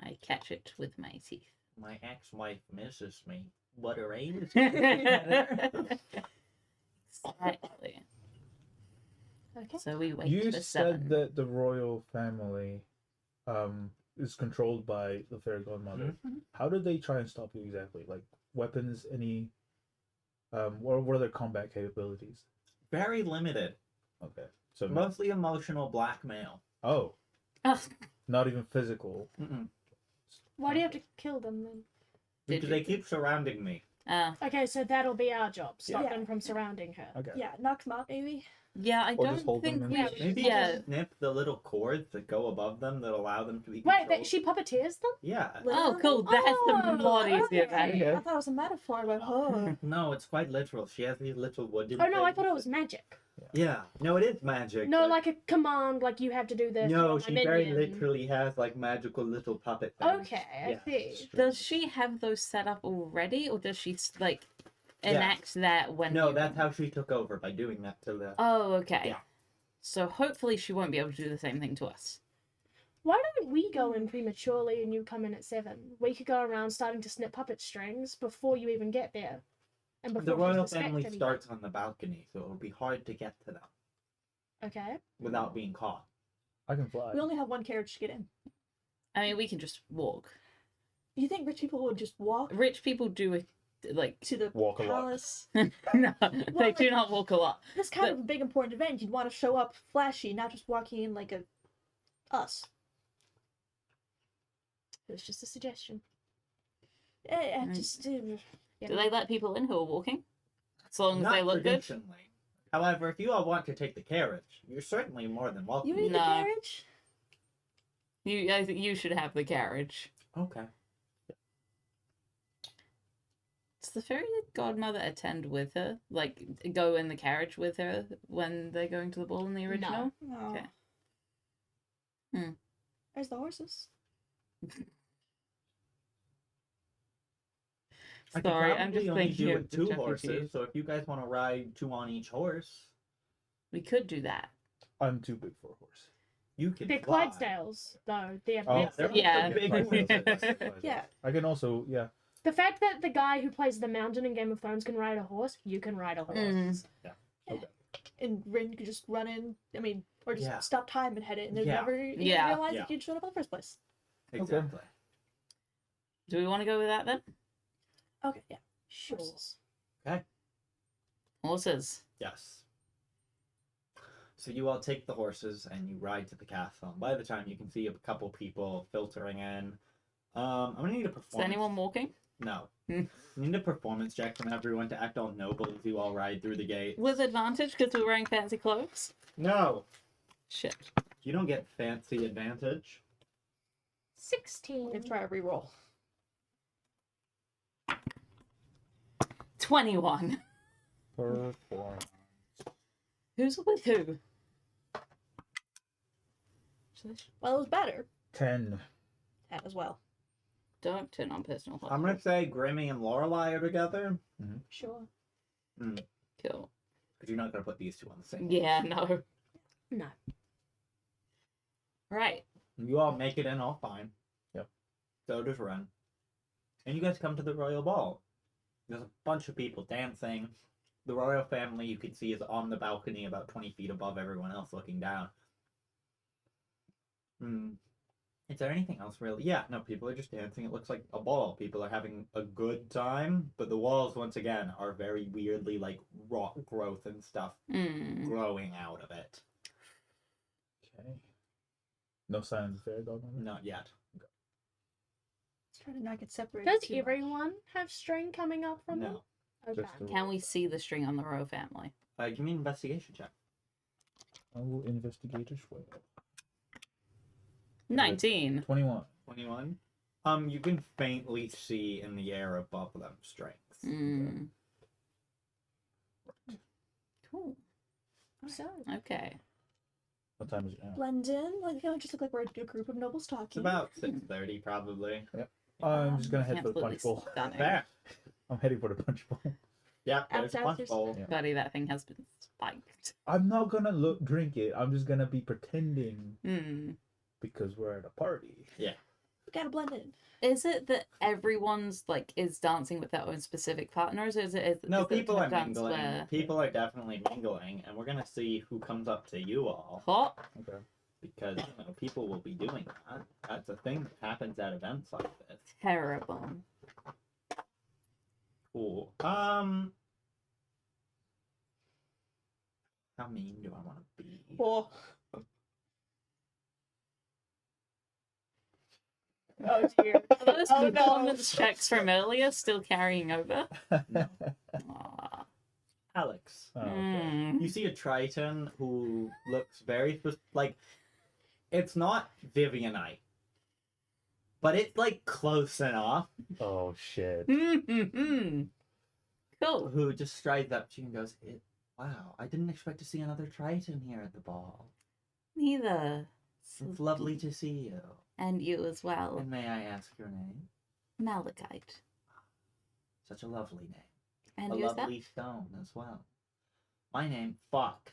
Speaker 4: I catch it with my teeth.
Speaker 1: My ex-wife misses me. What a rain.
Speaker 4: Exactly.
Speaker 2: okay.
Speaker 4: So we wait
Speaker 3: You
Speaker 4: for
Speaker 3: said
Speaker 4: 7.
Speaker 3: that the royal family is controlled by the fairy godmother.
Speaker 5: Mhm.
Speaker 3: How did they try and stop you exactly? Like weapons, any what are their combat capabilities?
Speaker 1: Very limited.
Speaker 3: Okay. So
Speaker 1: Mostly emotional blackmail.
Speaker 3: oh,
Speaker 4: Ugh.
Speaker 3: not even physical.
Speaker 1: Mm-mm.
Speaker 2: Why do you have to kill them then?
Speaker 4: Did
Speaker 1: Because
Speaker 4: you?
Speaker 1: they keep surrounding me.
Speaker 2: Okay, so that'll be our job. Stop
Speaker 5: Yeah.
Speaker 2: them from surrounding her.
Speaker 3: Okay.
Speaker 5: Yeah, knocks him out, maybe.
Speaker 4: Yeah, I
Speaker 3: Or just
Speaker 4: don't
Speaker 3: hold them
Speaker 4: think
Speaker 3: in
Speaker 4: we
Speaker 3: place.
Speaker 4: should.
Speaker 1: Maybe
Speaker 4: Yeah,
Speaker 1: just snip the little cords that go above them that allow them to be
Speaker 2: Wait,
Speaker 1: controlled.
Speaker 2: she puppeteers them?
Speaker 1: Yeah.
Speaker 4: Oh, cool. That's a lot easier.
Speaker 2: okay.
Speaker 4: Then.
Speaker 5: I thought it was a metaphor, but oh.
Speaker 1: No, it's quite literal. She has these little wooden
Speaker 2: Oh no, I
Speaker 1: things
Speaker 2: thought it was
Speaker 1: that-
Speaker 2: magic.
Speaker 1: Yeah. No, it is magic.
Speaker 2: No,
Speaker 1: but-
Speaker 2: like a command, like you have to do this.
Speaker 1: No,
Speaker 2: you're
Speaker 1: she
Speaker 2: my
Speaker 1: very
Speaker 2: minion.
Speaker 1: literally has like magical little puppet things.
Speaker 2: Okay, I
Speaker 1: Yeah.
Speaker 2: see.
Speaker 4: Does she have those set up already, or does she like enact that when?
Speaker 1: No,
Speaker 4: you...
Speaker 1: that's how she took over, by doing that to the...
Speaker 4: Oh, okay.
Speaker 1: Yeah.
Speaker 4: So hopefully she won't be able to do the same thing to us.
Speaker 2: Why don't we go in prematurely and you come in at 7? We could go around starting to snip puppet strings before you even get there. And before
Speaker 1: The
Speaker 2: she
Speaker 1: royal
Speaker 2: suspects
Speaker 1: family
Speaker 2: anything.
Speaker 1: starts on the balcony, so it'll be hard to get to them
Speaker 2: Okay.
Speaker 1: without being caught.
Speaker 3: I can fly.
Speaker 5: We only have one carriage to get in.
Speaker 4: I mean, we can just walk.
Speaker 5: You think rich people would just walk
Speaker 4: Rich people do it like
Speaker 5: to the
Speaker 3: Walk a lot.
Speaker 5: palace?
Speaker 4: no, they do not walk a lot.
Speaker 5: This kind of a big important event, you'd want to show up flashy, not just walking in like a us.
Speaker 2: It was just a suggestion.
Speaker 5: Just
Speaker 4: Do they let people in who are walking? As long as
Speaker 1: Not
Speaker 4: they look good.
Speaker 1: traditionally. However, if you all want to take the carriage, you're certainly more than welcome.
Speaker 5: you need
Speaker 4: No.
Speaker 5: the carriage?
Speaker 4: I think you should have the carriage.
Speaker 1: Okay.
Speaker 4: Does the fairy godmother attend with her? Like, go in the carriage with her when they're going to the ball in the original?
Speaker 5: No.
Speaker 4: Okay. Hmm.
Speaker 5: Where's the horses?
Speaker 1: I could
Speaker 4: Sorry, I'm
Speaker 1: probably
Speaker 4: just
Speaker 1: only
Speaker 4: thinking
Speaker 1: do
Speaker 4: of
Speaker 1: with
Speaker 4: the
Speaker 1: 2
Speaker 4: Chuck E.
Speaker 1: horses,
Speaker 4: Cheese.
Speaker 1: so if you guys want to ride 2 on each horse,
Speaker 4: We could do that.
Speaker 3: I'm too big for a horse.
Speaker 1: you can
Speaker 2: They're
Speaker 1: fly.
Speaker 2: Clydesdales, though. They're
Speaker 3: Oh,
Speaker 2: massive.
Speaker 1: they're
Speaker 4: Yeah.
Speaker 1: big
Speaker 3: Fine,
Speaker 1: horses.
Speaker 3: fine, fine, fine.
Speaker 5: Yeah.
Speaker 3: I can also
Speaker 2: The fact that the guy who plays the mountain in Game of Thrones can ride a horse, you can ride a horse.
Speaker 4: Mm.
Speaker 5: And Rin could just run in, or just
Speaker 1: Yeah.
Speaker 5: stop time and head it, and they'd
Speaker 1: Yeah.
Speaker 5: never even
Speaker 4: Yeah.
Speaker 5: realize
Speaker 1: Yeah.
Speaker 5: that you'd showed up in the first place.
Speaker 1: Exactly.
Speaker 4: Do we want to go with that then?
Speaker 5: Okay, yeah.
Speaker 2: Sure.
Speaker 5: Horses.
Speaker 1: Okay.
Speaker 4: Horses.
Speaker 1: Yes. So you all take the horses and you ride to the castle. And by the time you can see a couple people filtering in. I'm gonna need a
Speaker 4: Is
Speaker 1: performance.
Speaker 4: anyone walking?
Speaker 1: No.
Speaker 4: Hmm.
Speaker 1: I need a performance check from everyone to act all noble as you all ride through the gate.
Speaker 4: With advantage because we're wearing fancy clothes?
Speaker 1: No.
Speaker 4: Shit.
Speaker 1: You don't get fancy advantage.
Speaker 2: 16.
Speaker 5: Let's try a reroll.
Speaker 4: 21.
Speaker 3: Performance.
Speaker 4: Who's with who?
Speaker 5: Well, it was better.
Speaker 3: 10.
Speaker 5: 10 as well.
Speaker 4: Don't turn on personal
Speaker 1: I'm gonna
Speaker 4: hotspot.
Speaker 1: say Grimmy and Lorelei are together.
Speaker 2: Sure.
Speaker 4: Cool.
Speaker 1: Because you're not gonna put these two on the same.
Speaker 4: Yeah, no.
Speaker 2: No.
Speaker 4: Right.
Speaker 1: You all make it in all fine.
Speaker 3: Yep.
Speaker 1: So does Ren. And you guys come to the royal ball. There's a bunch of people dancing. The royal family you can see is on the balcony about 20 feet above everyone else looking down. Is there anything else really? Yeah, no, people are just dancing. It looks like a ball. People are having a good time. But the walls, once again, are very weirdly like rock growth and stuff growing out of it.
Speaker 3: Okay. No signs of fairy godmother?
Speaker 1: Not yet.
Speaker 5: Let's try to not get separated.
Speaker 2: Does
Speaker 5: too much.
Speaker 2: everyone have string coming up from them?
Speaker 1: No.
Speaker 2: Okay.
Speaker 3: Just the-
Speaker 4: Can we see the string on the royal family?
Speaker 1: Give me an investigation check.
Speaker 3: I will investigate as well.
Speaker 4: 19.
Speaker 3: 21.
Speaker 1: 21. You can faintly see in the air above them strings.
Speaker 4: Mm. Cool.
Speaker 2: So,
Speaker 4: Okay.
Speaker 3: What time is it now?
Speaker 5: Blend in, like, just look like we're a group of nobles
Speaker 1: It's
Speaker 5: talking.
Speaker 1: about 6:30 probably.
Speaker 3: I'm just gonna head for the
Speaker 4: Absolutely
Speaker 3: punch bowl.
Speaker 4: stunning.
Speaker 1: Fair.
Speaker 3: I'm heading for the punch bowl.
Speaker 1: Yep, there's a punch
Speaker 2: Outsiders.
Speaker 1: bowl.
Speaker 3: Yeah.
Speaker 4: Buddy, that thing has been spiked.
Speaker 3: I'm not gonna drink it. I'm just gonna be pretending because we're at a party.
Speaker 5: We gotta blend in.
Speaker 4: Is it that everyone's like is dancing with their own specific partners, or is it?
Speaker 1: No,
Speaker 4: is it
Speaker 1: people
Speaker 4: a
Speaker 1: are
Speaker 4: dance
Speaker 1: mingling.
Speaker 4: where-
Speaker 1: People are definitely mingling, and we're gonna see who comes up to you all.
Speaker 4: Hot.
Speaker 3: Okay.
Speaker 1: Because people will be doing that. That's a thing that happens at events like this.
Speaker 4: Terrible.
Speaker 1: Cool. How mean do I want to be?
Speaker 5: 4.
Speaker 2: oh dear.
Speaker 4: Are those
Speaker 5: Oh, no.
Speaker 4: performance checks from earlier still carrying over? Aw.
Speaker 1: Alex.
Speaker 3: Oh, okay.
Speaker 4: Mm.
Speaker 1: You see a Triton who looks very like it's not Vivianite, but it's like close enough.
Speaker 3: Oh shit.
Speaker 4: Cool.
Speaker 1: Who just strides up to you and goes, "Wow, I didn't expect to see another Triton here at the ball.
Speaker 4: Neither.
Speaker 1: It's lovely to see you.
Speaker 4: And you as well.
Speaker 1: And may I ask your name?
Speaker 4: Malachite.
Speaker 1: Such a lovely name.
Speaker 4: And
Speaker 1: A
Speaker 4: yours
Speaker 1: lovely stone as well. My name, Fuck.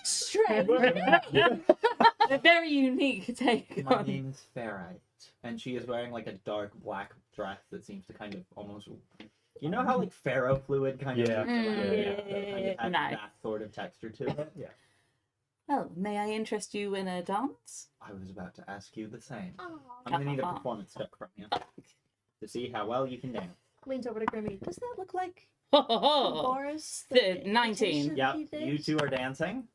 Speaker 2: Strange.
Speaker 4: A very unique take
Speaker 1: My
Speaker 4: on.
Speaker 1: name is Ferrite. And she is wearing like a dark black dress that seems to kind of almost. You know how like pharaoh fluid kind of
Speaker 3: Yeah.
Speaker 1: moves around?
Speaker 4: Mm.
Speaker 1: That kind of has
Speaker 4: Nice.
Speaker 1: that sort of texture to it.
Speaker 3: Yeah.
Speaker 4: Well, may I interest you in a dance?
Speaker 1: I was about to ask you the same.
Speaker 2: Aw.
Speaker 1: I'm gonna need a performance check from you to see how well you can dance.
Speaker 2: Leans over to Grimmy.
Speaker 5: Does that look like
Speaker 4: Ho ho ho!
Speaker 5: Boris?
Speaker 4: The 19.
Speaker 1: Yep, you two are dancing.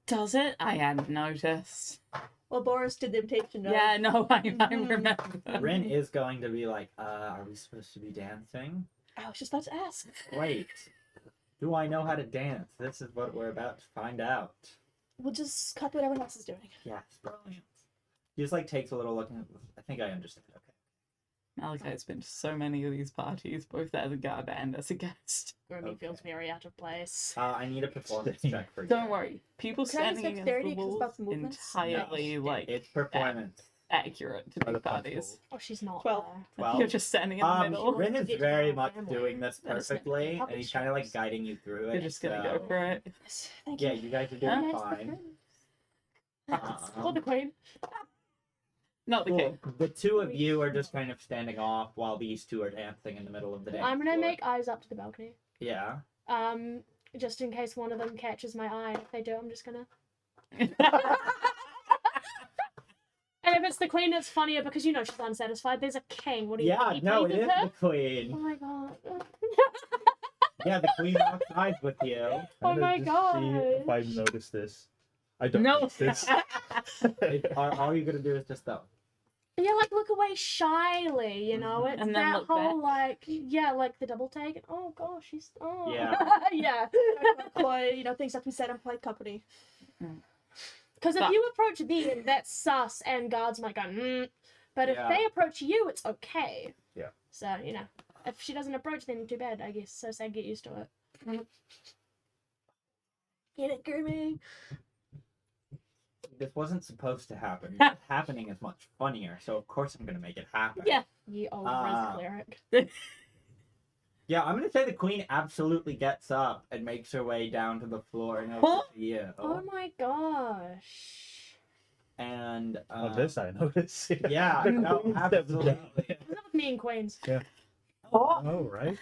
Speaker 4: Does it? I hadn't noticed.
Speaker 5: Well, Boris did the imitation.
Speaker 4: Yeah, no, I
Speaker 5: Mhm.
Speaker 4: remember.
Speaker 1: Rin is going to be like, are we supposed to be dancing?
Speaker 5: I was just about to ask.
Speaker 1: Wait. Do I know how to dance? This is what we're about to find out.
Speaker 5: We'll just copy what everyone else is doing.
Speaker 1: Yes, brilliant. He just like takes a little look and I think I understand. Okay.
Speaker 4: Malachite's been to so many of these parties, both as a guard and as a guest.
Speaker 2: Grimmy
Speaker 1: Okay.
Speaker 2: feels very out of place.
Speaker 1: I need a performance check for you.
Speaker 4: Don't worry, people
Speaker 5: Can I use
Speaker 4: standing against
Speaker 5: dexterity
Speaker 4: the
Speaker 5: 'cause it's
Speaker 4: walls
Speaker 5: about the movements?
Speaker 4: entirely like
Speaker 1: It's performance.
Speaker 4: accurate to
Speaker 3: Or the
Speaker 4: big parties.
Speaker 2: Oh, she's not
Speaker 5: 12.
Speaker 2: there.
Speaker 1: Well,
Speaker 4: You're just standing in the middle.
Speaker 1: Rin is
Speaker 2: Get to
Speaker 1: very
Speaker 2: know
Speaker 1: much
Speaker 2: family.
Speaker 1: doing this
Speaker 2: That is not
Speaker 1: perfectly,
Speaker 2: public
Speaker 1: and he's kind of like
Speaker 2: shows.
Speaker 1: guiding you through it.
Speaker 4: You're just gonna
Speaker 1: so-
Speaker 4: go for it.
Speaker 5: Yes, thank
Speaker 1: Yeah,
Speaker 5: you.
Speaker 1: you guys are doing
Speaker 2: Nice
Speaker 1: fine.
Speaker 2: Or the queen.
Speaker 4: Not the
Speaker 1: Cool.
Speaker 4: king.
Speaker 1: The two of you are just kind of standing off while these two are dancing in the middle of the dance
Speaker 2: I'm gonna
Speaker 1: floor.
Speaker 2: make eyes up to the balcony.
Speaker 1: Yeah.
Speaker 2: Just in case one of them catches my eye. If they do, I'm just gonna. And if it's the queen, it's funnier because you know she's unsatisfied. There's a king. What do you
Speaker 1: Yeah,
Speaker 2: think? He
Speaker 1: no, it
Speaker 2: pleases
Speaker 1: is
Speaker 2: her?
Speaker 1: the queen.
Speaker 2: Oh my god.
Speaker 1: Yeah, the queen walks sides with you.
Speaker 2: Oh
Speaker 3: I'm
Speaker 2: my
Speaker 3: gonna just see if I
Speaker 2: gosh.
Speaker 3: notice this. I don't
Speaker 4: No.
Speaker 3: notice this.
Speaker 1: All you're gonna do is just though.
Speaker 2: Yeah, like look away shyly, you know. It's
Speaker 4: And then
Speaker 2: that
Speaker 4: look
Speaker 2: whole
Speaker 4: back.
Speaker 2: like the double take. And, oh gosh, she's
Speaker 1: Yeah.
Speaker 2: yeah.
Speaker 5: Quiet, things have to be said in polite company.
Speaker 2: Because if
Speaker 4: But-
Speaker 2: you approach them, that's sus, and guards might go. But if
Speaker 1: Yeah.
Speaker 2: they approach you, it's okay.
Speaker 3: Yeah.
Speaker 2: So if she doesn't approach, then too bad, I guess. So say get used to it. Get it, Grimmy.
Speaker 1: This wasn't supposed to happen. But happening is much funnier, so of course I'm gonna make it happen.
Speaker 4: Yeah.
Speaker 2: You old
Speaker 1: Ah.
Speaker 2: cleric.
Speaker 1: Yeah, I'm gonna say the queen absolutely gets up and makes her way down to the floor and over to you.
Speaker 2: Oh my gosh.
Speaker 1: And
Speaker 3: This I notice.
Speaker 1: yeah,
Speaker 3: The
Speaker 1: no,
Speaker 3: queen steps
Speaker 1: absolutely.
Speaker 3: down.
Speaker 2: What's up with me and queens?
Speaker 3: Oh, right.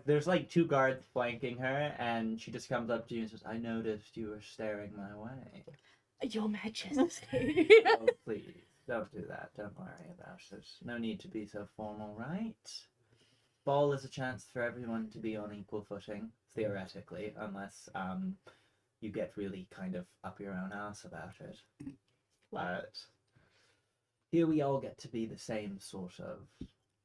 Speaker 1: There's like two guards flanking her, and she just comes up to you and says, "I noticed you were staring my way.
Speaker 2: Your Majesty.
Speaker 1: Oh, please, don't do that. Don't worry about it. No need to be so formal, right? Ball is a chance for everyone to be on equal footing, theoretically, unless you get really kind of up your own ass about it. But here we all get to be the same sort of.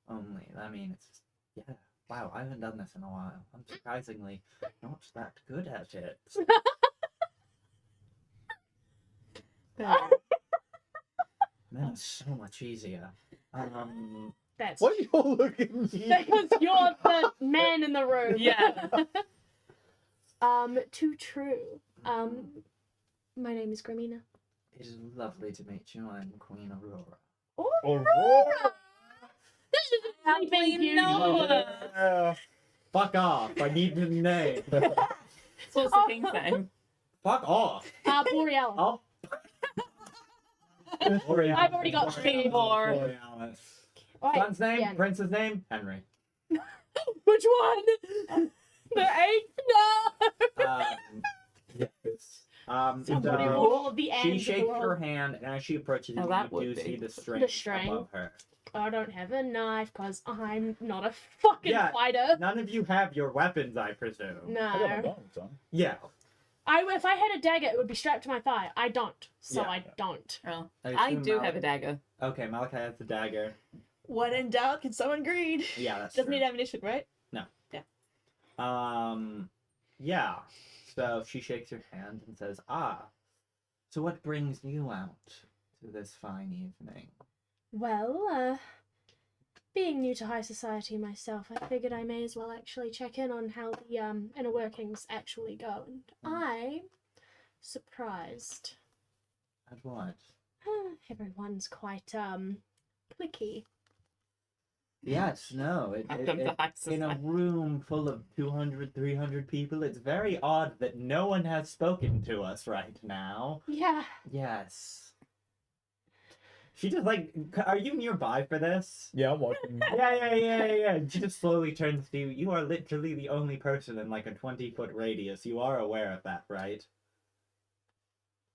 Speaker 1: Only, I mean, it's yeah. Wow, I haven't done this in a while. I'm surprisingly not that good at it. Man, it's so much easier.
Speaker 2: That's
Speaker 3: Why you all look at me?
Speaker 2: because you're the man in the room.
Speaker 4: Yeah.
Speaker 2: Too true. My name is Grimina.
Speaker 1: It is lovely to meet you. I'm Queen Aurora.
Speaker 3: Aurora!
Speaker 2: This is a
Speaker 4: How do
Speaker 2: sleeping
Speaker 4: you
Speaker 2: beauty.
Speaker 4: know?
Speaker 3: Yeah.
Speaker 1: Fuck off! I need the name.
Speaker 4: What's the king's name?
Speaker 1: Fuck off!
Speaker 2: Borealis.
Speaker 1: Oh. Borealis.
Speaker 2: I've already got three more.
Speaker 1: Borealis.
Speaker 2: Wait,
Speaker 1: Son's name,
Speaker 2: yeah.
Speaker 1: prince's name, Henry.
Speaker 2: Which one? The eighth? No.
Speaker 1: Yes.
Speaker 2: Somebody
Speaker 1: so
Speaker 2: roll the
Speaker 1: she
Speaker 2: end
Speaker 1: shakes
Speaker 2: of the
Speaker 1: her
Speaker 2: world.
Speaker 1: hand, and as she approaches
Speaker 4: Oh,
Speaker 1: you,
Speaker 4: that
Speaker 1: you
Speaker 4: would
Speaker 1: do
Speaker 4: be.
Speaker 1: see the string,
Speaker 2: The string.
Speaker 1: above her.
Speaker 2: I don't have a knife because I'm not a fucking
Speaker 1: Yeah.
Speaker 2: fighter.
Speaker 1: None of you have your weapons, I presume.
Speaker 3: I got my
Speaker 2: No.
Speaker 3: bones on.
Speaker 1: Yeah.
Speaker 2: If I had a dagger, it would be strapped to my thigh. I don't, so
Speaker 1: Yeah.
Speaker 2: I don't.
Speaker 4: Oh,
Speaker 1: I
Speaker 4: I
Speaker 1: assume
Speaker 4: do
Speaker 1: Mal-
Speaker 4: have a dagger.
Speaker 1: Okay, Malachi has the dagger.
Speaker 5: When in doubt, can someone greed?
Speaker 1: Yeah, that's
Speaker 5: Doesn't
Speaker 1: true.
Speaker 5: need ammunition, right?
Speaker 1: Yeah. So she shakes your hand and says, so what brings you out to this fine evening?
Speaker 2: Well, being new to high society myself, I figured I may as well actually check in on how the inner workings actually go. And I'm surprised.
Speaker 1: At what?
Speaker 2: Everyone's quite cliquey.
Speaker 1: Yes, no.
Speaker 4: Welcome to high
Speaker 1: In a
Speaker 4: society.
Speaker 1: room full of 200, 300 people, it's very odd that no one has spoken to us right now.
Speaker 2: Yeah.
Speaker 1: Yes. She just are you nearby for this?
Speaker 3: Yeah, I'm watching.
Speaker 1: Yeah. She just slowly turns to you. You are literally the only person in like a 20-foot radius. You are aware of that, right?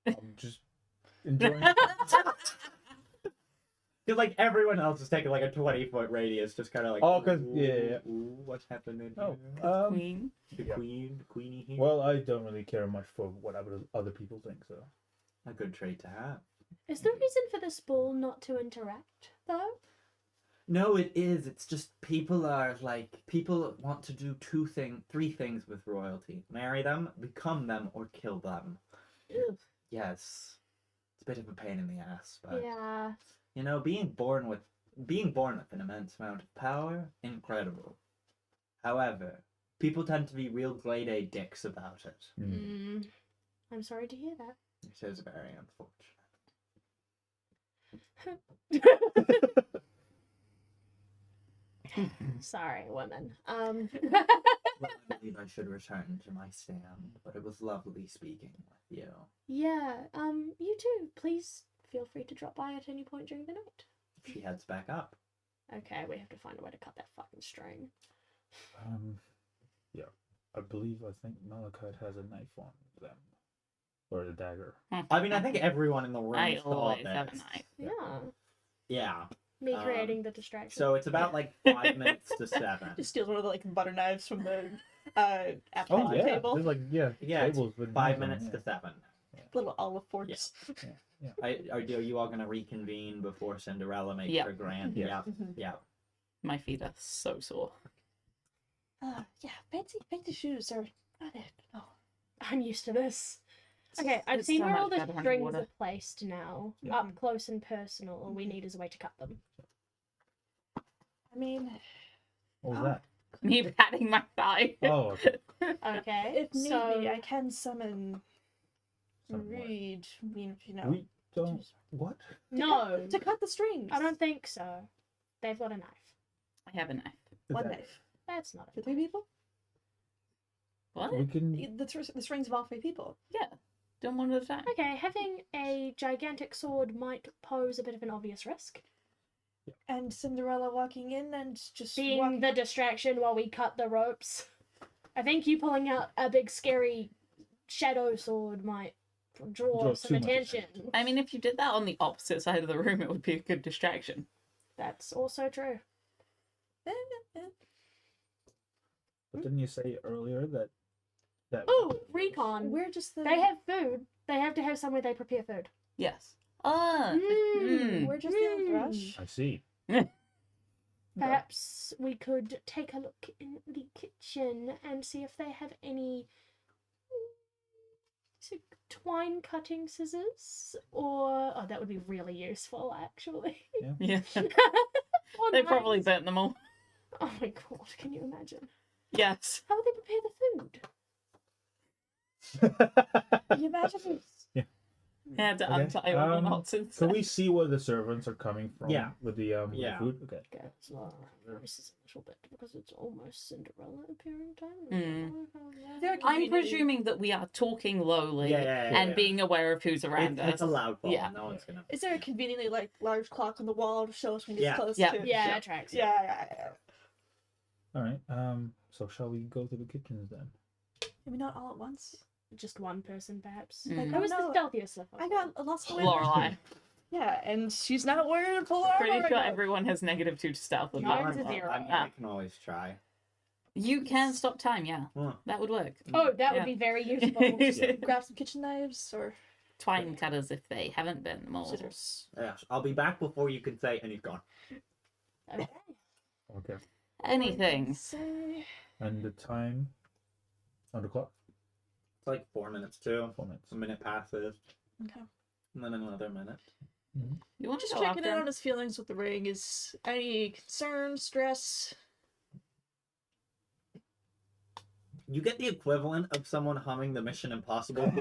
Speaker 3: I'm just enjoying.
Speaker 1: Because like everyone else is taking like a 20-foot radius, just kind of like.
Speaker 3: Oh, 'cause-
Speaker 1: "Ooh,
Speaker 3: yeah.
Speaker 1: Ooh, what's happening
Speaker 3: Oh,
Speaker 1: here?
Speaker 4: Queen.
Speaker 1: The
Speaker 3: yeah.
Speaker 1: queenie here.
Speaker 3: Well, I don't really care much for what other people think, so.
Speaker 1: A good trait to have.
Speaker 2: Is the reason for this ball not to interact, though?
Speaker 1: No, it is. It's just people want to do three things with royalty: marry them, become them, or kill them.
Speaker 2: Ugh.
Speaker 1: Yes, it's a bit of a pain in the ass, but
Speaker 2: Yeah.
Speaker 1: you know, being born with an immense amount of power, incredible. However, people tend to be real grade A dicks about it.
Speaker 2: I'm sorry to hear that.
Speaker 1: It is very unfortunate.
Speaker 2: Sorry, women.
Speaker 1: Well, I believe I should return to my stand, but it was lovely speaking with you.
Speaker 2: Yeah, you too. Please feel free to drop by at any point during the night.
Speaker 1: She heads back up.
Speaker 2: Okay, we have to find a way to cut that fucking string.
Speaker 3: Yeah. I think Malachite has a knife on them. or the dagger.
Speaker 1: I mean, I think everyone in the room
Speaker 4: I
Speaker 1: saw
Speaker 4: always have a
Speaker 1: this.
Speaker 4: knife.
Speaker 2: Yeah.
Speaker 1: Yeah.
Speaker 2: Me
Speaker 1: Um,
Speaker 2: creating the distraction.
Speaker 1: So it's about like 5 minutes to 7.
Speaker 5: Just steals one of the like butter knives from the
Speaker 3: Oh
Speaker 5: appetizer
Speaker 3: yeah,
Speaker 5: table.
Speaker 3: there's like
Speaker 1: Yeah, it's
Speaker 3: tables with
Speaker 1: 5
Speaker 3: knives on it,
Speaker 1: minutes
Speaker 3: yeah.
Speaker 1: to 7.
Speaker 5: Little olive forks.
Speaker 1: Are you all gonna reconvene before Cinderella makes
Speaker 4: Yep.
Speaker 1: her grand?
Speaker 3: Yeah.
Speaker 1: Yeah.
Speaker 5: Mhm.
Speaker 1: Yeah.
Speaker 4: My feet are so sore.
Speaker 5: Yeah, fancy shoes are not it. No.
Speaker 2: I'm used to this. Okay, I've
Speaker 4: It's
Speaker 2: seen
Speaker 4: so
Speaker 2: where all
Speaker 4: much
Speaker 2: the
Speaker 4: better
Speaker 2: strings
Speaker 4: underwater.
Speaker 2: are placed now,
Speaker 3: Yeah.
Speaker 2: up close and personal. All we need is a way to cut them.
Speaker 5: I mean,
Speaker 3: What was
Speaker 5: Oh.
Speaker 3: that?
Speaker 4: Me patting my thigh.
Speaker 3: Oh, okay.
Speaker 2: Okay,
Speaker 5: if need
Speaker 2: so
Speaker 5: be, I can summon
Speaker 3: Summon what?
Speaker 5: Reed. I mean, you know,
Speaker 3: We don't. What?
Speaker 2: no,
Speaker 5: to cut the strings.
Speaker 2: I don't think so. They've got a knife.
Speaker 4: I have a knife.
Speaker 5: One
Speaker 3: That-
Speaker 5: knife
Speaker 2: That's not
Speaker 5: for
Speaker 2: a
Speaker 5: 3
Speaker 2: knife.
Speaker 5: people.
Speaker 4: What?
Speaker 3: We can.
Speaker 5: The strings of all 3 people.
Speaker 4: Do them one at a time.
Speaker 2: Okay, having a gigantic sword might pose a bit of an obvious risk.
Speaker 5: And Cinderella walking in and just
Speaker 2: Being
Speaker 5: walking
Speaker 2: the distraction while we cut the ropes. I think you pulling out a big scary shadow sword might draw
Speaker 3: Draw
Speaker 2: some
Speaker 3: too much
Speaker 2: attention.
Speaker 3: attention.
Speaker 4: I mean, if you did that on the opposite side of the room, it would be a good distraction.
Speaker 2: That's also true.
Speaker 3: But didn't you say earlier that?
Speaker 2: Oh, recon.
Speaker 5: We're just the.
Speaker 2: They have food. They have to have somewhere they prepare food.
Speaker 4: Yes. Ah.
Speaker 5: We're just the thrush.
Speaker 3: I see.
Speaker 2: Perhaps we could take a look in the kitchen and see if they have any twine cutting scissors. Or that would be really useful, actually.
Speaker 4: Yeah.
Speaker 2: Or
Speaker 4: They probably
Speaker 2: knives.
Speaker 4: burnt them all.
Speaker 2: Oh my god! Can you imagine?
Speaker 4: Yes.
Speaker 2: How would they prepare the food?
Speaker 5: You imagine
Speaker 3: Yeah.
Speaker 4: I had to
Speaker 3: Okay,
Speaker 4: untie all the knots
Speaker 3: Can
Speaker 4: inside.
Speaker 3: we see where the servants are coming from?
Speaker 1: Yeah.
Speaker 3: With the with the
Speaker 1: Yeah.
Speaker 3: food. Okay.
Speaker 2: Okay, so this is a little bit because it's almost Cinderella appearing time.
Speaker 5: They're
Speaker 4: I'm
Speaker 5: Community.
Speaker 4: presuming that we are talking lowly and being aware of who's around
Speaker 1: It's
Speaker 4: us.
Speaker 1: a loud ball.
Speaker 4: Yeah.
Speaker 1: No one's gonna.
Speaker 5: Is there a conveniently like large clock on the wall to show us when it's
Speaker 1: Yeah.
Speaker 5: close
Speaker 4: Yeah.
Speaker 5: to?
Speaker 2: Yeah, that tracks.
Speaker 5: Yeah.
Speaker 3: All right. So shall we go to the kitchens then?
Speaker 5: Maybe not all at once.
Speaker 2: Just one person, perhaps.
Speaker 4: Mm.
Speaker 2: Who was the
Speaker 5: No,
Speaker 2: stealthiest so far?
Speaker 5: I got lost of
Speaker 4: Lorelai.
Speaker 5: Yeah, and she's not wearing full armor.
Speaker 4: Pretty
Speaker 5: right
Speaker 4: sure
Speaker 5: now.
Speaker 4: everyone has -2 to stealth with
Speaker 2: Mine's
Speaker 4: that.
Speaker 2: a zero.
Speaker 1: I mean,
Speaker 4: Ah.
Speaker 1: I can always try.
Speaker 4: You can stop time, yeah.
Speaker 1: Huh.
Speaker 4: That would work.
Speaker 2: Oh, that
Speaker 4: Yeah.
Speaker 2: would be very useful.
Speaker 5: Grab some kitchen knives or
Speaker 4: Twine cutters if they haven't been more.
Speaker 5: scissors.
Speaker 1: Yes, I'll be back before you can say, and he's gone.
Speaker 2: Okay.
Speaker 3: Okay.
Speaker 4: Anything.
Speaker 5: Say
Speaker 3: And the time on the clock?
Speaker 1: It's like 4 minutes too.
Speaker 3: 4 minutes.
Speaker 1: A minute passes,
Speaker 5: okay.
Speaker 1: and then another minute.
Speaker 4: You want to
Speaker 5: Just
Speaker 4: go
Speaker 5: checking
Speaker 4: after
Speaker 5: in
Speaker 4: him?
Speaker 5: on his feelings with the ring. Is any concern, stress?
Speaker 1: You get the equivalent of someone humming the Mission Impossible.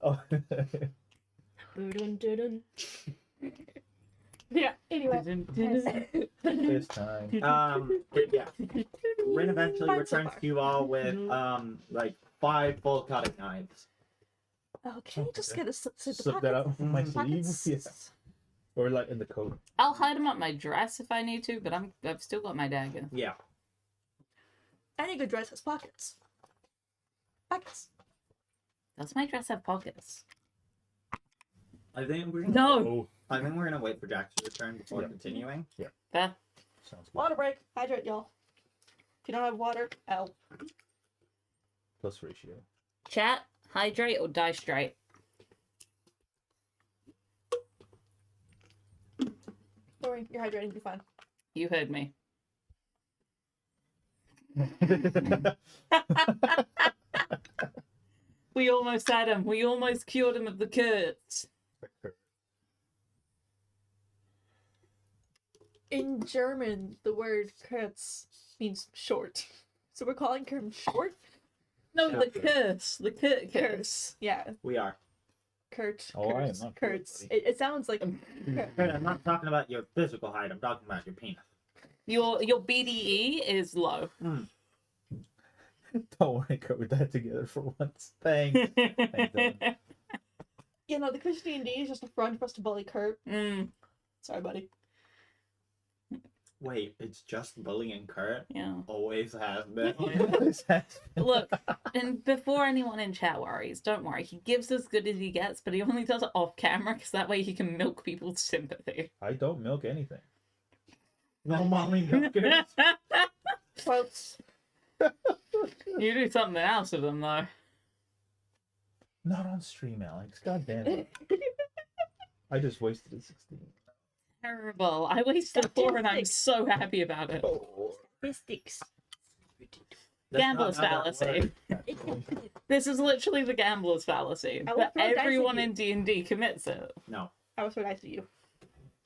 Speaker 3: Oh.
Speaker 2: Yeah, anyway.
Speaker 3: This time.
Speaker 1: Yeah. Rin eventually
Speaker 5: Fine so
Speaker 1: returns
Speaker 5: far.
Speaker 1: to you all with like 5 full cutting knives.
Speaker 5: Okay, just
Speaker 3: Okay.
Speaker 5: get a slip
Speaker 3: Slip that out from my sleeve.
Speaker 5: Pockets.
Speaker 3: Yeah. Or like in the coat.
Speaker 4: I'll hide them up my dress if I need to, but I've still got my dagger.
Speaker 1: Yeah.
Speaker 5: Any good dress has pockets. Pockets.
Speaker 4: Does my dress have pockets?
Speaker 1: I think we're
Speaker 4: No.
Speaker 3: Oh,
Speaker 1: I think we're gonna wait for Jack to return before
Speaker 3: Yeah.
Speaker 1: continuing.
Speaker 4: Fair.
Speaker 3: sounds good.
Speaker 5: Water break. Hydrate, y'all. If you don't have water, L.
Speaker 3: Plus ratio.
Speaker 4: Chat, hydrate, or die straight.
Speaker 5: Don't worry, you're hydrating. You'll be fine.
Speaker 4: You heard me. We almost had him. We almost cured him of the curse.
Speaker 5: In German, the word kurz means short. So we're calling him short?
Speaker 4: No, the curse. The curse.
Speaker 5: Kurz. Yeah,
Speaker 1: We are.
Speaker 5: Kurt.
Speaker 3: Oh, I am
Speaker 5: Kurz,
Speaker 3: not
Speaker 5: Kurz.
Speaker 3: buddy.
Speaker 5: It sounds like
Speaker 1: I'm not talking about your physical height. I'm talking about your penis.
Speaker 4: Your BDE is low.
Speaker 3: Don't worry, Kurt, we died together for once. Thanks. Dylan.
Speaker 5: you know, the Commission DnD is just a front for us to bully Kurt.
Speaker 4: Mm.
Speaker 5: Sorry, buddy.
Speaker 1: Wait, it's just Bully and Kurt?
Speaker 4: Yeah.
Speaker 1: Always has been.
Speaker 4: Look, and before anyone in chat worries, don't worry. He gives as good as he gets, but he only does it off camera because that way he can milk people's sympathy.
Speaker 3: I don't milk anything.
Speaker 1: No mommy milkers.
Speaker 5: Quotes.
Speaker 4: You do something else with them, though.
Speaker 3: Not on stream, Alex. God damn it. I just wasted a 16.
Speaker 4: Terrible. I wasted 4 and I'm so happy about it.
Speaker 5: Statistics.
Speaker 1: That's
Speaker 4: Gambler's
Speaker 1: not how that
Speaker 4: fallacy.
Speaker 1: works.
Speaker 4: This is literally the gambler's fallacy.
Speaker 5: I will
Speaker 4: But
Speaker 5: throw dice at
Speaker 4: everyone
Speaker 5: you.
Speaker 4: in D&D commits it.
Speaker 1: No.
Speaker 5: I was so nice to you.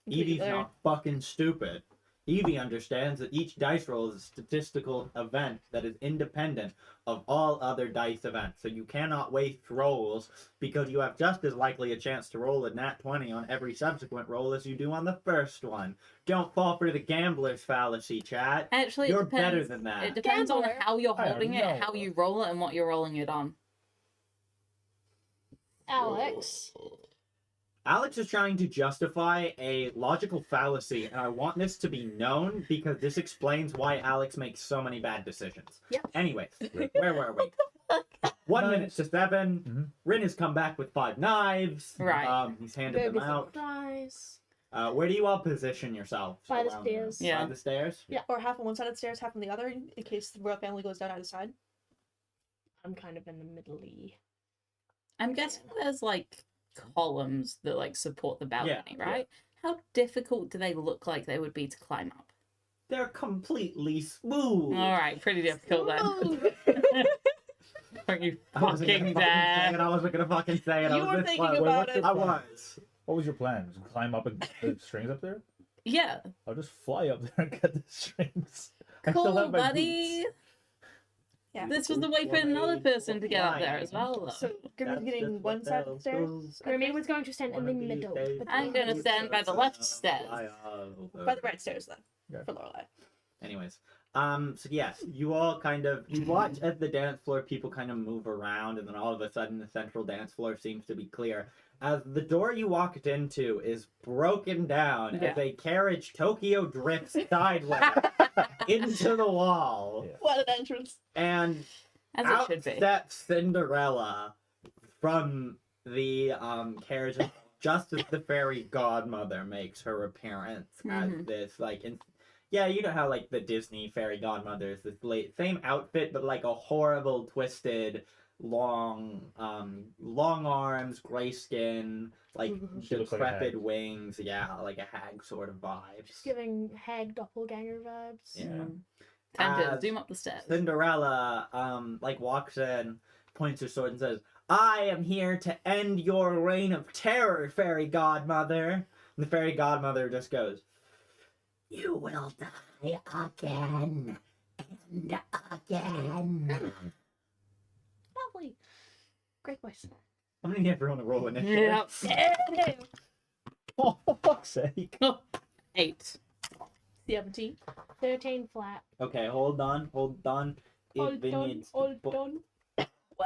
Speaker 1: Evie's
Speaker 5: Either.
Speaker 1: not fucking stupid. Evie understands that each dice roll is a statistical event that is independent of all other dice events. So you cannot waste rolls because you have just as likely a chance to roll a nat 20 on every subsequent roll as you do on the first one. Don't fall for the gambler's fallacy, chat.
Speaker 4: Actually,
Speaker 1: You're
Speaker 4: it depends.
Speaker 1: better than that.
Speaker 4: It depends on
Speaker 2: Gambler.
Speaker 4: how you're
Speaker 3: I don't
Speaker 4: holding it,
Speaker 3: know.
Speaker 4: how you roll it, and what you're rolling it on.
Speaker 2: Alex.
Speaker 1: Alex is trying to justify a logical fallacy, and I want this to be known because this explains why Alex makes so many bad decisions.
Speaker 2: Yep.
Speaker 1: Anyways, where were we? 1 minute to 7.
Speaker 3: Mhm.
Speaker 1: Rin has come back with 5 knives.
Speaker 4: Right.
Speaker 1: He's handed them
Speaker 2: Baby's
Speaker 1: out.
Speaker 2: surprise.
Speaker 1: Where do you all position yourselves?
Speaker 2: By the
Speaker 1: around
Speaker 2: stairs.
Speaker 1: there?
Speaker 4: Yeah.
Speaker 1: By the stairs?
Speaker 5: Or half on one side of the stairs, half on the other, in case the royal family goes down either side.
Speaker 2: I'm kind of in the middle-y.
Speaker 4: I'm guessing there's like columns that like support the balcony,
Speaker 1: Yeah,
Speaker 4: right? How difficult do they look like they would be to climb up?
Speaker 1: They're completely smooth.
Speaker 4: All right, pretty difficult then. Don't you
Speaker 1: I wasn't
Speaker 4: fucking
Speaker 1: gonna say it.
Speaker 4: dare.
Speaker 1: I wasn't gonna fucking say it. I
Speaker 5: You
Speaker 1: was
Speaker 5: were
Speaker 1: this
Speaker 5: thinking
Speaker 1: close.
Speaker 5: about it.
Speaker 1: I was.
Speaker 3: What was your plan? Just climb up and the strings up there?
Speaker 4: Yeah,
Speaker 3: I'll just fly up there and get the strings. I still
Speaker 4: cool,
Speaker 3: have my
Speaker 4: buddy.
Speaker 3: boots.
Speaker 5: Yeah.
Speaker 4: This was the way for another person to get up there as well, though.
Speaker 5: So Grimm's getting one side of the stairs.
Speaker 2: Grimmy was going to stand in the middle. between
Speaker 4: I'm gonna
Speaker 2: the
Speaker 4: stand by the left stairs.
Speaker 5: By the right stairs then.
Speaker 3: Yeah.
Speaker 5: For Lorelai.
Speaker 1: Anyways, so yes, you all you watch at the dance floor, people kind of move around, and then all of a sudden the central dance floor seems to be clear. As the door you walked into is broken down as a carriage Tokyo drifts sideways into the wall.
Speaker 3: Yeah.
Speaker 5: What an entrance.
Speaker 1: And
Speaker 4: As
Speaker 1: out
Speaker 4: it should be.
Speaker 1: steps Cinderella from the carriage just as the fairy godmother makes her appearance as
Speaker 4: Mhm.
Speaker 1: this yeah, you know how like the Disney fairy godmother is this same outfit but like a horrible twisted long arms, gray skin, like
Speaker 3: She looks like a
Speaker 1: decrepit
Speaker 3: hag.
Speaker 1: wings, yeah, like a hag sort of vibes.
Speaker 2: Just giving hag doppelganger vibes.
Speaker 1: Yeah.
Speaker 4: Time to
Speaker 1: As
Speaker 4: zoom up the stairs.
Speaker 1: Cinderella walks in, points her sword and says, "I am here to end your reign of terror, fairy godmother." And the fairy godmother just goes, "You will die again and again."
Speaker 5: Lovely. Great voice.
Speaker 1: I'm gonna need everyone to roll initiative.
Speaker 4: Yep.
Speaker 3: Oh, for fuck's sake.
Speaker 4: 8.
Speaker 5: 17.
Speaker 2: 13 flat.
Speaker 1: Okay, hold on.
Speaker 2: All
Speaker 1: It
Speaker 2: done.
Speaker 1: needs to
Speaker 2: All
Speaker 1: bo-
Speaker 2: done.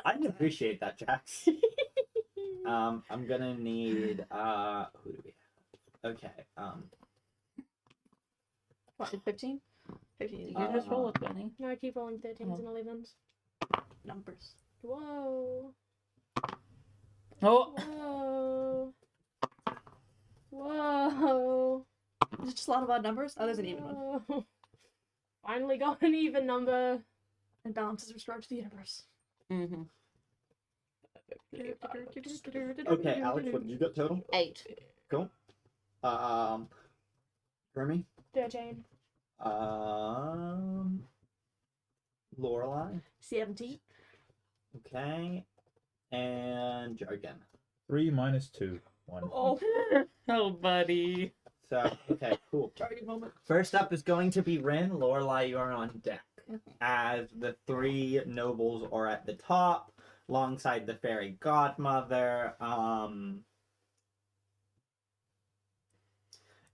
Speaker 1: I didn't appreciate that, Jax. I'm gonna need who do we have? Okay,
Speaker 5: What, 15? 15.
Speaker 4: You just roll a 20.
Speaker 2: No, I keep rolling 13s and 11s.
Speaker 5: Numbers.
Speaker 2: Whoa.
Speaker 4: Oh,
Speaker 2: Whoa. Whoa.
Speaker 5: There's just a lot of odd numbers. Oh, there's an even one.
Speaker 2: Whoa. Finally got an even number.
Speaker 5: And balance is restored to the universe.
Speaker 4: mm-hmm.
Speaker 1: okay, Alex, what did you get total?
Speaker 4: 8.
Speaker 1: Remy?
Speaker 2: 13.
Speaker 1: Lorelai?
Speaker 5: 17.
Speaker 1: Okay, and Jargon.
Speaker 3: 3 minus 2. 1.
Speaker 5: Oh,
Speaker 4: Oh, buddy.
Speaker 1: So, okay, cool.
Speaker 5: target moment.
Speaker 1: First up is going to be Rin. Lorelai, you are on deck. As the 3 nobles are at the top, alongside the fairy godmother.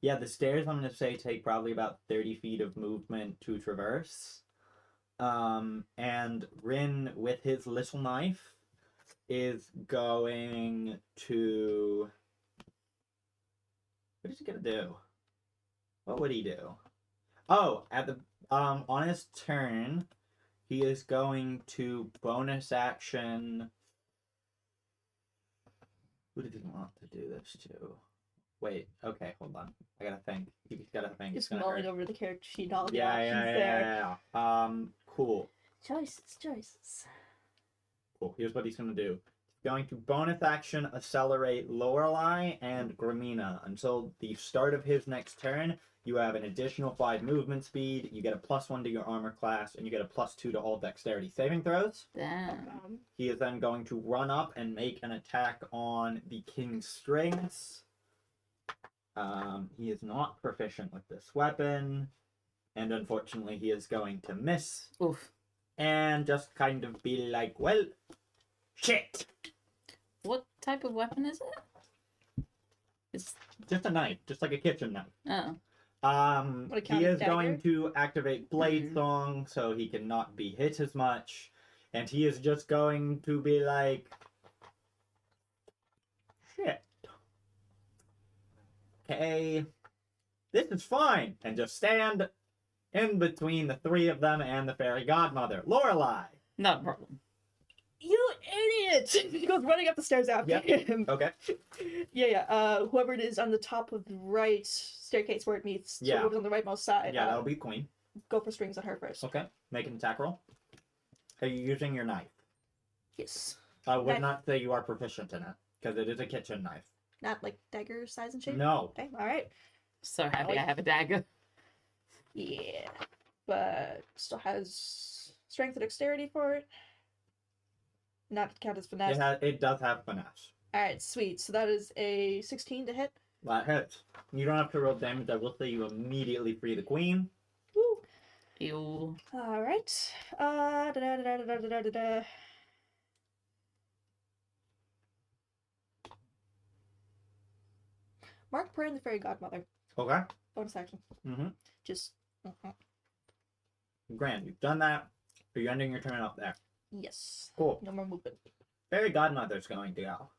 Speaker 1: Yeah, the stairs, I'm going to say, take probably about 30 feet of movement to traverse. And Rin, with his little knife, is going to... What is he going to do? What would he do? Oh, at the on his turn, he is going to bonus action. Who did he want to do this to? Wait, okay, hold on. I gotta think. He's gotta think.
Speaker 5: Just
Speaker 1: It's gonna
Speaker 5: mulling
Speaker 1: hurt.
Speaker 5: over the character sheet, all the
Speaker 1: Yeah,
Speaker 5: options
Speaker 1: yeah,
Speaker 5: there.
Speaker 1: yeah. Cool.
Speaker 2: Choices.
Speaker 1: Cool. Here's what he's gonna do. He's going to bonus action accelerate Lorelei and Gramina until the start of his next turn. You have an additional 5 movement speed. You get a +1 to your armor class, and you get a +2 to all dexterity saving throws.
Speaker 4: Damn.
Speaker 1: He is then going to run up and make an attack on the King's Strings. He is not proficient with this weapon, and unfortunately, he is going to miss
Speaker 4: Oof.
Speaker 1: and just kind of be like, well, shit.
Speaker 4: What type of weapon is it? It's
Speaker 1: Just a knife, just like a kitchen knife.
Speaker 4: oh.
Speaker 5: Would it count
Speaker 1: He
Speaker 5: as
Speaker 1: is
Speaker 5: dagger?
Speaker 1: going to activate Blade
Speaker 4: Mhm.
Speaker 1: Song so he cannot be hit as much. And he is just going to be like, shit. Okay, this is fine. And just stand in between the 3 of them and the fairy godmother, Lorelei.
Speaker 4: Not a problem.
Speaker 5: You idiot! He goes running up the stairs after
Speaker 1: Yep.
Speaker 5: him.
Speaker 1: Okay.
Speaker 5: Yeah. Whoever it is on the top of the right staircase where it meets,
Speaker 1: Yeah.
Speaker 5: whoever's on the rightmost side,
Speaker 1: Yeah, that'll be Queen.
Speaker 5: go for strings on her first.
Speaker 1: Okay. Make an attack roll. Are you using your knife?
Speaker 5: Yes.
Speaker 1: I would
Speaker 5: Knife.
Speaker 1: not say you are proficient in it, because it is a kitchen knife.
Speaker 5: Not like dagger size and shape?
Speaker 1: No.
Speaker 5: Okay, alright.
Speaker 4: So happy I have a dagger.
Speaker 5: Yeah. But still has strength and dexterity for it. Not count as finesse.
Speaker 1: It does have finesse.
Speaker 5: Alright, sweet. So that is a 16 to hit.
Speaker 1: That hits. You don't have to roll damage. I will say you immediately free the queen.
Speaker 5: Woo!
Speaker 4: Ew.
Speaker 5: Alright. Da-da-da-da-da-da-da-da. Mark Prayer and the Fairy Godmother.
Speaker 1: Okay.
Speaker 5: Bonus action.
Speaker 1: Mm-hmm.
Speaker 5: Just.
Speaker 1: Grand. You've done that. Are you ending your turn up there?
Speaker 5: Yes.
Speaker 1: Cool.
Speaker 5: No more movement.
Speaker 1: Fairy Godmother's going to go.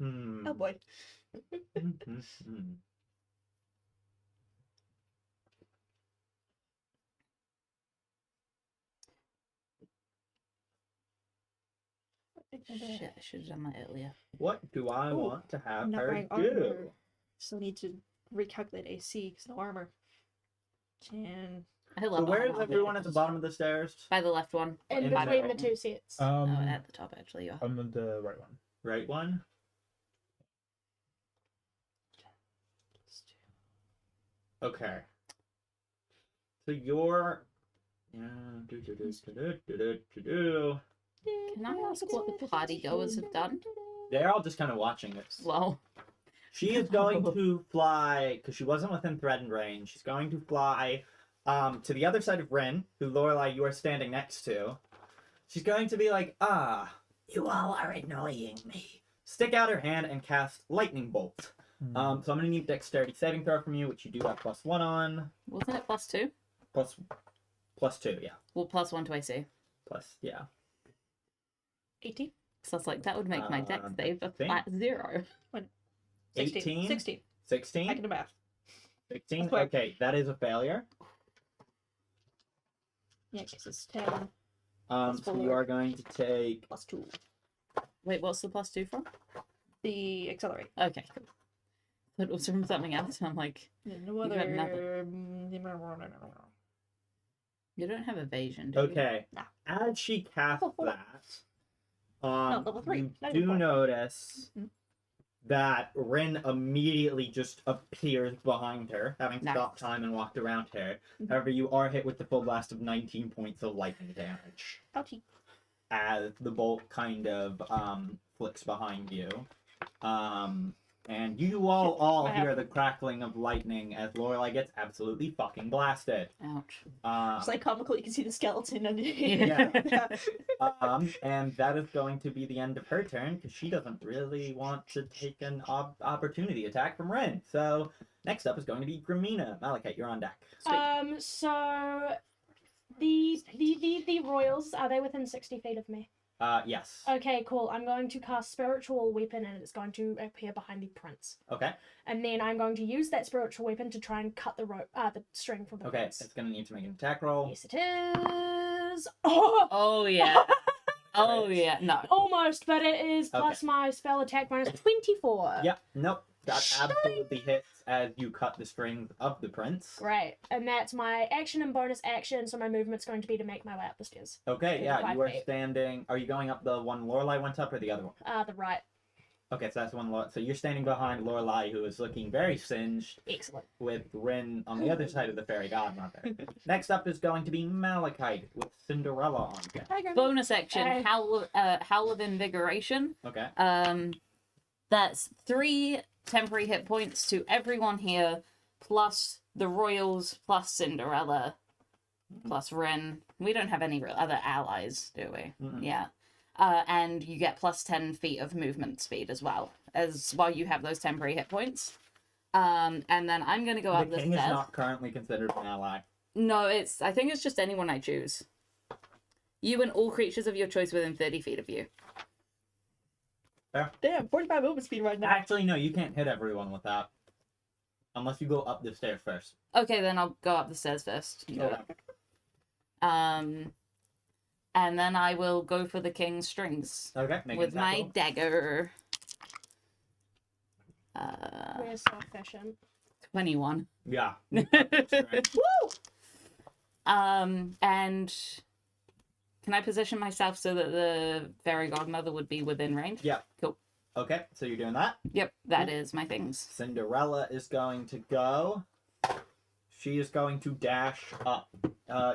Speaker 5: Oh boy.
Speaker 1: Hmm.
Speaker 4: Shit, I should have done that earlier.
Speaker 1: What do I
Speaker 5: Ooh,
Speaker 1: want to have
Speaker 5: I'm not
Speaker 1: her
Speaker 5: wearing
Speaker 1: do?
Speaker 5: armor. Still need to recalculate AC because no armor. And
Speaker 4: I love
Speaker 1: So where is
Speaker 4: armor.
Speaker 1: everyone at the bottom of the stairs?
Speaker 4: By the left one.
Speaker 2: In
Speaker 1: In
Speaker 2: between
Speaker 1: the-
Speaker 2: the 2 sets.
Speaker 4: Oh, at the top actually. Yeah.
Speaker 3: I'm on the right one.
Speaker 1: Right one? Okay. So you're... Yeah, do.
Speaker 4: Can I ask what the party goers have done?
Speaker 1: They're all just kind of watching this.
Speaker 4: Well,
Speaker 1: She is going to fly, because she wasn't within threatened range, she's going to fly to the other side of Rin, who, Lorelei, you are standing next to. She's going to be like, you all are annoying me. Stick out her hand and cast Lightning Bolt. So I'm going to need dexterity saving throw from you, which you do have +1 on.
Speaker 4: wasn't it +2?
Speaker 1: +2, yeah.
Speaker 4: Well, +1 to AC.
Speaker 1: Yeah.
Speaker 5: 18?
Speaker 4: So it's like that would make my dex
Speaker 1: I
Speaker 4: save a
Speaker 1: think-
Speaker 4: flat 0.
Speaker 1: 18?
Speaker 5: 16.
Speaker 1: 16?
Speaker 5: I can do math.
Speaker 1: 16?
Speaker 5: That's quick.
Speaker 1: Okay, that is a failure.
Speaker 5: Yeah, because it's 10
Speaker 1: So you
Speaker 5: 4.
Speaker 1: are going to take...
Speaker 5: plus 2.
Speaker 4: Wait, what's the +2 from?
Speaker 5: The accelerate.
Speaker 4: Okay, cool. But it was from something else. I'm like,
Speaker 5: No
Speaker 4: You
Speaker 5: other.
Speaker 4: got nothing. you don't have evasion, do you?
Speaker 1: Okay.
Speaker 5: Nah.
Speaker 1: As she casts
Speaker 5: Level 4.
Speaker 1: that,
Speaker 5: level 3,
Speaker 1: you
Speaker 5: not
Speaker 1: do
Speaker 5: even 4.
Speaker 1: notice
Speaker 5: Mhm.
Speaker 1: that Rin immediately just appears behind her, having
Speaker 4: Nice.
Speaker 1: stopped time and walked around her.
Speaker 5: Mhm.
Speaker 1: However, you are hit with the full blast of 19 points of lightning damage
Speaker 5: Ouchie.
Speaker 1: as the bolt kind of flicks behind you. And you all
Speaker 5: I have-
Speaker 1: hear the crackling of lightning as Lorelei gets absolutely fucking blasted.
Speaker 4: Ouch.
Speaker 5: It's like comical, you can see the skeleton underneath.
Speaker 1: Yeah. And that is going to be the end of her turn because she doesn't really want to take an opportunity attack from Ren. So next up is going to be Gramina. Malachite, you're on deck.
Speaker 2: So the royals, are they within 60 feet of me?
Speaker 1: Yes.
Speaker 2: Okay, cool. I'm going to cast Spiritual Weapon and it's going to appear behind the prince.
Speaker 1: Okay.
Speaker 2: And then I'm going to use that Spiritual Weapon to try and cut the the string from the
Speaker 1: Okay,
Speaker 2: prince.
Speaker 1: it's gonna need to make an attack roll.
Speaker 2: Yes, it is. Oh!
Speaker 4: Oh yeah. Oh yeah. No.
Speaker 2: Almost, but it is plus my spell attack bonus 24.
Speaker 1: Yep, nope. That absolutely hits as you cut the strings of the prince.
Speaker 2: Great. And that's my action and bonus action, so my movement's going to be to make my way up the stairs.
Speaker 1: Okay, yeah,
Speaker 2: 5
Speaker 1: you are
Speaker 2: feet.
Speaker 1: standing. Are you going up the one Lorelai went up or the other one?
Speaker 2: The right.
Speaker 1: Okay, so that's the one. So you're standing behind Lorelai, who is looking very singed,
Speaker 2: Excellent.
Speaker 1: with Rin on the other side of the fairy godmother. Next up is going to be Malachite with Cinderella on deck.
Speaker 5: Hi, Granny.
Speaker 4: Bonus action.
Speaker 2: Okay.
Speaker 4: Howl of Invigoration.
Speaker 1: Okay.
Speaker 4: That's 3 temporary hit points to everyone here, plus the royals, plus Cinderella, plus Rin. We don't have any real other allies, do we?
Speaker 1: Mm-mm.
Speaker 4: Yeah. And you get plus 10 feet of movement speed as well, as while you have those temporary hit points. And then I'm gonna go up
Speaker 1: The
Speaker 4: the
Speaker 1: king is
Speaker 4: stairs.
Speaker 1: not currently considered an ally.
Speaker 4: No, I think it's just anyone I choose. You and all creatures of your choice within 30 feet of you.
Speaker 5: Damn, 45 movement speed right now.
Speaker 1: Actually, no, you can't hit everyone with that. Unless you go up the stairs first.
Speaker 4: Okay, then I'll go up the stairs first.
Speaker 1: Okay.
Speaker 4: And then I will go for the king's strings
Speaker 1: Okay, make an
Speaker 4: with
Speaker 1: attack
Speaker 4: my
Speaker 1: roll.
Speaker 4: dagger.
Speaker 2: We're so efficient.
Speaker 4: 21.
Speaker 1: Yeah.
Speaker 4: And can I position myself so that the fairy godmother would be within range?
Speaker 1: Yeah.
Speaker 4: Cool.
Speaker 1: Okay, so you're doing that.
Speaker 4: Yep, that is my things.
Speaker 1: Cinderella is going to go. She is going to dash up.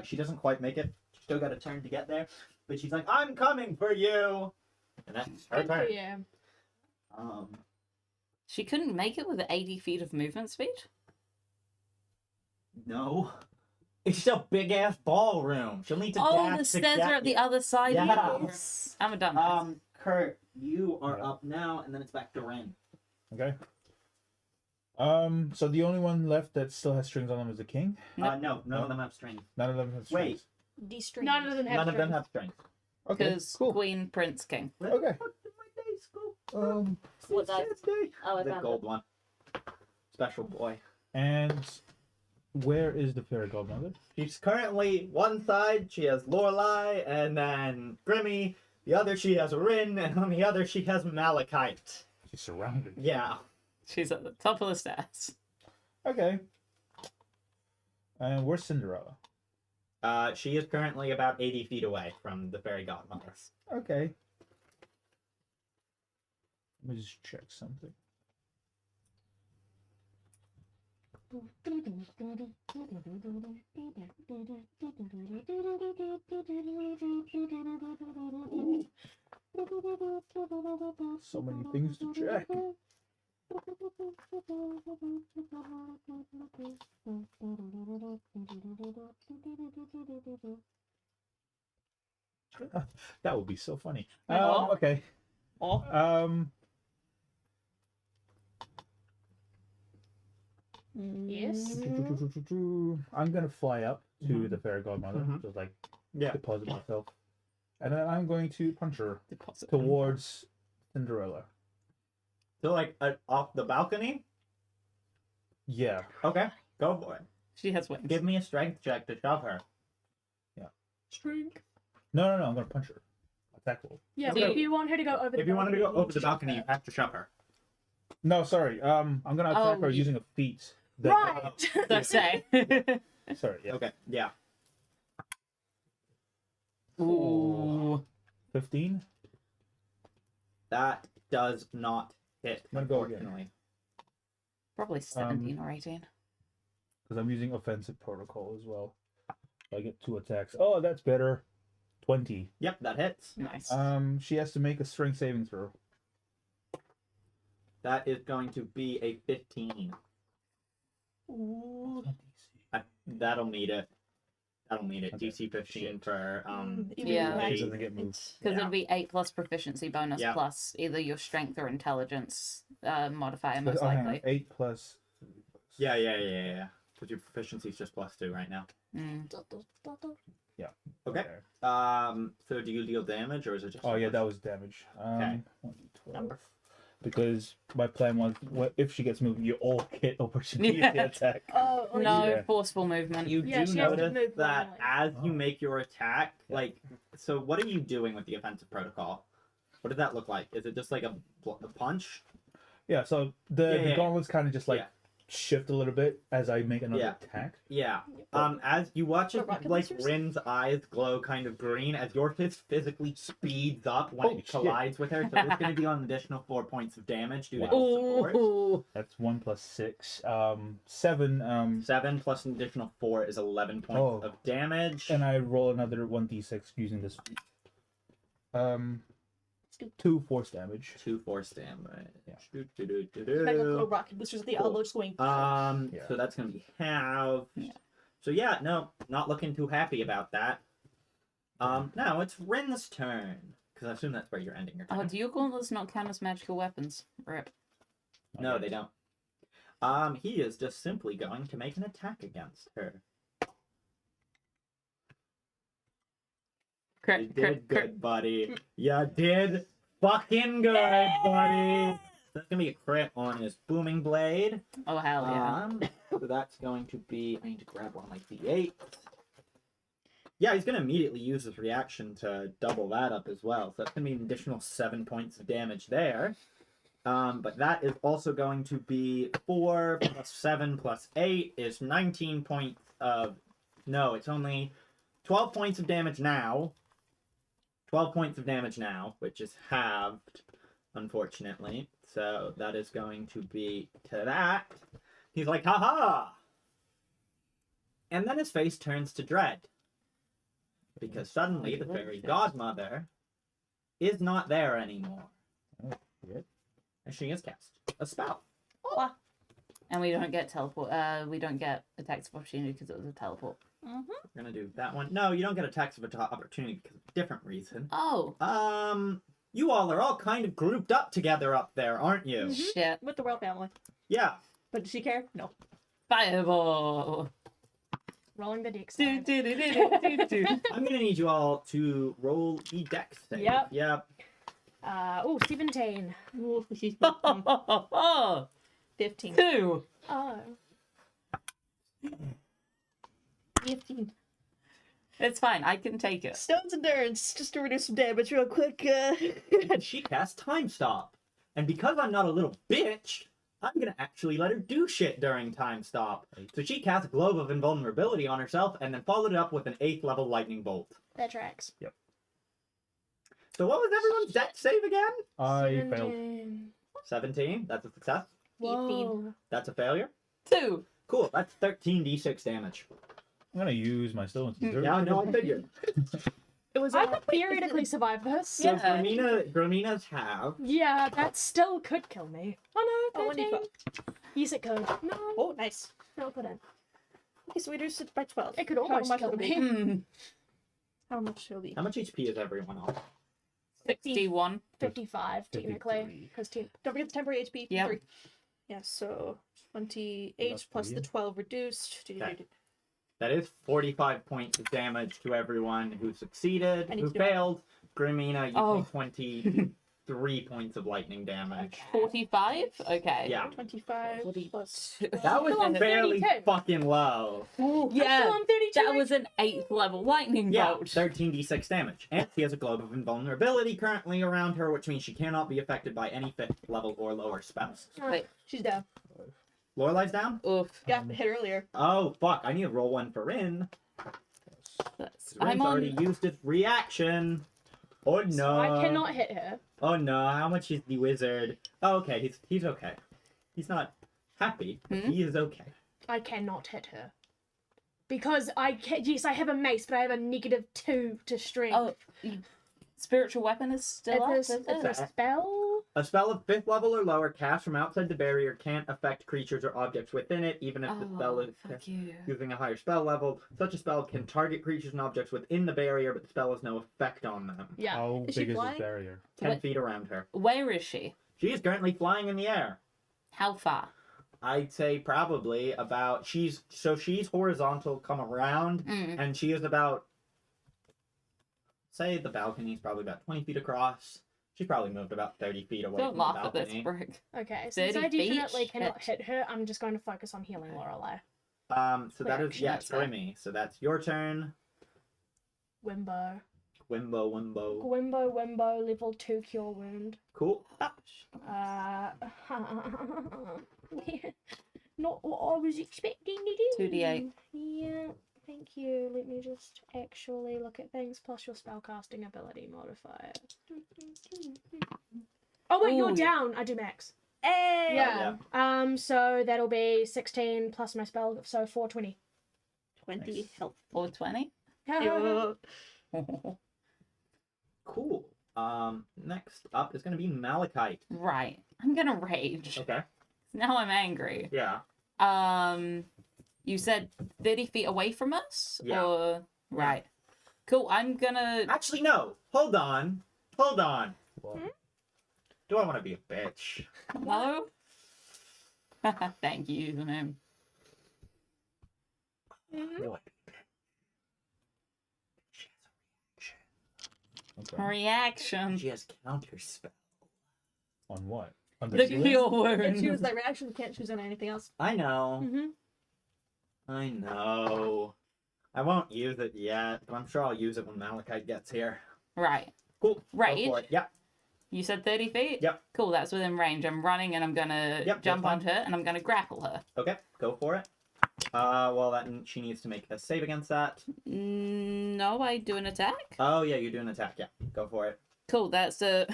Speaker 1: She doesn't quite make it. She's still got a turn to get there. But she's like, I'm coming for you! And that's her
Speaker 2: Good for
Speaker 1: turn.
Speaker 2: you.
Speaker 4: She couldn't make it with 80 feet of movement speed?
Speaker 1: No. It's a big ass ballroom. She'll need to dash
Speaker 4: Oh, the
Speaker 1: to
Speaker 4: stairs
Speaker 1: get
Speaker 4: are at the
Speaker 1: you.
Speaker 4: other side.
Speaker 1: Yeah.
Speaker 4: Yes. I'm a dumbass.
Speaker 1: Kurt, you are up now, and then it's back to Ren.
Speaker 3: Okay. So the only one left that still has strings on them is the king.
Speaker 4: Nope.
Speaker 1: No, none of them have strings.
Speaker 3: None of them have
Speaker 1: Wait.
Speaker 3: strings.
Speaker 5: D-string.
Speaker 2: None of them have
Speaker 1: None of them
Speaker 2: strings.
Speaker 1: have strings.
Speaker 3: Okay,
Speaker 4: Because
Speaker 3: cool.
Speaker 4: Queen, Prince, King.
Speaker 1: Where
Speaker 3: Okay.
Speaker 1: the fuck did my dice go?
Speaker 4: What dice? Oh, I
Speaker 1: The
Speaker 4: found
Speaker 1: gold one. Special boy.
Speaker 3: And where is the fairy godmother?
Speaker 1: She's currently one side, she has Lorelai, and then Grimmy. The other, she has Rin, and on the other, she has Malachite.
Speaker 3: She's surrounded.
Speaker 1: Yeah.
Speaker 4: She's at the top of the stairs.
Speaker 3: Okay. And where's Cinderella?
Speaker 1: She is currently about 80 feet away from the fairy godmother.
Speaker 3: Okay. Let me just check something. So many things to check. That would be so funny.
Speaker 4: Aw.
Speaker 3: Okay.
Speaker 2: Yes.
Speaker 3: I'm gonna fly up to
Speaker 1: Mhm.
Speaker 3: the fairy godmother,
Speaker 1: Mhm.
Speaker 3: just like
Speaker 1: Yeah.
Speaker 3: deposit myself, and then I'm going to punch her
Speaker 4: Deposit.
Speaker 3: towards Cinderella.
Speaker 1: So, like, off the balcony?
Speaker 3: Yeah.
Speaker 1: Okay, go for it.
Speaker 4: She has wings.
Speaker 1: Give me a strength check to shove her.
Speaker 2: Strength.
Speaker 3: No, I'm gonna punch her. Attack roll.
Speaker 2: Yeah,
Speaker 1: Okay.
Speaker 2: but if you want her to go over the
Speaker 1: If you wanted to go
Speaker 2: balcony,
Speaker 1: over the balcony, you have to shove her.
Speaker 3: No, sorry. I'm gonna attack
Speaker 4: Oh,
Speaker 3: her
Speaker 4: you-
Speaker 3: using a feat. that-
Speaker 2: Right.
Speaker 4: So say.
Speaker 3: Sorry. Yeah.
Speaker 1: Okay, yeah.
Speaker 4: Ooh.
Speaker 3: 15.
Speaker 1: That does not hit,
Speaker 3: I'm gonna go again.
Speaker 1: unfortunately.
Speaker 4: Probably 17 or 18.
Speaker 3: Because I'm using offensive protocol as well. I get 2 attacks. Oh, that's better. 20.
Speaker 1: Yep, that hits.
Speaker 4: Nice.
Speaker 3: She has to make a strength saving throw.
Speaker 1: That is going to be a 15.
Speaker 5: Ooh.
Speaker 1: That'll meet it. That'll meet it.
Speaker 3: Okay.
Speaker 1: DC 15 for
Speaker 5: Even
Speaker 4: Yeah.
Speaker 5: with
Speaker 3: It
Speaker 5: my-
Speaker 3: doesn't get moved.
Speaker 4: Because
Speaker 1: yeah.
Speaker 4: it'd be 8 plus proficiency bonus
Speaker 1: Yeah.
Speaker 4: plus either your strength or intelligence modifier, most
Speaker 3: Hang on,
Speaker 4: likely.
Speaker 3: 8 plus.
Speaker 1: Yeah. Because your proficiency is just +2 right now.
Speaker 4: Mm.
Speaker 1: Okay. So do you deal damage or is it just?
Speaker 3: Oh yeah, that was damage.
Speaker 1: Okay.
Speaker 3: 1d12.
Speaker 5: Number.
Speaker 3: Because my plan was, if she gets moved, you all get opportunity
Speaker 4: Yeah.
Speaker 3: to attack.
Speaker 5: Oh,
Speaker 4: No
Speaker 3: Yeah.
Speaker 4: forceful movement.
Speaker 1: You
Speaker 2: Yeah,
Speaker 1: do
Speaker 2: she has to
Speaker 1: notice
Speaker 2: move
Speaker 1: that
Speaker 2: one way.
Speaker 1: as you
Speaker 3: Oh.
Speaker 1: make your attack,
Speaker 3: Yeah.
Speaker 1: like, so what are you doing with the offensive protocol? What does that look like? Is it just like a punch?
Speaker 3: Yeah, so the
Speaker 1: Yeah.
Speaker 3: gauntlets kind of just like
Speaker 1: Yeah.
Speaker 3: shift a little bit as I make another
Speaker 1: Yeah.
Speaker 3: attack.
Speaker 1: Yeah. As you watch it,
Speaker 5: Rocket
Speaker 1: like
Speaker 5: lancers?
Speaker 1: Rin's eyes glow kind of green as your fist physically speeds up when
Speaker 3: Holy
Speaker 1: it
Speaker 3: shit.
Speaker 1: collides with her. So it's going to deal an additional 4 points of damage due to its support.
Speaker 4: Ooh.
Speaker 3: That's 1 + 6, 7.
Speaker 1: 7 plus an additional 4 is 11 points
Speaker 3: Oh.
Speaker 1: of damage.
Speaker 3: And I roll another 1d6 using this. 2 force damage.
Speaker 1: 2 force damage.
Speaker 3: Yeah.
Speaker 5: Like little rocket boosters at the
Speaker 1: Cool.
Speaker 5: elbow just going.
Speaker 3: Yeah.
Speaker 1: So that's gonna be halved.
Speaker 4: Yeah.
Speaker 1: So yeah, no, not looking too happy about that. Now it's Rin's turn. Because I assume that's where you're ending your turn.
Speaker 4: Oh, do your gauntlets not count as magical weapons? Rip.
Speaker 1: No,
Speaker 3: Okay.
Speaker 1: they don't. He is just simply going to make an attack against her. You
Speaker 4: Crit,
Speaker 1: did
Speaker 4: crit, crit.
Speaker 1: good, buddy. You did fucking good, buddy. That's gonna be a crit on his booming blade.
Speaker 4: Oh, hell yeah.
Speaker 1: So that's going to be. I need to grab one of my d8. Yeah, he's gonna immediately use his reaction to double that up as well. So that's gonna be an additional 7 points of damage there. But that is also going to be 4 plus 7 plus 8 is 19 points of. No, it's only 12 points of damage now. 12 points of damage now, which is halved, unfortunately. So that is going to be to that. He's like, haha! And then his face turns to dread. Because suddenly the fairy godmother is not there anymore.
Speaker 3: Oh, shit.
Speaker 1: And she has cast a spell.
Speaker 5: Oh.
Speaker 4: And we don't get teleport. We don't get attacks of opportunity because it was a teleport.
Speaker 5: Mm-hmm.
Speaker 1: We're gonna do that one. No, you don't get attacks of opportunity because of a different reason.
Speaker 4: Oh,
Speaker 1: You all are all kind of grouped up together up there, aren't you?
Speaker 5: Mhm.
Speaker 4: shit.
Speaker 5: With the royal family.
Speaker 1: Yeah.
Speaker 5: But does she care? No.
Speaker 4: Fireball.
Speaker 2: Rolling the dex.
Speaker 4: Do, do, do, do, do, do, do.
Speaker 1: I'm gonna need you all to roll the dex save.
Speaker 2: Yep.
Speaker 1: Yep.
Speaker 2: 17.
Speaker 5: Ooh, 15.
Speaker 4: 2.
Speaker 2: Oh.
Speaker 5: 15.
Speaker 4: It's fine. I can take it.
Speaker 5: Stone's endurance, just to reduce some damage real quick.
Speaker 1: And she casts Time Stop. And because I'm not a little bitch, I'm gonna actually let her do shit during Time Stop. So she casts Globe of Invulnerability on herself and then followed it up with an 8th level Lightning Bolt.
Speaker 2: That tracks.
Speaker 1: So what was everyone's dex save again?
Speaker 3: I failed.
Speaker 2: 17.
Speaker 1: 17. That's a success.
Speaker 5: 18.
Speaker 2: Whoa.
Speaker 1: That's a failure.
Speaker 4: 2.
Speaker 1: Cool. That's 13d6 damage.
Speaker 3: I'm gonna use my stones.
Speaker 1: Yeah, no, I figured.
Speaker 2: It was
Speaker 5: I could
Speaker 2: theoretically survive this.
Speaker 1: So
Speaker 4: Yeah.
Speaker 1: Gromina's have.
Speaker 2: Yeah, that still could kill me. Oh no,
Speaker 5: Oh,
Speaker 2: 13.
Speaker 5: 1d12.
Speaker 2: Yes, it could. No,
Speaker 5: Oh, nice.
Speaker 2: no, it couldn't.
Speaker 5: Okay, so we reduced it by 12.
Speaker 2: It could
Speaker 5: How
Speaker 2: almost
Speaker 5: much
Speaker 2: kill
Speaker 5: will it
Speaker 2: me.
Speaker 5: be?
Speaker 4: Mm.
Speaker 5: How much will it be?
Speaker 1: How much HP is everyone on?
Speaker 4: 61.
Speaker 2: 55, technically.
Speaker 3: 53.
Speaker 2: Because
Speaker 5: Don't forget the temporary HP.
Speaker 4: Yep.
Speaker 5: 3. Yeah, so 28
Speaker 3: That's
Speaker 5: plus the
Speaker 3: brilliant.
Speaker 5: 12 reduced.
Speaker 1: Okay. That is 45 points of damage to everyone who succeeded.
Speaker 5: I need
Speaker 1: Who
Speaker 5: to do it.
Speaker 1: failed, Grimina, you
Speaker 4: Oh.
Speaker 1: take 23 points of lightning damage.
Speaker 4: 45? Okay.
Speaker 1: Yeah.
Speaker 5: 25 plus.
Speaker 1: That was
Speaker 2: Still on
Speaker 1: fairly
Speaker 2: 32.
Speaker 1: fucking low.
Speaker 4: Yeah.
Speaker 2: I'm 32.
Speaker 4: That was an 8th level lightning
Speaker 1: Yeah,
Speaker 4: bolt.
Speaker 1: 13d6 damage. And she has a globe of invulnerability currently around her, which means she cannot be affected by any 5th level or lower spells.
Speaker 4: Wait.
Speaker 5: She's down.
Speaker 1: Lorelai's down?
Speaker 4: Oof.
Speaker 5: Yeah, hit earlier.
Speaker 1: Oh, fuck. I need to roll one for Rin.
Speaker 4: I'm
Speaker 1: Rin's
Speaker 4: on.
Speaker 1: already used its reaction. Oh no.
Speaker 2: So I cannot hit her.
Speaker 1: Oh no, how much is the wizard? Oh, okay, he's okay. He's not happy, but
Speaker 4: Hmm?
Speaker 1: he is okay.
Speaker 2: I cannot hit her. Because yes, I have a mace, but I have a -2 to strength.
Speaker 4: Oh, spiritual weapon is still up.
Speaker 2: If
Speaker 4: Is
Speaker 2: there's
Speaker 4: it?
Speaker 2: a spell.
Speaker 1: A spell of 5th level or lower cast from outside the barrier can't affect creatures or objects within it, even if the spell
Speaker 4: Oh,
Speaker 1: is
Speaker 4: fuck you.
Speaker 1: using a higher spell level. Such a spell can target creatures and objects within the barrier, but the spell has no effect on them.
Speaker 2: Yeah.
Speaker 3: How
Speaker 5: Is she
Speaker 3: big is
Speaker 5: flying?
Speaker 3: this barrier?
Speaker 1: 10
Speaker 4: Wait.
Speaker 1: feet around her.
Speaker 4: Where is she?
Speaker 1: She is currently flying in the air.
Speaker 4: How far?
Speaker 1: I'd say probably about she's horizontal, come around,
Speaker 4: Mm.
Speaker 1: and she is about, say the balcony's probably about 20 feet across. She's probably moved about 30 feet away
Speaker 4: Don't
Speaker 1: from the
Speaker 4: laugh at this,
Speaker 1: balcony.
Speaker 4: Brick.
Speaker 2: Okay, since
Speaker 4: 30
Speaker 2: I
Speaker 4: feet?
Speaker 2: definitely cannot
Speaker 4: Shit.
Speaker 2: hit her, I'm just going to focus on healing Lorelei.
Speaker 1: So that is, yeah,
Speaker 4: That's fair.
Speaker 1: me. So that's your turn.
Speaker 2: Wimbo.
Speaker 1: Wimbo.
Speaker 2: Wimbo, level 2 cure wound.
Speaker 1: Cool.
Speaker 2: Not what I was expecting to do.
Speaker 4: 2d8.
Speaker 2: Yeah, thank you. Let me just actually look at things plus your spellcasting ability modifier. Oh wait, you're
Speaker 4: Ooh.
Speaker 2: down. I do max.
Speaker 5: Hey!
Speaker 2: Yeah. So that'll be 16 plus my spell, so 420.
Speaker 5: 20
Speaker 3: Nice.
Speaker 5: health.
Speaker 4: 420.
Speaker 1: Cool. Next up is gonna be Malachite.
Speaker 4: Right. I'm gonna rage.
Speaker 1: Okay.
Speaker 4: Now I'm angry.
Speaker 1: Yeah.
Speaker 4: You said 30 feet away from us?
Speaker 1: Yeah.
Speaker 4: Or... Right. Cool, I'm gonna...
Speaker 1: Actually, no. Hold on. Hold on.
Speaker 3: What?
Speaker 1: Do I want to be a bitch?
Speaker 4: No? Thank you, username.
Speaker 1: Do I?
Speaker 3: Okay.
Speaker 4: Reaction.
Speaker 1: She has counter spell.
Speaker 3: On what? On
Speaker 4: The
Speaker 3: healing?
Speaker 4: cure
Speaker 5: Can't choose
Speaker 4: wound.
Speaker 5: that reaction, can't choose on anything else.
Speaker 1: I know.
Speaker 2: Mm-hmm.
Speaker 1: I know. I won't use it yet, but I'm sure I'll use it when Malachite gets here.
Speaker 4: Right.
Speaker 1: Cool. Go
Speaker 4: Rage?
Speaker 1: for it. Yep.
Speaker 4: You said 30 feet?
Speaker 1: Yep.
Speaker 4: Cool, that's within range. I'm running and I'm gonna
Speaker 1: Yep,
Speaker 4: jump
Speaker 1: that's fine.
Speaker 4: onto her and I'm gonna grapple her.
Speaker 1: Okay. Go for it. Well, that she needs to make a save against that.
Speaker 4: No, I do an attack.
Speaker 1: Oh yeah, you do an attack. Yeah. Go for it.
Speaker 4: Cool, that's a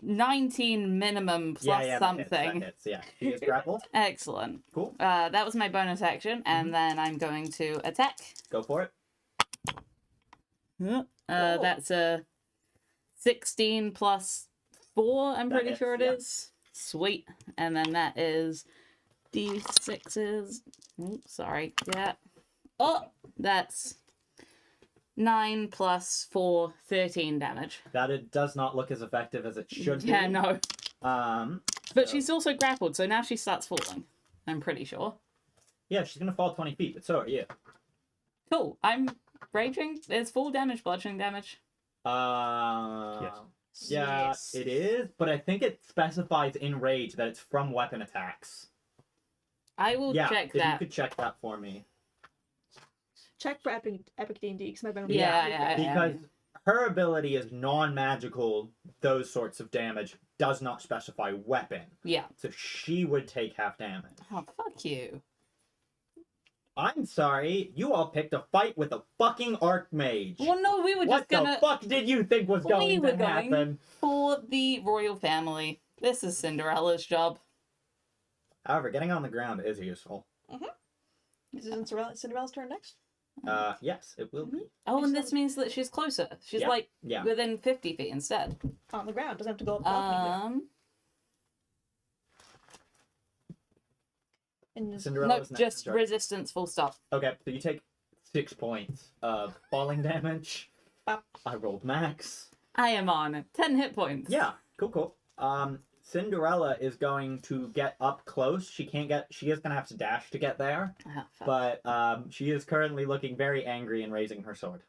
Speaker 4: 19 minimum plus
Speaker 1: That
Speaker 4: something.
Speaker 1: hits. Yeah. She is grappled.
Speaker 4: Excellent.
Speaker 1: Cool.
Speaker 4: That was my bonus action, and then I'm going to attack.
Speaker 1: Go for it.
Speaker 4: That's a 16 plus 4, I'm
Speaker 1: That
Speaker 4: pretty
Speaker 1: hits,
Speaker 4: sure it
Speaker 1: yeah.
Speaker 4: is. Sweet. And then that is D6s. Sorry. Yeah. Oh, that's 9 plus 4, 13 damage.
Speaker 1: That it does not look as effective as it should be.
Speaker 4: Yeah, no. But
Speaker 1: So-
Speaker 4: she's also grappled, so now she starts falling. I'm pretty sure.
Speaker 1: Yeah, she's gonna fall 20 feet, but so are you.
Speaker 4: Cool. I'm raging. It's full damage, bludgeoning damage.
Speaker 1: Yeah,
Speaker 2: Yes.
Speaker 1: it is, but I think it specifies in rage that it's from weapon attacks.
Speaker 4: I will
Speaker 1: Yeah,
Speaker 4: check
Speaker 1: if you
Speaker 4: that.
Speaker 1: could check that for me.
Speaker 5: Check for Epic D&D, because my benefit.
Speaker 4: Yeah.
Speaker 1: Because her ability is non-magical, those sorts of damage, does not specify weapon.
Speaker 4: Yeah.
Speaker 1: So she would take half damage.
Speaker 4: Oh, fuck you.
Speaker 1: I'm sorry, you all picked a fight with a fucking Archmage.
Speaker 4: Well, no, we were
Speaker 1: What
Speaker 4: just gonna...
Speaker 1: the fuck did you think was
Speaker 4: We
Speaker 1: going
Speaker 4: were
Speaker 1: to
Speaker 4: going-
Speaker 1: happen?
Speaker 4: For the royal family. This is Cinderella's job.
Speaker 1: However, getting on the ground is useful.
Speaker 5: This is Cinderella's turn next.
Speaker 1: Yes, it will be.
Speaker 4: Oh, and this means that she's closer. She's
Speaker 1: Yeah.
Speaker 4: like
Speaker 1: Yeah.
Speaker 4: within 50 feet instead.
Speaker 5: On the ground, doesn't have to go up the balcony. And
Speaker 4: No,
Speaker 1: Cinderella's next.
Speaker 4: just
Speaker 1: Sorry.
Speaker 4: resistance full stop.
Speaker 1: Okay, so you take 6 points of falling damage.
Speaker 5: Bop.
Speaker 1: I rolled max.
Speaker 4: I am on 10 hit points.
Speaker 1: Yeah, cool. Cinderella is going to get up close. She is gonna have to dash to get there,
Speaker 4: Ah, fuck.
Speaker 1: but she is currently looking very angry and raising her sword.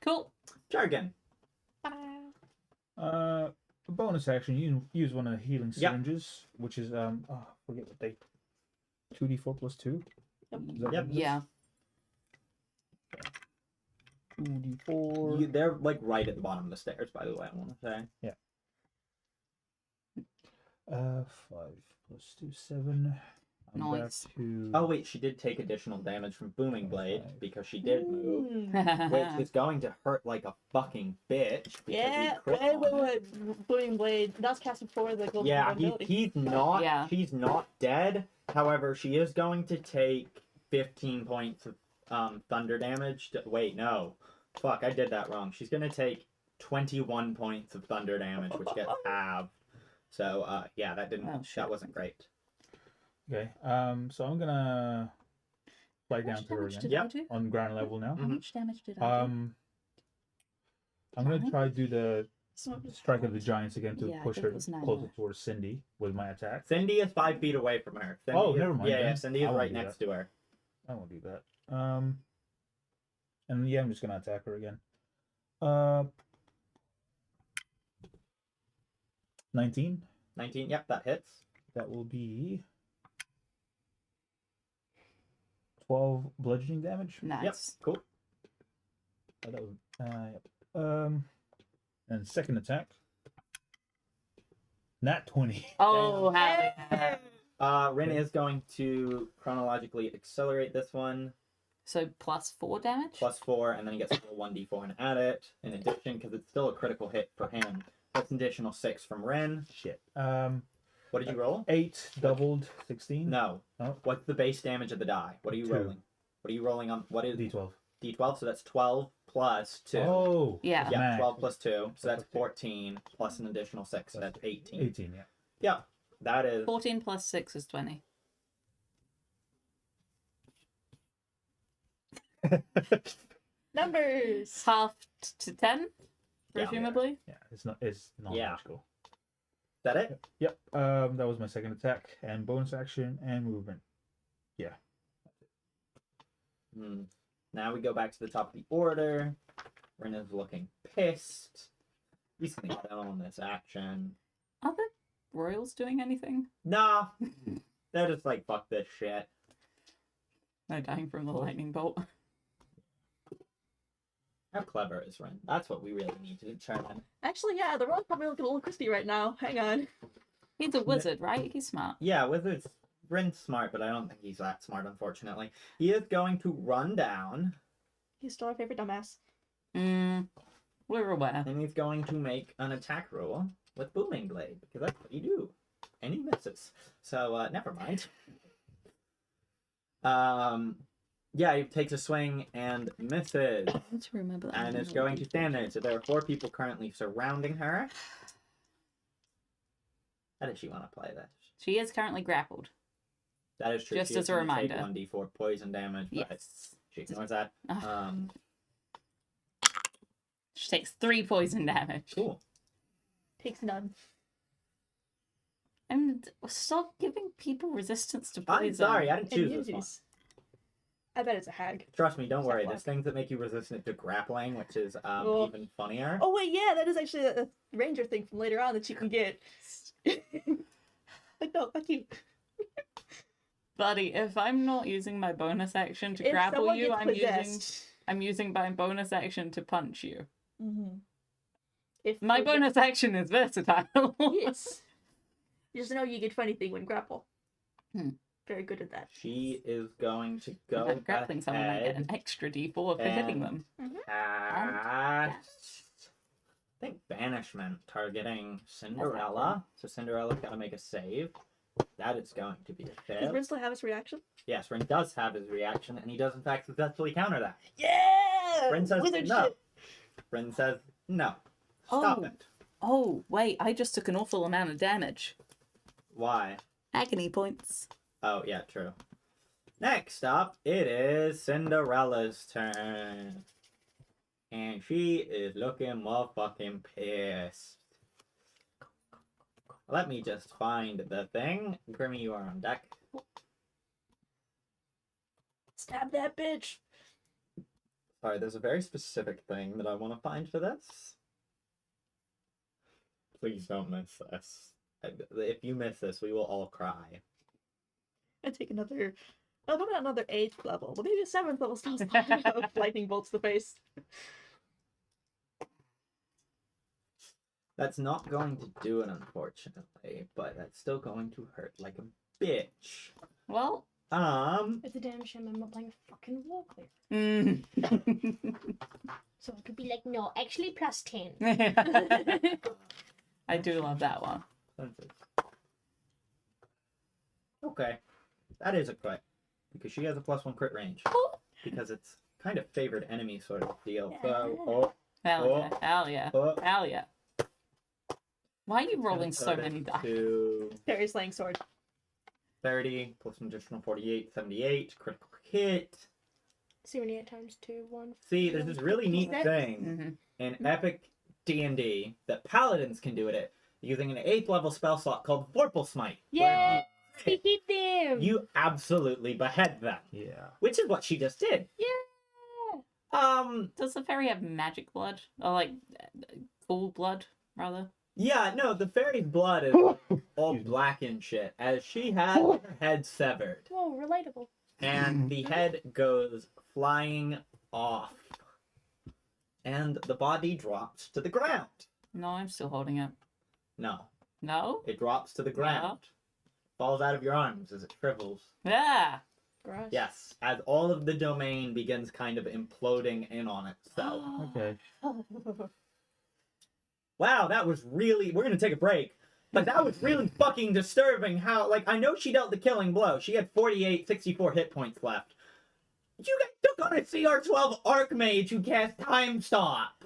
Speaker 4: Cool.
Speaker 1: Jargon.
Speaker 3: A bonus action, you can use one of the healing
Speaker 1: Yep.
Speaker 3: syringes, which is forget what they 2d4 plus 2.
Speaker 5: Yep.
Speaker 3: Is that
Speaker 1: Yep.
Speaker 3: what it is?
Speaker 4: Yeah.
Speaker 3: 2d4.
Speaker 1: They're like right at the bottom of the stairs, by the way. I want to say.
Speaker 3: 5 plus 2, 7. I'm back
Speaker 4: Nice.
Speaker 3: to.
Speaker 1: Oh wait, she did take additional damage from Booming Blade because she did move,
Speaker 5: Mm.
Speaker 1: which is going to hurt like a fucking bitch. Because
Speaker 5: Yeah,
Speaker 1: he crit
Speaker 5: wait.
Speaker 1: on it.
Speaker 5: Booming Blade. That's cast before the global
Speaker 1: Yeah,
Speaker 5: ability.
Speaker 1: he's not.
Speaker 4: Yeah.
Speaker 1: She's not dead. However, she is going to take 15 points of thunder damage. Wait, no, fuck, I did that wrong. She's gonna take 21 points of thunder damage, which gets halved. So, yeah, that didn't.
Speaker 4: Oh, shit.
Speaker 1: That wasn't great.
Speaker 3: Okay, so I'm gonna fly
Speaker 4: How
Speaker 3: down
Speaker 4: much
Speaker 3: to her
Speaker 4: damage
Speaker 3: again.
Speaker 4: did I
Speaker 1: Yep.
Speaker 4: do?
Speaker 3: On ground level now.
Speaker 4: How much damage did I do?
Speaker 3: I'm gonna
Speaker 4: Fine.
Speaker 3: try to do the Strike of the Giants again to
Speaker 4: Yeah, I
Speaker 3: push
Speaker 4: think
Speaker 3: her
Speaker 4: it was 9
Speaker 3: closer
Speaker 4: there.
Speaker 3: towards Cindy with my attack.
Speaker 1: Cindy is 5 feet away from her. Cindy
Speaker 3: Oh,
Speaker 1: is-
Speaker 3: never mind
Speaker 1: Yeah,
Speaker 3: then.
Speaker 1: Cindy
Speaker 3: I
Speaker 1: is
Speaker 3: won't
Speaker 1: right
Speaker 3: do
Speaker 1: next to her.
Speaker 3: I won't do that. And yeah, I'm just gonna attack her again. 19.
Speaker 1: 19, yep, that hits.
Speaker 3: That will be 12 bludgeoning damage.
Speaker 4: Nice.
Speaker 1: Yep, cool.
Speaker 3: Oh, that was, yep. And second attack. Nat 20.
Speaker 4: Oh, hell yeah.
Speaker 1: Rin is going to chronologically accelerate this one.
Speaker 4: So +4 damage?
Speaker 1: +4, and then he gets to roll 1d4 and add it. In addition, because it's still a critical hit for him. That's an additional 6 from Rin.
Speaker 3: Shit.
Speaker 1: What did you roll?
Speaker 3: 8 doubled 16.
Speaker 1: No.
Speaker 3: Oh.
Speaker 1: What's the base damage of the die? What are you
Speaker 3: 2.
Speaker 1: rolling? What are you rolling on? What is
Speaker 3: D12.
Speaker 1: D12? So that's 12 plus 2.
Speaker 3: Oh.
Speaker 4: Yeah.
Speaker 1: Yeah,
Speaker 3: Max.
Speaker 1: 12 plus 2. So that's 14 plus an additional 6. So that's 18.
Speaker 3: 18, yeah.
Speaker 1: Yeah, that is
Speaker 4: 14 plus 6 is 20.
Speaker 5: Numbers.
Speaker 4: Halved to 10,
Speaker 1: Yeah.
Speaker 4: presumably?
Speaker 3: Yeah, it's non-magical.
Speaker 1: Is that it?
Speaker 3: Yep. That was my second attack and bonus action and movement.
Speaker 1: Now we go back to the top of the order. Rin is looking pissed. He's gonna get on this action.
Speaker 4: Are the royals doing anything?
Speaker 1: Nah. They're just like, fuck this shit.
Speaker 4: No dying from the lightning bolt.
Speaker 1: How clever is Rin? That's what we really need to determine.
Speaker 5: Actually, yeah, the road's probably looking a little crispy right now. Hang on.
Speaker 4: He's a wizard, right? He's smart.
Speaker 1: Yeah, Wizard's Rin's smart, but I don't think he's that smart, unfortunately. He is going to run down,
Speaker 5: He's still our favorite dumbass.
Speaker 4: We're aware.
Speaker 1: and he's going to make an attack roll with Booming Blade, because that's what you do. And he misses. So, never mind. Yeah, he takes a swing and misses.
Speaker 4: I need to remember that.
Speaker 1: And is going to stand there. So there are 4 people currently surrounding her. How does she want to play this?
Speaker 4: She is currently grappled.
Speaker 1: That is true.
Speaker 4: Just
Speaker 1: She is
Speaker 4: as a
Speaker 1: gonna take
Speaker 4: reminder.
Speaker 1: 1d4 poison damage, but
Speaker 4: Yes.
Speaker 1: she ignores that.
Speaker 4: She takes 3 poison damage.
Speaker 1: Cool.
Speaker 5: Takes none.
Speaker 4: And stop giving people resistance to poison.
Speaker 1: I'm sorry, I didn't choose this one.
Speaker 5: Immunities. I bet it's a hag.
Speaker 1: Trust me, don't
Speaker 5: Is that
Speaker 1: worry.
Speaker 5: luck?
Speaker 1: There's things that make you resistant to grappling, which is
Speaker 5: Oh.
Speaker 1: even funnier.
Speaker 5: Oh wait, yeah, that is actually a ranger thing from later on that you can get. Like, no, fuck you.
Speaker 4: Buddy, if I'm not using my bonus action to
Speaker 5: If
Speaker 4: grapple
Speaker 5: someone
Speaker 4: you,
Speaker 5: gets
Speaker 4: I'm using my bonus action to punch you.
Speaker 5: Mm-hmm. If
Speaker 4: My
Speaker 5: for
Speaker 4: bonus action is versatile.
Speaker 5: Yes. You just know you get funny thing when grapple.
Speaker 4: Hmm.
Speaker 5: Very good at that.
Speaker 1: She is going to go
Speaker 4: If I'm grappling someone, I get an
Speaker 1: ahead
Speaker 4: extra D4 for hitting them.
Speaker 1: cast, I think Banishment, targeting Cinderella. So Cinderella's got to make a save. That is going to be a
Speaker 5: Does
Speaker 1: fail.
Speaker 5: Rin still have his reaction?
Speaker 1: Yes, Rin does have his reaction, and he does in fact successfully counter that.
Speaker 5: Yeah!
Speaker 1: Rin says
Speaker 5: Wizard
Speaker 1: no.
Speaker 5: shit.
Speaker 1: Rin says no. Stop
Speaker 4: Oh.
Speaker 1: it.
Speaker 4: Oh, wait, I just took an awful amount of damage.
Speaker 1: Why?
Speaker 4: Agony points.
Speaker 1: Oh, yeah, true. Next up, it is Cinderella's turn. And she is looking motherfucking pissed. Let me just find the thing. Grimmy, you are on deck.
Speaker 5: Stab that bitch.
Speaker 1: Sorry, there's a very specific thing that I want to find for this. Please don't miss this. If you miss this, we will all cry.
Speaker 5: I take another. Oh, probably not another 8th level, but maybe a 7th level spell of lightning bolts to the face.
Speaker 1: That's not going to do it, unfortunately, but that's still going to hurt like a bitch.
Speaker 4: Well,
Speaker 2: It's a damn shame I'm not playing fucking Warclear. So I could be like, no, actually plus 10.
Speaker 4: I do love that one.
Speaker 1: Okay, that is a crit because she has a +1 crit range because it's kind of favored enemy sort of deal. So,
Speaker 4: Hell
Speaker 1: Oh.
Speaker 4: yeah, hell yeah,
Speaker 1: oh,
Speaker 4: hell yeah. Why are you rolling so
Speaker 1: turn it
Speaker 4: many dice?
Speaker 1: to
Speaker 5: Fairy slaying sword.
Speaker 1: 30 plus an additional 48, 78 critical hit.
Speaker 2: 78 times 2, 1.
Speaker 1: See, there's this really neat
Speaker 2: That-
Speaker 1: thing
Speaker 4: Mm-hmm.
Speaker 1: in epic D&D that paladins can do it using an 8th level spell slot called Vorpal Smite.
Speaker 2: Yeah,
Speaker 1: where
Speaker 2: we hit them.
Speaker 1: you absolutely behead them,
Speaker 3: Yeah.
Speaker 1: which is what she just did.
Speaker 2: Yeah.
Speaker 4: Does the fairy have magic blood? Or like cool blood, rather?
Speaker 1: Yeah, no, the fairy's blood is all black and shit, as she had her head severed,
Speaker 2: Oh, relatable.
Speaker 1: and the head goes flying off, and the body drops to the ground.
Speaker 4: No, I'm still holding it.
Speaker 1: No,
Speaker 4: No?
Speaker 1: it drops to the ground, falls out of your arms as it shrivels.
Speaker 4: Yeah.
Speaker 2: Gross.
Speaker 1: Yes, as all of the domain begins kind of imploding in on itself.
Speaker 3: Okay.
Speaker 1: Wow, that was really... We're gonna take a break. But that was really fucking disturbing how... Like, I know she dealt the killing blow. She had 64 hit points left. You guys took on a CR12 Archmage who cast Time Stop.